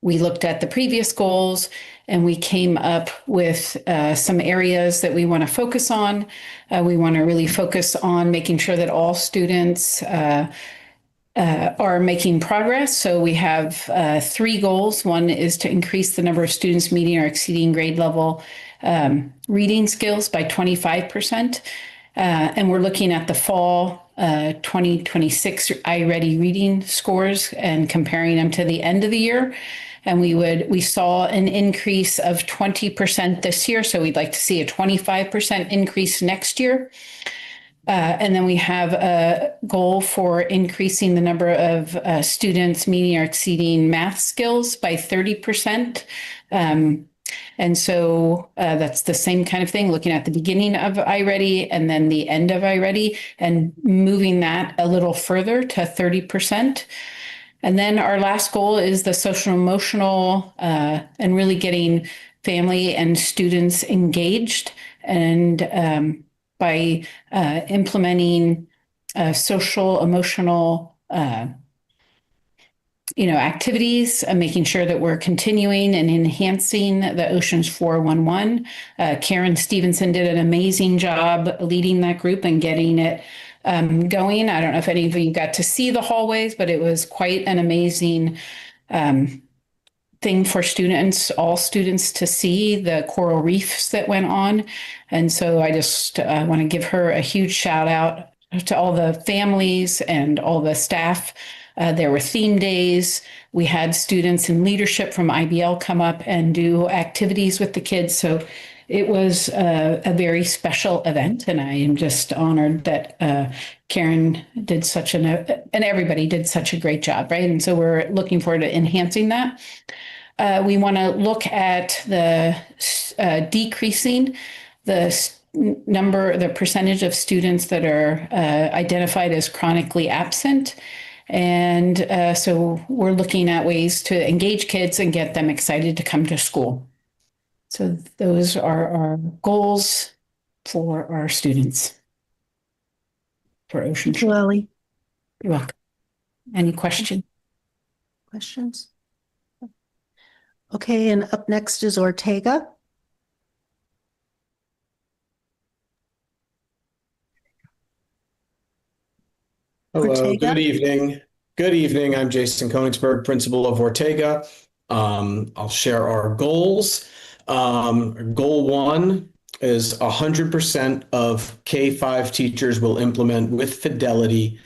we looked at the previous goals, and we came up with some areas that we want to focus on. We want to really focus on making sure that all students are making progress. So we have 3 goals. One is to increase the number of students meeting or exceeding grade level reading skills by 25%. And we're looking at the fall 2026 iReady reading scores and comparing them to the end of the year. And we saw an increase of 20% this year. So we'd like to see a 25% increase next year. And then we have a goal for increasing the number of students meeting or exceeding math skills by 30%. And so that's the same kind of thing, looking at the beginning of iReady and then the end of iReady and moving that a little further to 30%. And then our last goal is the social emotional and really getting family and students engaged. And by implementing social emotional activities, making sure that we're continuing and enhancing the Oceans 411. Karen Stevenson did an amazing job leading that group and getting it going. I don't know if any of you got to see the hallways, but it was quite an amazing thing for students, all students, to see the coral reefs that went on. And so I just want to give her a huge shout out to all the families and all the staff. There were theme days. We had students in leadership from IBL come up and do activities with the kids. So it was a very special event. And I am just honored that Karen did and everybody did such a great job, right? And so we're looking forward to enhancing that. We want to look at the decreasing the percentage of students that are identified as chronically absent. And so we're looking at ways to engage kids and get them excited to come to school. So those are our goals for our students. For Ocean Thank you, Ellie. You're welcome. Any questions? Questions? Okay, and up next is Ortega. Hello, Ortega. good evening. Good evening. I'm Jason Konigsberg, principal of Ortega. I'll share our goals. Goal 1 is 100% of K-5 teachers will implement with fidelity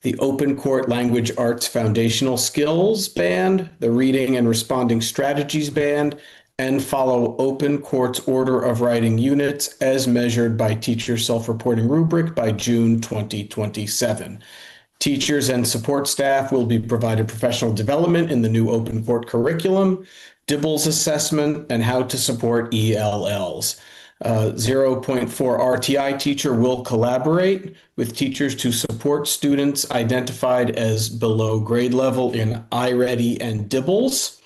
the Open Court Language Arts Foundational Skills Band, the Reading and Responding Strategies Band, and follow Open Court's Order of Writing units as measured by Teacher Self-Reporting Rubric by June 2027. Teachers and support staff will be provided professional development in the new Open Court curriculum, DIBELS assessment, and how to support ELLs. 0.4 RTI teacher will collaborate with teachers to support students identified as below grade level in iReady and DIBELS.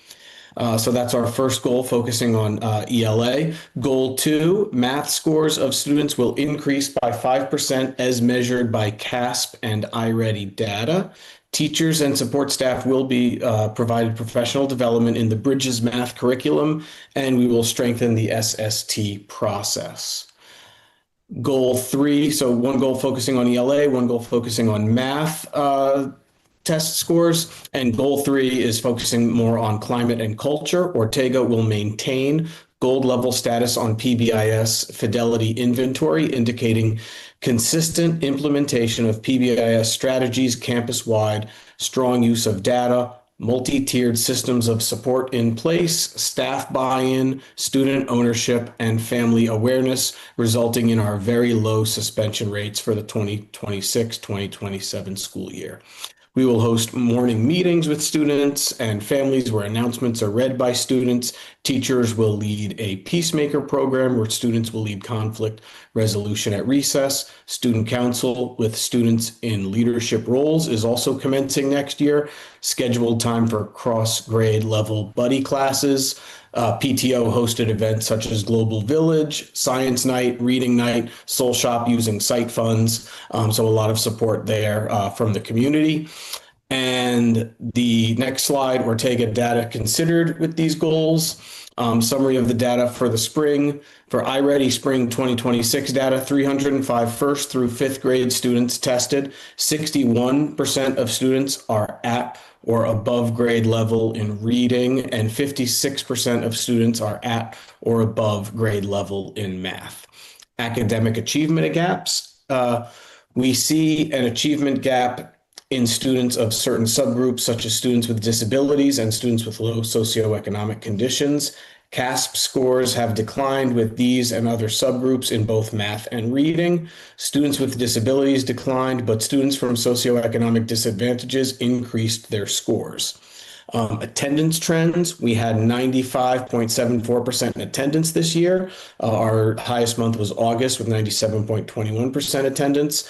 So that's our first goal, focusing on ELA. Goal 2, math scores of students will increase by 5% as measured by CASP and iReady data. Teachers and support staff will be provided professional development in the Bridges math curriculum, and we will strengthen the SST process. Goal 3, so one goal focusing on ELA, one goal focusing on math test scores, and goal 3 is focusing more on climate and culture. Ortega will maintain gold level status on PBIS fidelity inventory, indicating consistent implementation of PBIS strategies campus-wide, strong use of data, multi-tiered systems of support in place, staff buy-in, student ownership, and family awareness, resulting in our very low suspension rates for the 2026-2027 school year. We will host morning meetings with students and families where announcements are read by students. Teachers will lead a peacemaker program where students will lead conflict resolution at recess. Student council with students in leadership roles is also commencing next year. Scheduled time for cross-grade level buddy classes. PTO hosted events such as Global Village, Science Night, Reading Night, Soul Shop using site funds. So a lot of support there from the community. And the next slide, Ortega data considered with these goals. Summary of the data for the spring. For iReady Spring 2026 data, 305 first through fifth grade students tested. 61% of students are at or above grade level in reading, and 56% of students are at or above grade level in math. Academic achievement gaps. We see an achievement gap in students of certain subgroups, such as students with disabilities and students with low socioeconomic conditions. CASP scores have declined with these and other subgroups in both math and reading. Students with disabilities declined, but students from socioeconomic disadvantages increased their scores. Attendance trends, we had 95.74% in attendance this year. Our highest month was August with 97.21% attendance.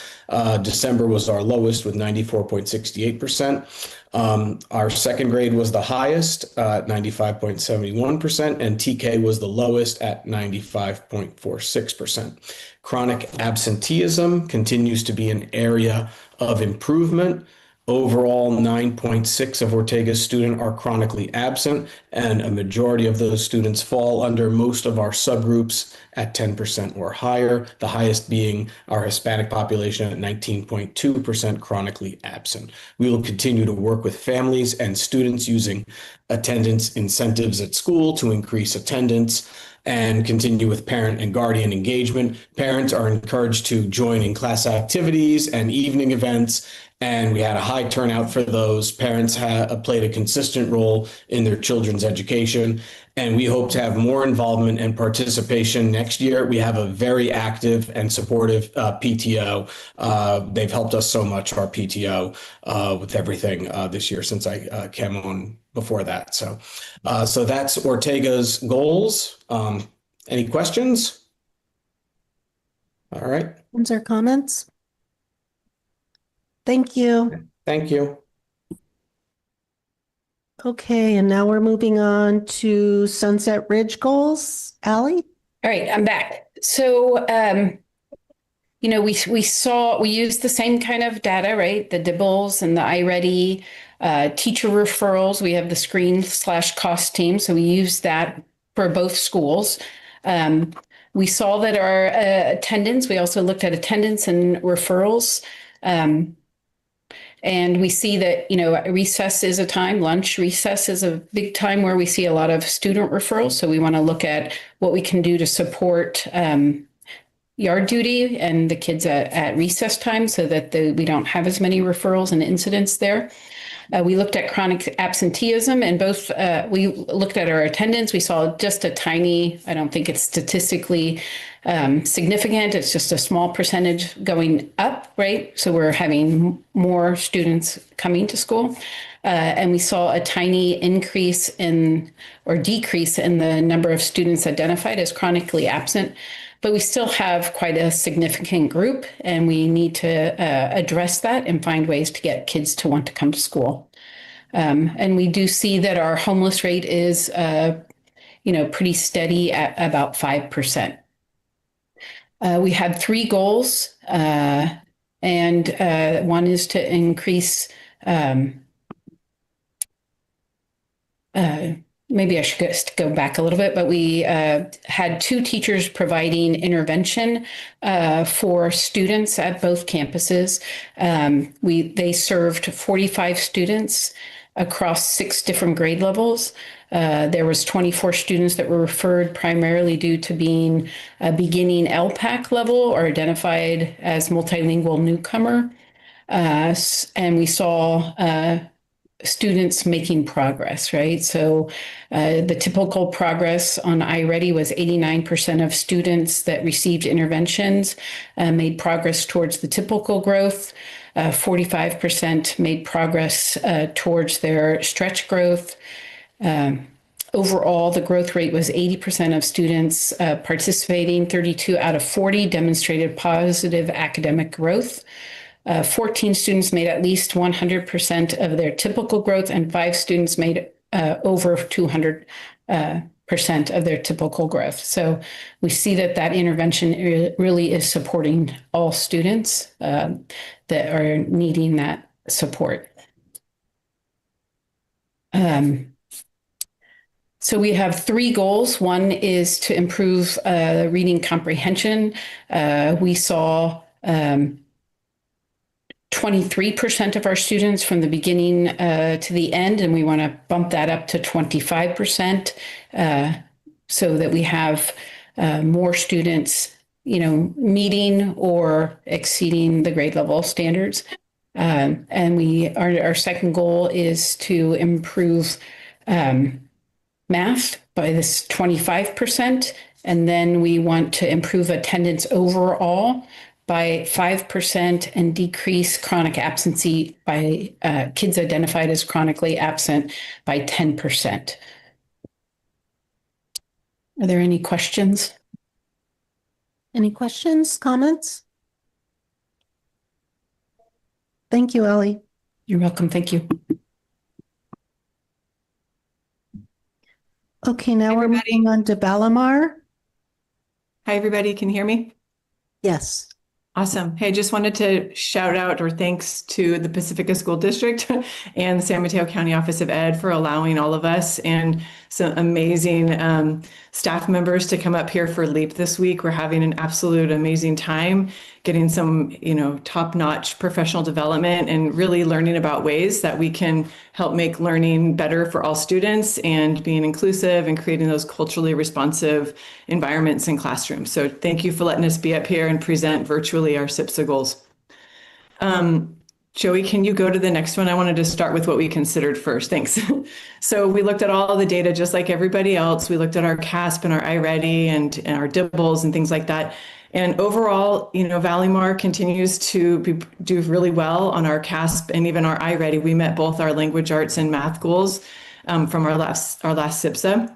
December was our lowest with 94.68%. Our second grade was the highest at 95.71%, and TK was the lowest at 95.46%. Chronic absenteeism continues to be an area of improvement. Overall, 9.6 of Ortega's students are chronically absent, and a majority of those students fall under most of our subgroups at 10% or higher, the highest being our Hispanic population at 19.2% chronically absent. We will continue to work with families and students using attendance incentives at school to increase attendance and continue with parent and guardian engagement. Parents are encouraged to join in class activities and evening events, and we had a high turnout for those. Parents have played a consistent role in their children's education, and we hope to have more involvement and participation next year. We have a very active and supportive PTO. They've helped us so much, our PTO, with everything this year since I came on before that. So that's Ortega's goals. Any questions? All right. Questions or comments? Thank you. Thank you. Okay, and now we're moving on to Sunset Ridge goals. Allie? All right, I'm back. So, we used the same kind of data, right? The DIBELS and the iReady, teacher referrals. We have the screen/cost team. So we used that for both schools. We saw that our attendance, we also looked at attendance and referrals. And we see that, recess is a time, lunch recess is a big time where we see a lot of student referrals. So we want to look at what we can do to support yard duty and the kids at recess time so that we don't have as many referrals and incidents there. We looked at chronic absenteeism and we looked at our attendance. We saw just a tiny, I don't think it's statistically significant. It's just a small percentage going up, right? So we're having more students coming to school. And we saw a tiny increase decrease in the number of students identified as chronically absent. But we still have quite a significant group, and we need to address that and find ways to get kids to want to come to school. And we do see that our homeless rate is, pretty steady at about 5%. We had 3 goals, and one is to increase. Maybe I should go back a little bit, but we had 2 teachers providing intervention for students at both campuses. They served 45 students across 6 different grade levels. There was 24 students that were referred primarily due to being a beginning LPAC level or identified as multilingual newcomer. And we saw students making progress, right? So the typical progress on iReady was 89% of students that received interventions made progress towards the typical growth. 45% made progress towards their stretch growth. Overall, the growth rate was 80% of students participating. 32 out of 40 demonstrated positive academic growth. 14 students made at least 100% of their typical growth, and 5 students made over 200% of their typical growth. So we see that intervention really is supporting all students that are needing that support. So we have 3 goals. One is to improve reading comprehension. We saw 23% of our students from the beginning to the end, and we want to bump that up to 25% so that we have more students, meeting or exceeding the grade level standards. And our second goal is to improve math by this 25%, and then we want to improve attendance overall by 5% and decrease chronic absentee by kids identified as chronically absent by 10%. Are there any questions? Any questions, comments? Thank you, Ellie. You're welcome. Thank you. Okay, now we're moving on to Balamar. Hi, everybody. Can you hear me? Yes. Awesome. Hey, just wanted to shout out or thanks to the Pacifica School District and the San Mateo County Office of Ed for allowing all of us and some amazing staff members to come up here for LEAP this week. We're having an absolute amazing time getting some, top-notch professional development and really learning about ways that we can help make learning better for all students and being inclusive and creating those culturally responsive environments in classrooms. So thank you for letting us be up here and present virtually our SIPSA goals. Joey, can you go to the next one? I wanted to start with what we considered first. Thanks. So we looked at all the data just like everybody else. We looked at our CASP and our iReady and our DIBBLs and things like that. And overall, Valimar continues to do really well on our CASP and even our iReady. We met both our language arts and math goals from our last SIPSA.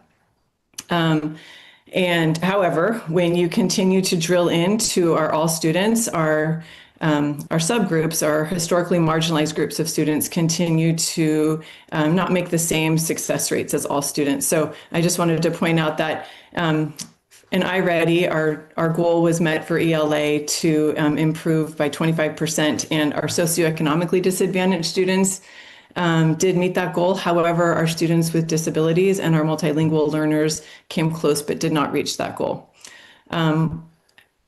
And however, when you continue to drill into our all students, our subgroups, our historically marginalized groups of students continue to not make the same success rates as all students. So I just wanted to point out that in iReady, our goal was met for ELA to improve by 25%, and our socioeconomically disadvantaged students did meet that goal. However, our students with disabilities and our multilingual learners came close but did not reach that goal. And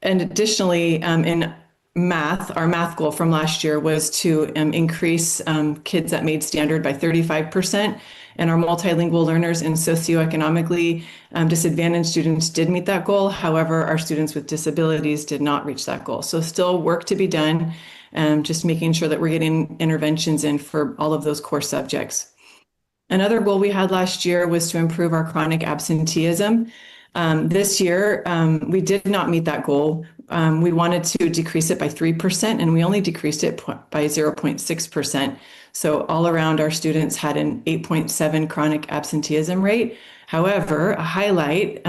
additionally, in math, our math goal from last year was to increase kids that made standard by 35%. And our multilingual learners and socioeconomically disadvantaged students did meet that goal. However, our students with disabilities did not reach that goal. So still work to be done, just making sure that we're getting interventions in for all of those core subjects. Another goal we had last year was to improve our chronic absenteeism. This year, we did not meet that goal. We wanted to decrease it by 3%, and we only decreased it by 0.6%. So all around, our students had an 8.7 chronic absenteeism rate. However, a highlight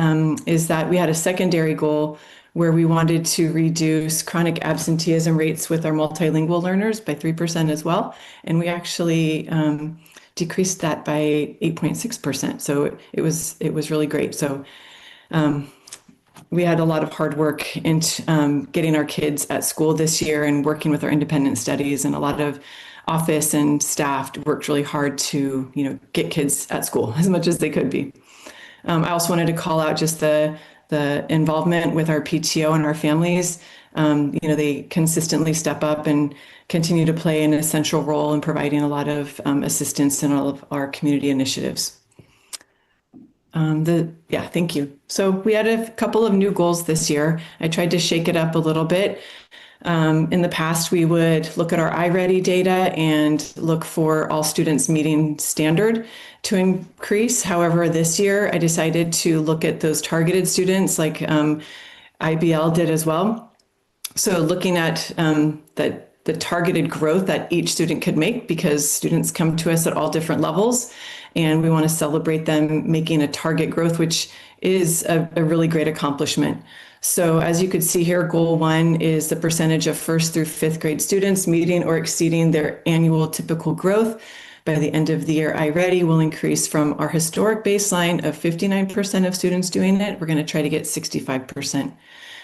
is that we had a secondary goal where we wanted to reduce chronic absenteeism rates with our multilingual learners by 3% as well. And we actually decreased that by 8.6%. So it was really great. So we had a lot of hard work in getting our kids at school this year and working with our independent studies, and a lot of office and staff worked really hard to, get kids at school as much as they could be. I also wanted to call out just the involvement with our PTO and our families. They consistently step up and continue to play an essential role in providing a lot of assistance in all of our community initiatives. Thank you. So we had a couple of new goals this year. I tried to shake it up a little bit. In the past, we would look at our iReady data and look for all students meeting standard to increase. However, this year, I decided to look at those targeted students like IBL did as well. So looking at the targeted growth that each student could make, because students come to us at all different levels, and we want to celebrate them making a target growth, which is a really great accomplishment. So as you could see here, goal 1 is the percentage of 1st through 5th grade students meeting or exceeding their annual typical growth. By the end of the year, iReady will increase from our historic baseline of 59% of students doing it. We're going to try to get 65%.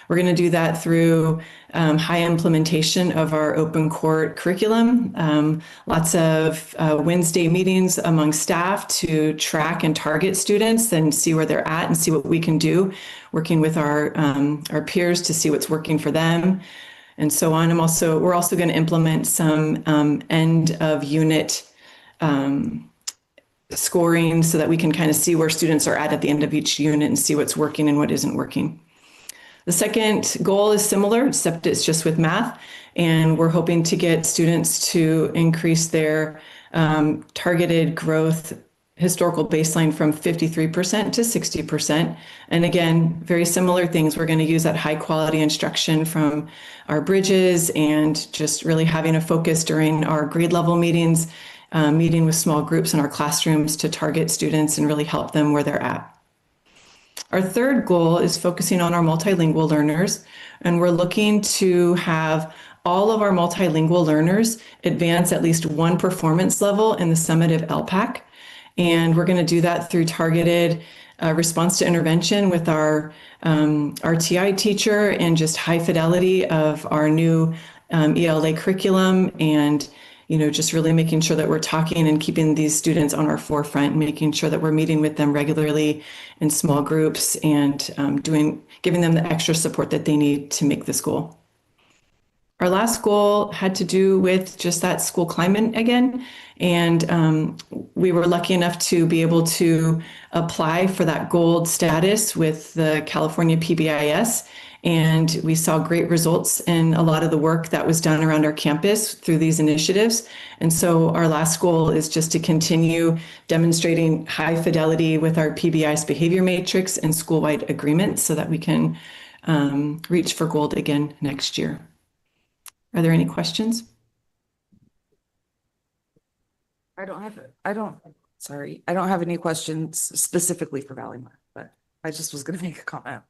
We're going to do that through high implementation of our open core curriculum, lots of Wednesday meetings among staff to track and target students and see where they're at and see what we can do, working with our peers to see what's working for them, and so on. We're also going to implement some end of unit scoring so that we can kind of see where students are at the end of each unit and see what's working and what isn't working. The second goal is similar, except it's just with math, and we're hoping to get students to increase their targeted growth historical baseline from 53% to 60%. And again, very similar things. We're going to use that high quality instruction from our bridges and just really having a focus during our grade level meetings, meeting with small groups in our classrooms to target students and really help them where they're at. Our third goal is focusing on our multilingual learners, and we're looking to have all of our multilingual learners advance at least one performance level in the summative LPAC. And we're going to do that through targeted response to intervention with our TI teacher and just high fidelity of our new ELA curriculum, and just really making sure that we're talking and keeping these students on our forefront, making sure that we're meeting with them regularly in small groups and giving them the extra support that they need to make this goal. Our last goal had to do with just that school climate again. And we were lucky enough to be able to apply for that gold status with the California PBIS. And we saw great results in a lot of the work that was done around our campus through these initiatives. And so our last goal is just to continue demonstrating high fidelity with our PBIS behavior matrix and school-wide agreements so that we can reach for gold again next year. Are there any questions? I don't have any questions specifically for Valleymar, but I just was going to make a comment.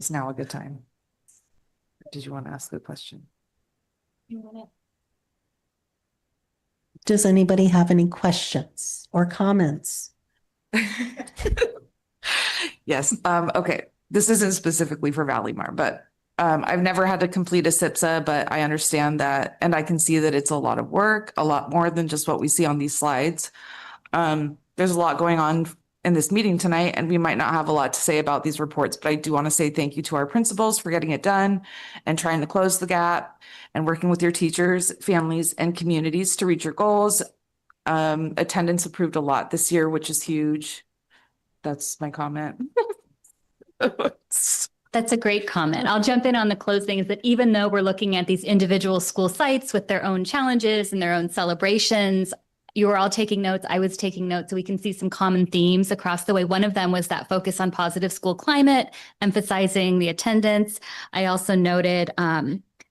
Is now a good time? Did you want to ask a question? Does anybody have any questions or comments? Yes. Okay. This isn't specifically for Valleymar, but I've never had to complete a SIPSA, but I understand that, and I can see that it's a lot of work, a lot more than just what we see on these slides. There's a lot going on in this meeting tonight, and we might not have a lot to say about these reports, but I do want to say thank you to our principals for getting it done and trying to close the gap and working with your teachers, families, and communities to reach your goals. Attendance improved a lot this year, which is huge. That's my comment. That's a great comment. I'll jump in on the closing, is that even though we're looking at these individual school sites with their own challenges and their own celebrations, you were all taking notes. I was taking notes, so we can see some common themes across the way. One of them was that focus on positive school climate, emphasizing the attendance. I also noted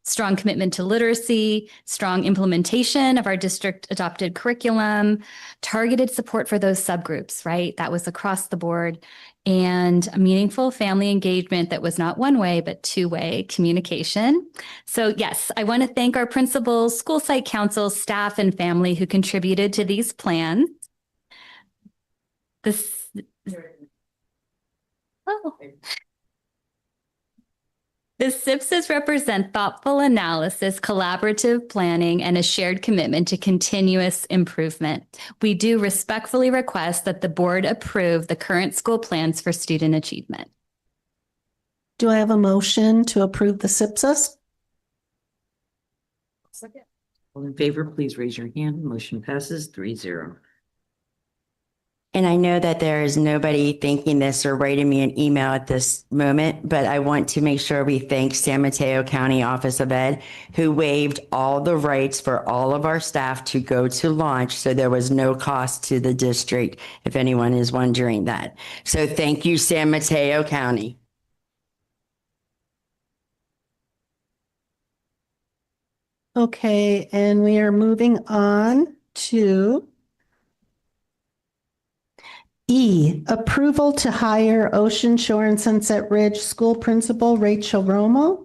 strong commitment to literacy, strong implementation of our district adopted curriculum, targeted support for those subgroups, right? That was across the board, and a meaningful family engagement that was not one-way, but two-way communication. So yes, I want to thank our principals, school site councils, staff, and family who contributed to these plans. The SIPSs represent thoughtful analysis, collaborative planning, and a shared commitment to continuous improvement. We do respectfully request that the board approve the current school plans for student achievement. Do I have a motion to approve the SIPSs? All in favor, please raise your hand. Motion passes 3-0. And I know that there is nobody thinking this or writing me an email at this moment, but I want to make sure we thank San Mateo County Office of Ed, who waived all the rights for all of our staff to go to launch. So there was no cost to the district, if anyone is wondering that. So thank you, San Mateo County. Okay, and we are moving on to E, approval to hire Ocean Shore and Sunset Ridge School Principal Rachel Romo.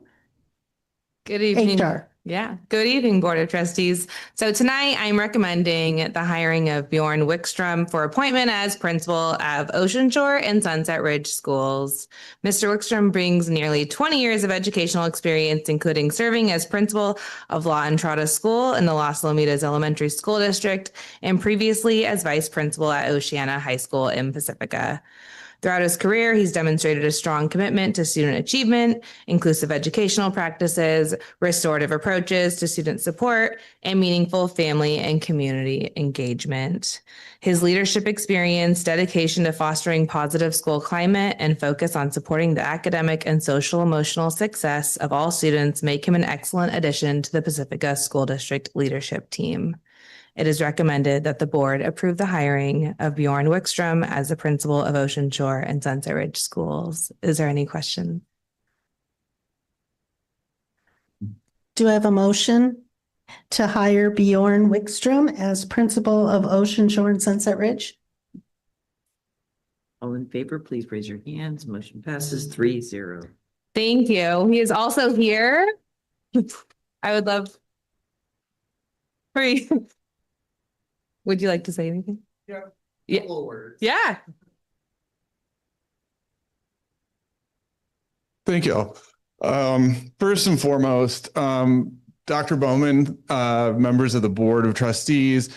Good evening. HR. Yeah. Good evening, Board of Trustees. So tonight I'm recommending the hiring of Bjorn Wickstrom for appointment as principal of Ocean Shore and Sunset Ridge Schools. Mr. Wickstrom brings nearly 20 years of educational experience, including serving as principal of La Entrada School in the Las Lomitas Elementary School District and previously as vice principal at Oceana High School in Pacifica. Throughout his career, he's demonstrated a strong commitment to student achievement, inclusive educational practices, restorative approaches to student support, and meaningful family and community engagement. His leadership experience, dedication to fostering positive school climate, and focus on supporting the academic and social-emotional success of all students make him an excellent addition to the Pacifica School District leadership team. it is recommended that the board approve the hiring of Bjorn Wickstrom as the principal of Ocean Shore and Sunset Ridge Schools. Is there any question? Do I have a motion to hire Bjorn Wickstrom as principal of Ocean Shore and Sunset Ridge? All in favor, please raise your hands. Motion passes 3-0. Thank you. He is also here. I would love for you. Would you like to say anything? Yeah. Yeah. Yeah. Thank you. First and foremost, Dr. Bowman, members of the Board of Trustees,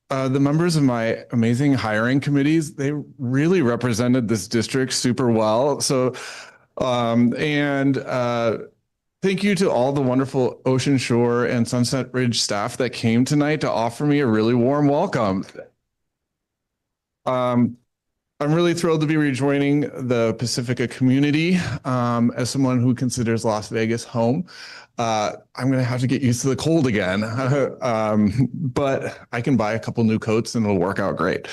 the members of my amazing hiring committees, they really represented this district super well. So, thank you to all the wonderful Ocean Shore and Sunset Ridge staff that came tonight to offer me a really warm welcome. I'm really thrilled to be rejoining the Pacifica community as someone who considers Las Vegas home. I'm going to have to get used to the cold again, but I can buy a couple new coats and it'll work out great.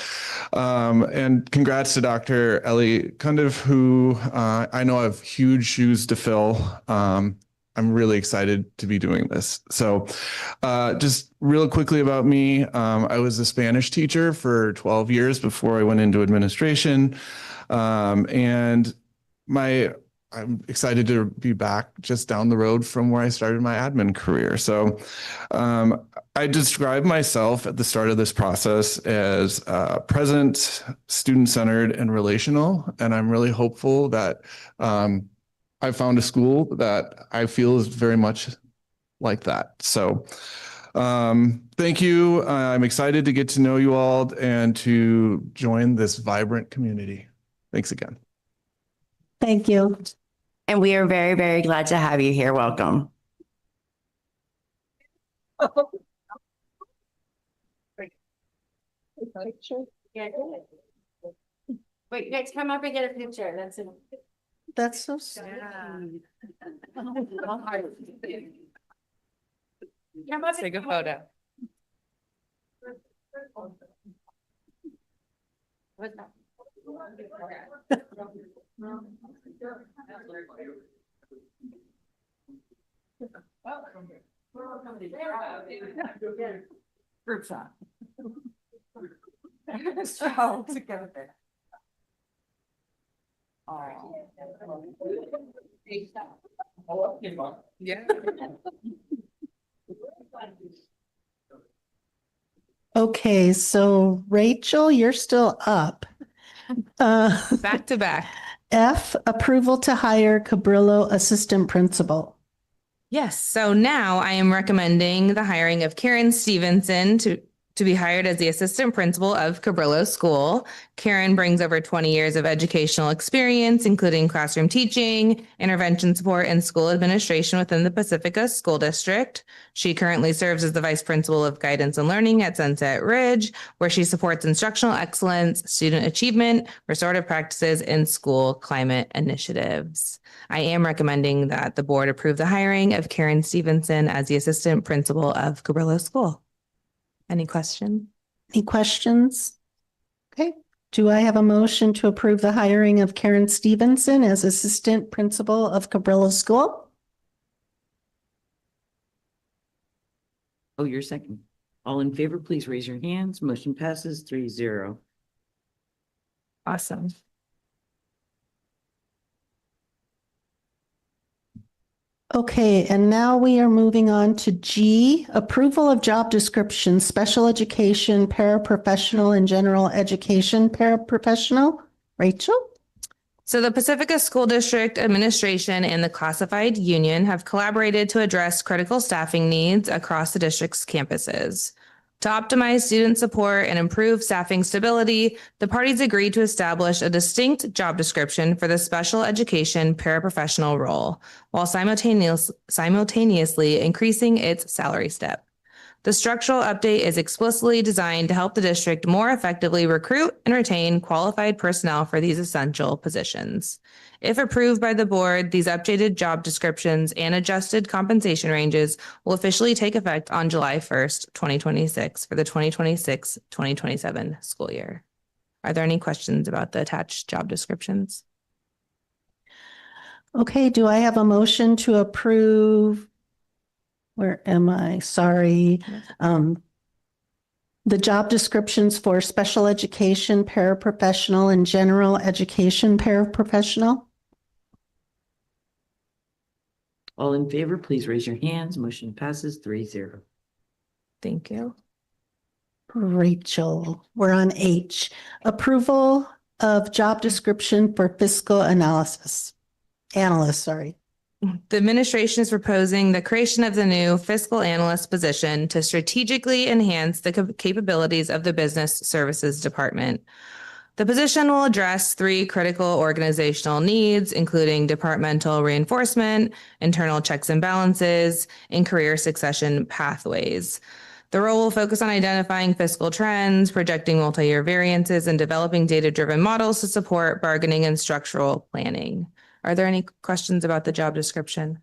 And congrats to Dr. Ellie Cundiff, who I know have huge shoes to fill. I'm really excited to be doing this. So just real quickly about me, I was a Spanish teacher for 12 years before I went into administration. And I'm excited to be back just down the road from where I started my admin career. So I describe myself at the start of this process as present, student-centered, and relational. And I'm really hopeful that I found a school that I feel is very much like that. So thank you. I'm excited to get to know you all and to join this vibrant community. Thanks again. Thank you. And we are very, very glad to have you here. Welcome. Wait, guys, come up and get a picture. That's it. That's so sweet. Take a photo. What's that? Group shot. So together. Yeah. Okay, so Rachel, you're still up. Back to back. F, approval to hire Cabrillo assistant principal. Yes. So now I am recommending the hiring of Karen Stevenson to be hired as the assistant principal of Cabrillo School. Karen brings over 20 years of educational experience, including classroom teaching, intervention support, and school administration within the Pacifica School District. She currently serves as the vice principal of guidance and learning at Sunset Ridge, where she supports instructional excellence, student achievement, restorative practices, and school climate initiatives. I am recommending that the board approve the hiring of Karen Stevenson as the assistant principal of Cabrillo School. Any question? Any questions? Okay. Do I have a motion to approve the hiring of Karen Stevenson as assistant principal of Cabrillo School? Oh, you're second. All in favor, please raise your hands. Motion passes 3-0. Awesome. Okay, and now we are moving on to G, approval of job description, special education, paraprofessional, and general education paraprofessional. Rachel? So the Pacifica School District Administration and the Classified Union have collaborated to address critical staffing needs across the district's campuses. To optimize student support and improve staffing stability, the parties agreed to establish a distinct job description for the special education paraprofessional role, while simultaneously increasing its salary step. The structural update is explicitly designed to help the district more effectively recruit and retain qualified personnel for these essential positions. If approved by the board, these updated job descriptions and adjusted compensation ranges will officially take effect on July 1st, 2026 for the 2026-2027 school year. Are there any questions about the attached job descriptions? Okay, do I have a motion to approve? Where am I? Sorry. The job descriptions for special education paraprofessional and general education paraprofessional. All in favor, please raise your hands. Motion passes 3-0. Thank you. Rachel, we're on H. Approval of job description for fiscal analyst, sorry. The administration is proposing the creation of the new fiscal analyst position to strategically enhance the capabilities of the business services department. The position will address 3 critical organizational needs, including departmental reinforcement, internal checks and balances, and career succession pathways. The role will focus on identifying fiscal trends, projecting multi-year variances, and developing data-driven models to support bargaining and structural planning. Are there any questions about the job description?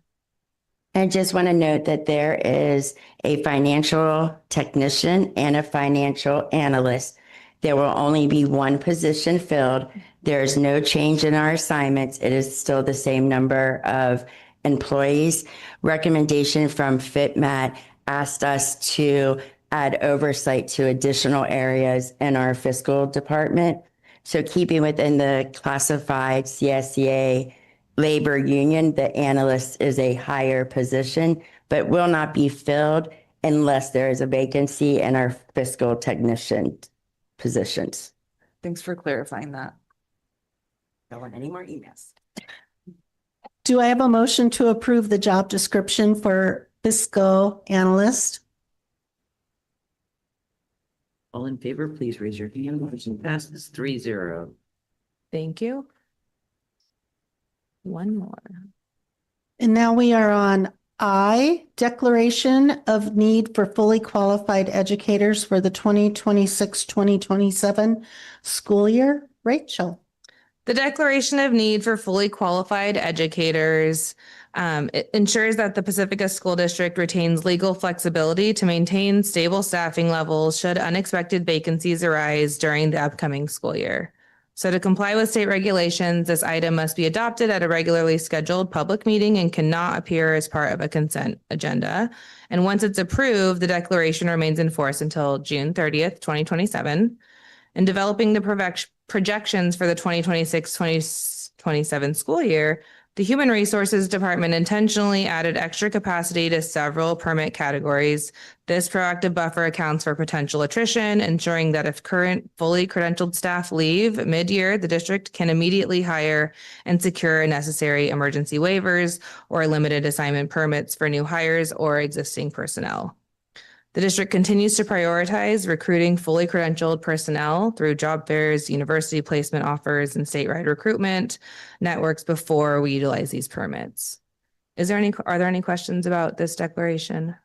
I just want to note that there is a financial technician and a financial analyst. There will only be one position filled. There is no change in our assignments. It is still the same number of employees. Recommendation from FitMat asked us to add oversight to additional areas in our fiscal department. So keeping within the classified CSCA labor union, the analyst is a higher position, but will not be filled unless there is a vacancy in our fiscal technician positions. Thanks for clarifying that. Don't want any more emails. Do I have a motion to approve the job description for fiscal analyst? All in favor, please raise your hand. Motion passes 3-0. Thank you. One more. And now we are on I, declaration of need for fully qualified educators for the 2026-2027 school year. Rachel. The declaration of need for fully qualified educators it ensures that the Pacifica School District retains legal flexibility to maintain stable staffing levels should unexpected vacancies arise during the upcoming school year. So to comply with state regulations, this item must be adopted at a regularly scheduled public meeting and cannot appear as part of a consent agenda. And once it's approved, the declaration remains in force until June 30th, 2027. In developing the projections for the 2026-2027 school year, the Human Resources Department intentionally added extra capacity to several permit categories. This proactive buffer accounts for potential attrition, ensuring that if current fully credentialed staff leave mid-year, the district can immediately hire and secure necessary emergency waivers or limited assignment permits for new hires or existing personnel. The district continues to prioritize recruiting fully credentialed personnel through job fairs, university placement offers, and statewide recruitment networks before we utilize these permits. Are there any questions about this declaration?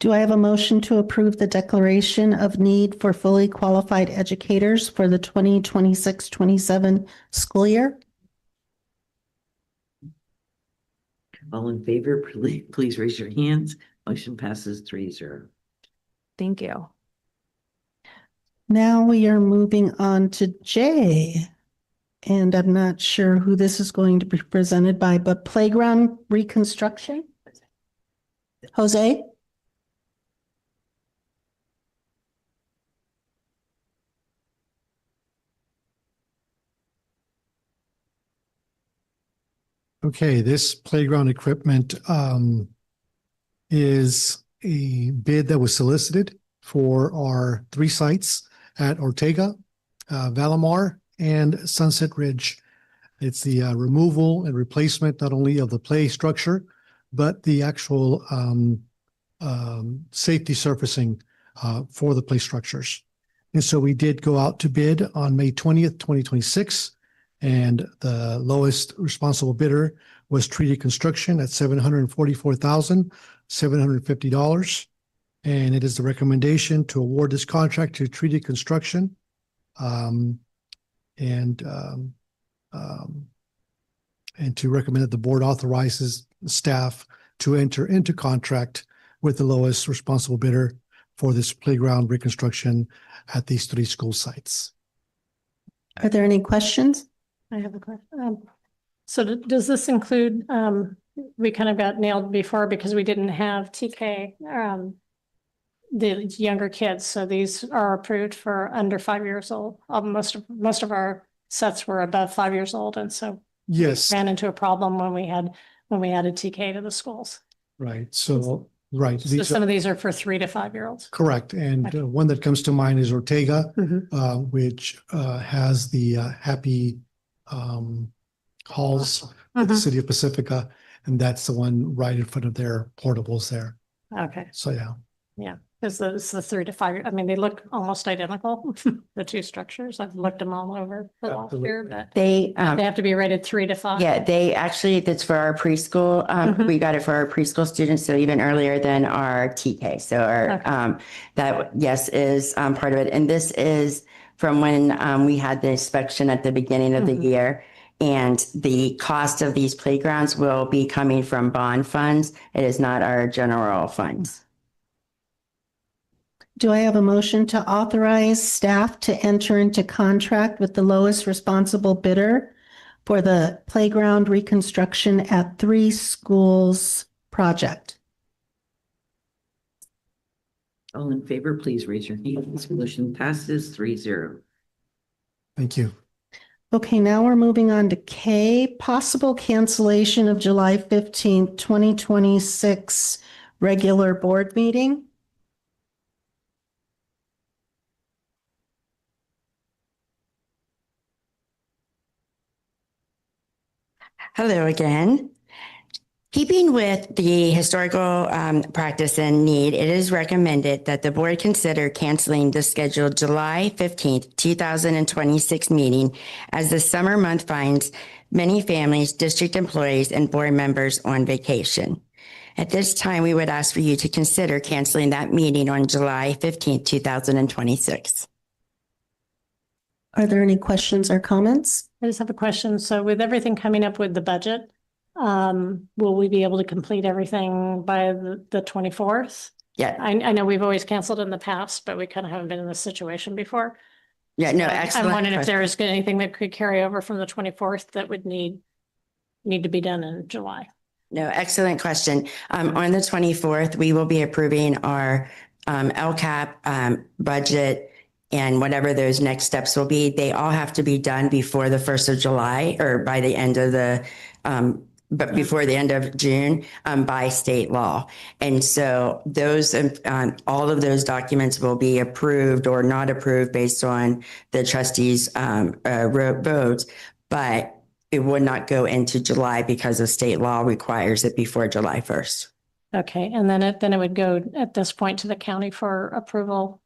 Do I have a motion to approve the declaration of need for fully qualified educators for the 2026-27 school year? All in favor, please raise your hands. Motion passes 3-0. Thank you. Now we are moving on to J. And I'm not sure who this is going to be presented by, but playground reconstruction. Jose? Okay, this playground equipment is a bid that was solicited for our 3 sites at Ortega, Valamar, and Sunset Ridge. It's the removal and replacement not only of the play structure, but the actual safety surfacing for the play structures. And so we did go out to bid on May 20th, 2026, and the lowest responsible bidder was Treaty Construction at $744,000 $750. And it is the recommendation to award this contract to Treaty Construction. And to recommend that the board authorizes staff to enter into contract with the lowest responsible bidder for this playground reconstruction at these 3 school sites. Are there any questions? I have a question. So does this include, we kind of got nailed before because we didn't have TK, the younger kids. So these are approved for under 5 years old. Most of our sets were above 5 years old. And so Yes. we ran into a problem when we added TK to the schools. Right. So, right. So some of these are for 3 to 5 year olds. Correct. And one that comes to mind is Ortega, which has the Happy Halls at the city of Pacifica. And that's the one right in front of their portables there. Okay. So, yeah. Yeah. Because it's the 3 to 5. I mean, they look almost identical, the 2 structures. I've looked them all over the last year, but They have to be rated 3 to 5. Yeah, that's for our preschool. We got it for our preschool students, so even earlier than our TK. So our, that, yes, is part of it. And this is from when we had the inspection at the beginning of the year. And the cost of these playgrounds will be coming from bond funds. It is not our general funds. Do I have a motion to authorize staff to enter into contract with the lowest responsible bidder for the playground reconstruction at 3 schools project? All in favor, please raise your hand. This motion passes 3-0. Thank you. Okay, now we're moving on to K, possible cancellation of July 15th, 2026 regular board meeting. Hello again. Keeping with the historical practice and need, it is recommended that the board consider canceling the scheduled July 15th, 2026 meeting as the summer month finds many families, district employees, and board members on vacation. At this time, we would ask for you to consider canceling that meeting on July 15th, 2026. Are there any questions or comments? I just have a question. So with everything coming up with the budget, will we be able to complete everything by the 24th? Yeah. I know we've always canceled in the past, but we kind of haven't been in this situation before. Yeah, no, excellent. I'm wondering if question. there is anything that could carry over from the 24th that would need to be done in July. No, excellent question. On the 24th, we will be approving our LCAP budget and whatever those next steps will be. They all have to be done before the 1st of July or by the end of but before the end of June by state law. And so those, all of those documents will be approved or not approved based on the trustees' votes, but it would not go into July because of state law requires it before July 1st. Okay, and then it would go at this point to the county for approval.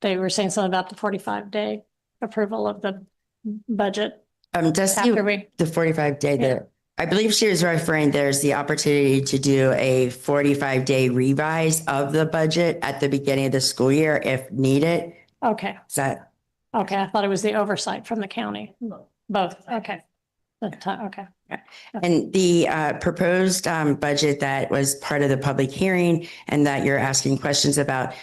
They were saying something about the 45-day approval of the budget. Just After the 45-day that I believe she was referring, there's the opportunity to do a 45-day revise of the budget at the beginning of the school year if needed. Okay. Is that? Okay, I thought it was the oversight from the county. Both, okay. Okay. And the proposed budget that was part of the public hearing and that you're asking questions about,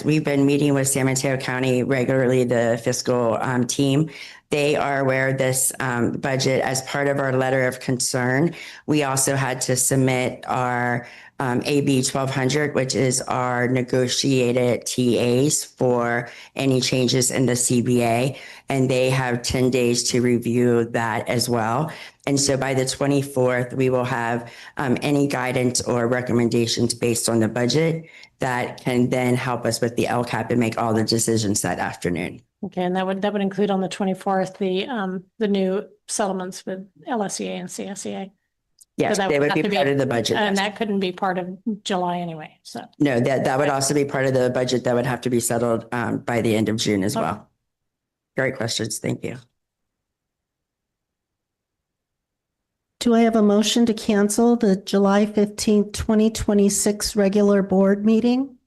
we've been meeting with San Mateo County regularly, the fiscal team. They are aware of this budget as part of our letter of concern. We also had to submit our AB 1200, which is our negotiated TAs for any changes in the CBA. And they have 10 days to review that as well. And so by the 24th, we will have any guidance or recommendations based on the budget that can then help us with the LCAP and make all the decisions that afternoon. Okay, and that would include on the 24th, the new settlements with LSEA and CSEA. Yes, So they would have be to part of the budget. And that couldn't be part of July anyway, so. No, that would also be part of the budget that would have to be settled by the end of June as well. Great questions. Thank you. Do I have a motion to cancel the July 15th, 2026 regular board meeting?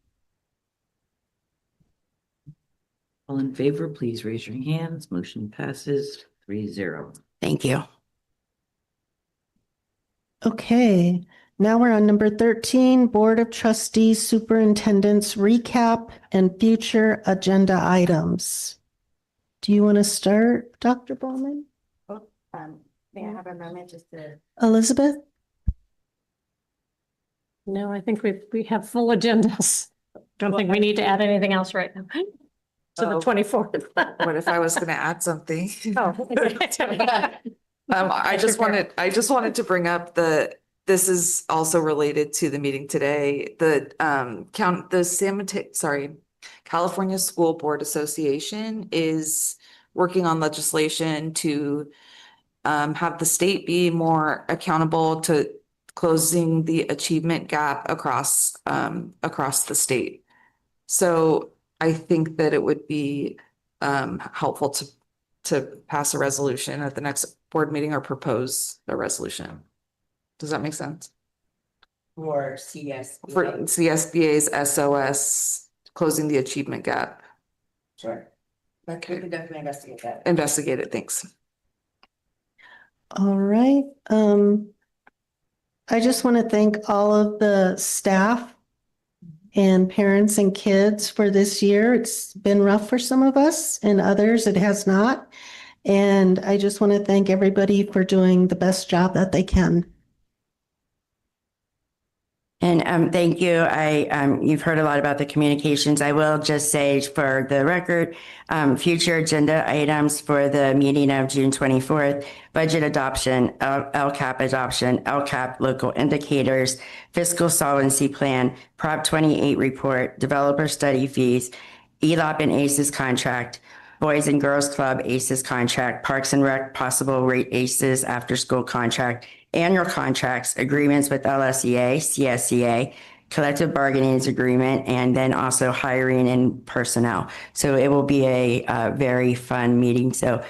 All in favor, please raise your hands. Motion passes 3-0. Thank you. Okay, now we're on number 13, Board of Trustees Superintendent's recap and future agenda items. Do you want to start, Dr. Bowman? May I have a moment just to? Elizabeth? No, I think we have full agendas. Don't think we need to add anything else right now. To the 24th. What if I was going to add something? Oh. I just wanted to bring up this is also related to the meeting today. California School Board Association is working on legislation to have the state be more accountable to closing the achievement gap across the state. So I think that it would be helpful to pass a resolution at the next board meeting or propose a resolution. Does that make sense? For CS. For CSBA's SOS, closing the achievement gap. Sure. We can definitely investigate that. Investigate it, thanks. All right. I just want to thank all of the staff and parents and kids for this year. It's been rough for some of us and others it has not. And I just want to thank everybody for doing the best job that they can. And thank you. You've heard a lot about the communications. I will just say for the record, future agenda items for the meeting of June 24th, budget adoption, LCAP adoption, LCAP local indicators, fiscal solvency plan, Prop 28 report, developer study fees, ELOP and ACES contract, Boys and Girls Club ACES contract, Parks and Rec possible rate ACES after school contract, annual contracts, agreements with LSEA, CSEA, collective bargaining agreement, and then also hiring and personnel. So it will be a very fun meeting. So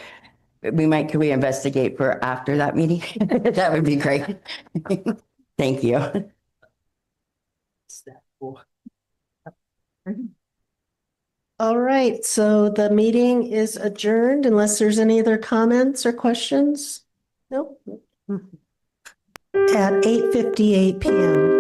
could we investigate for after that meeting? That would be great. Thank you. All right, so the meeting is adjourned unless there's any other comments or questions? Nope. At 8:58 p.m.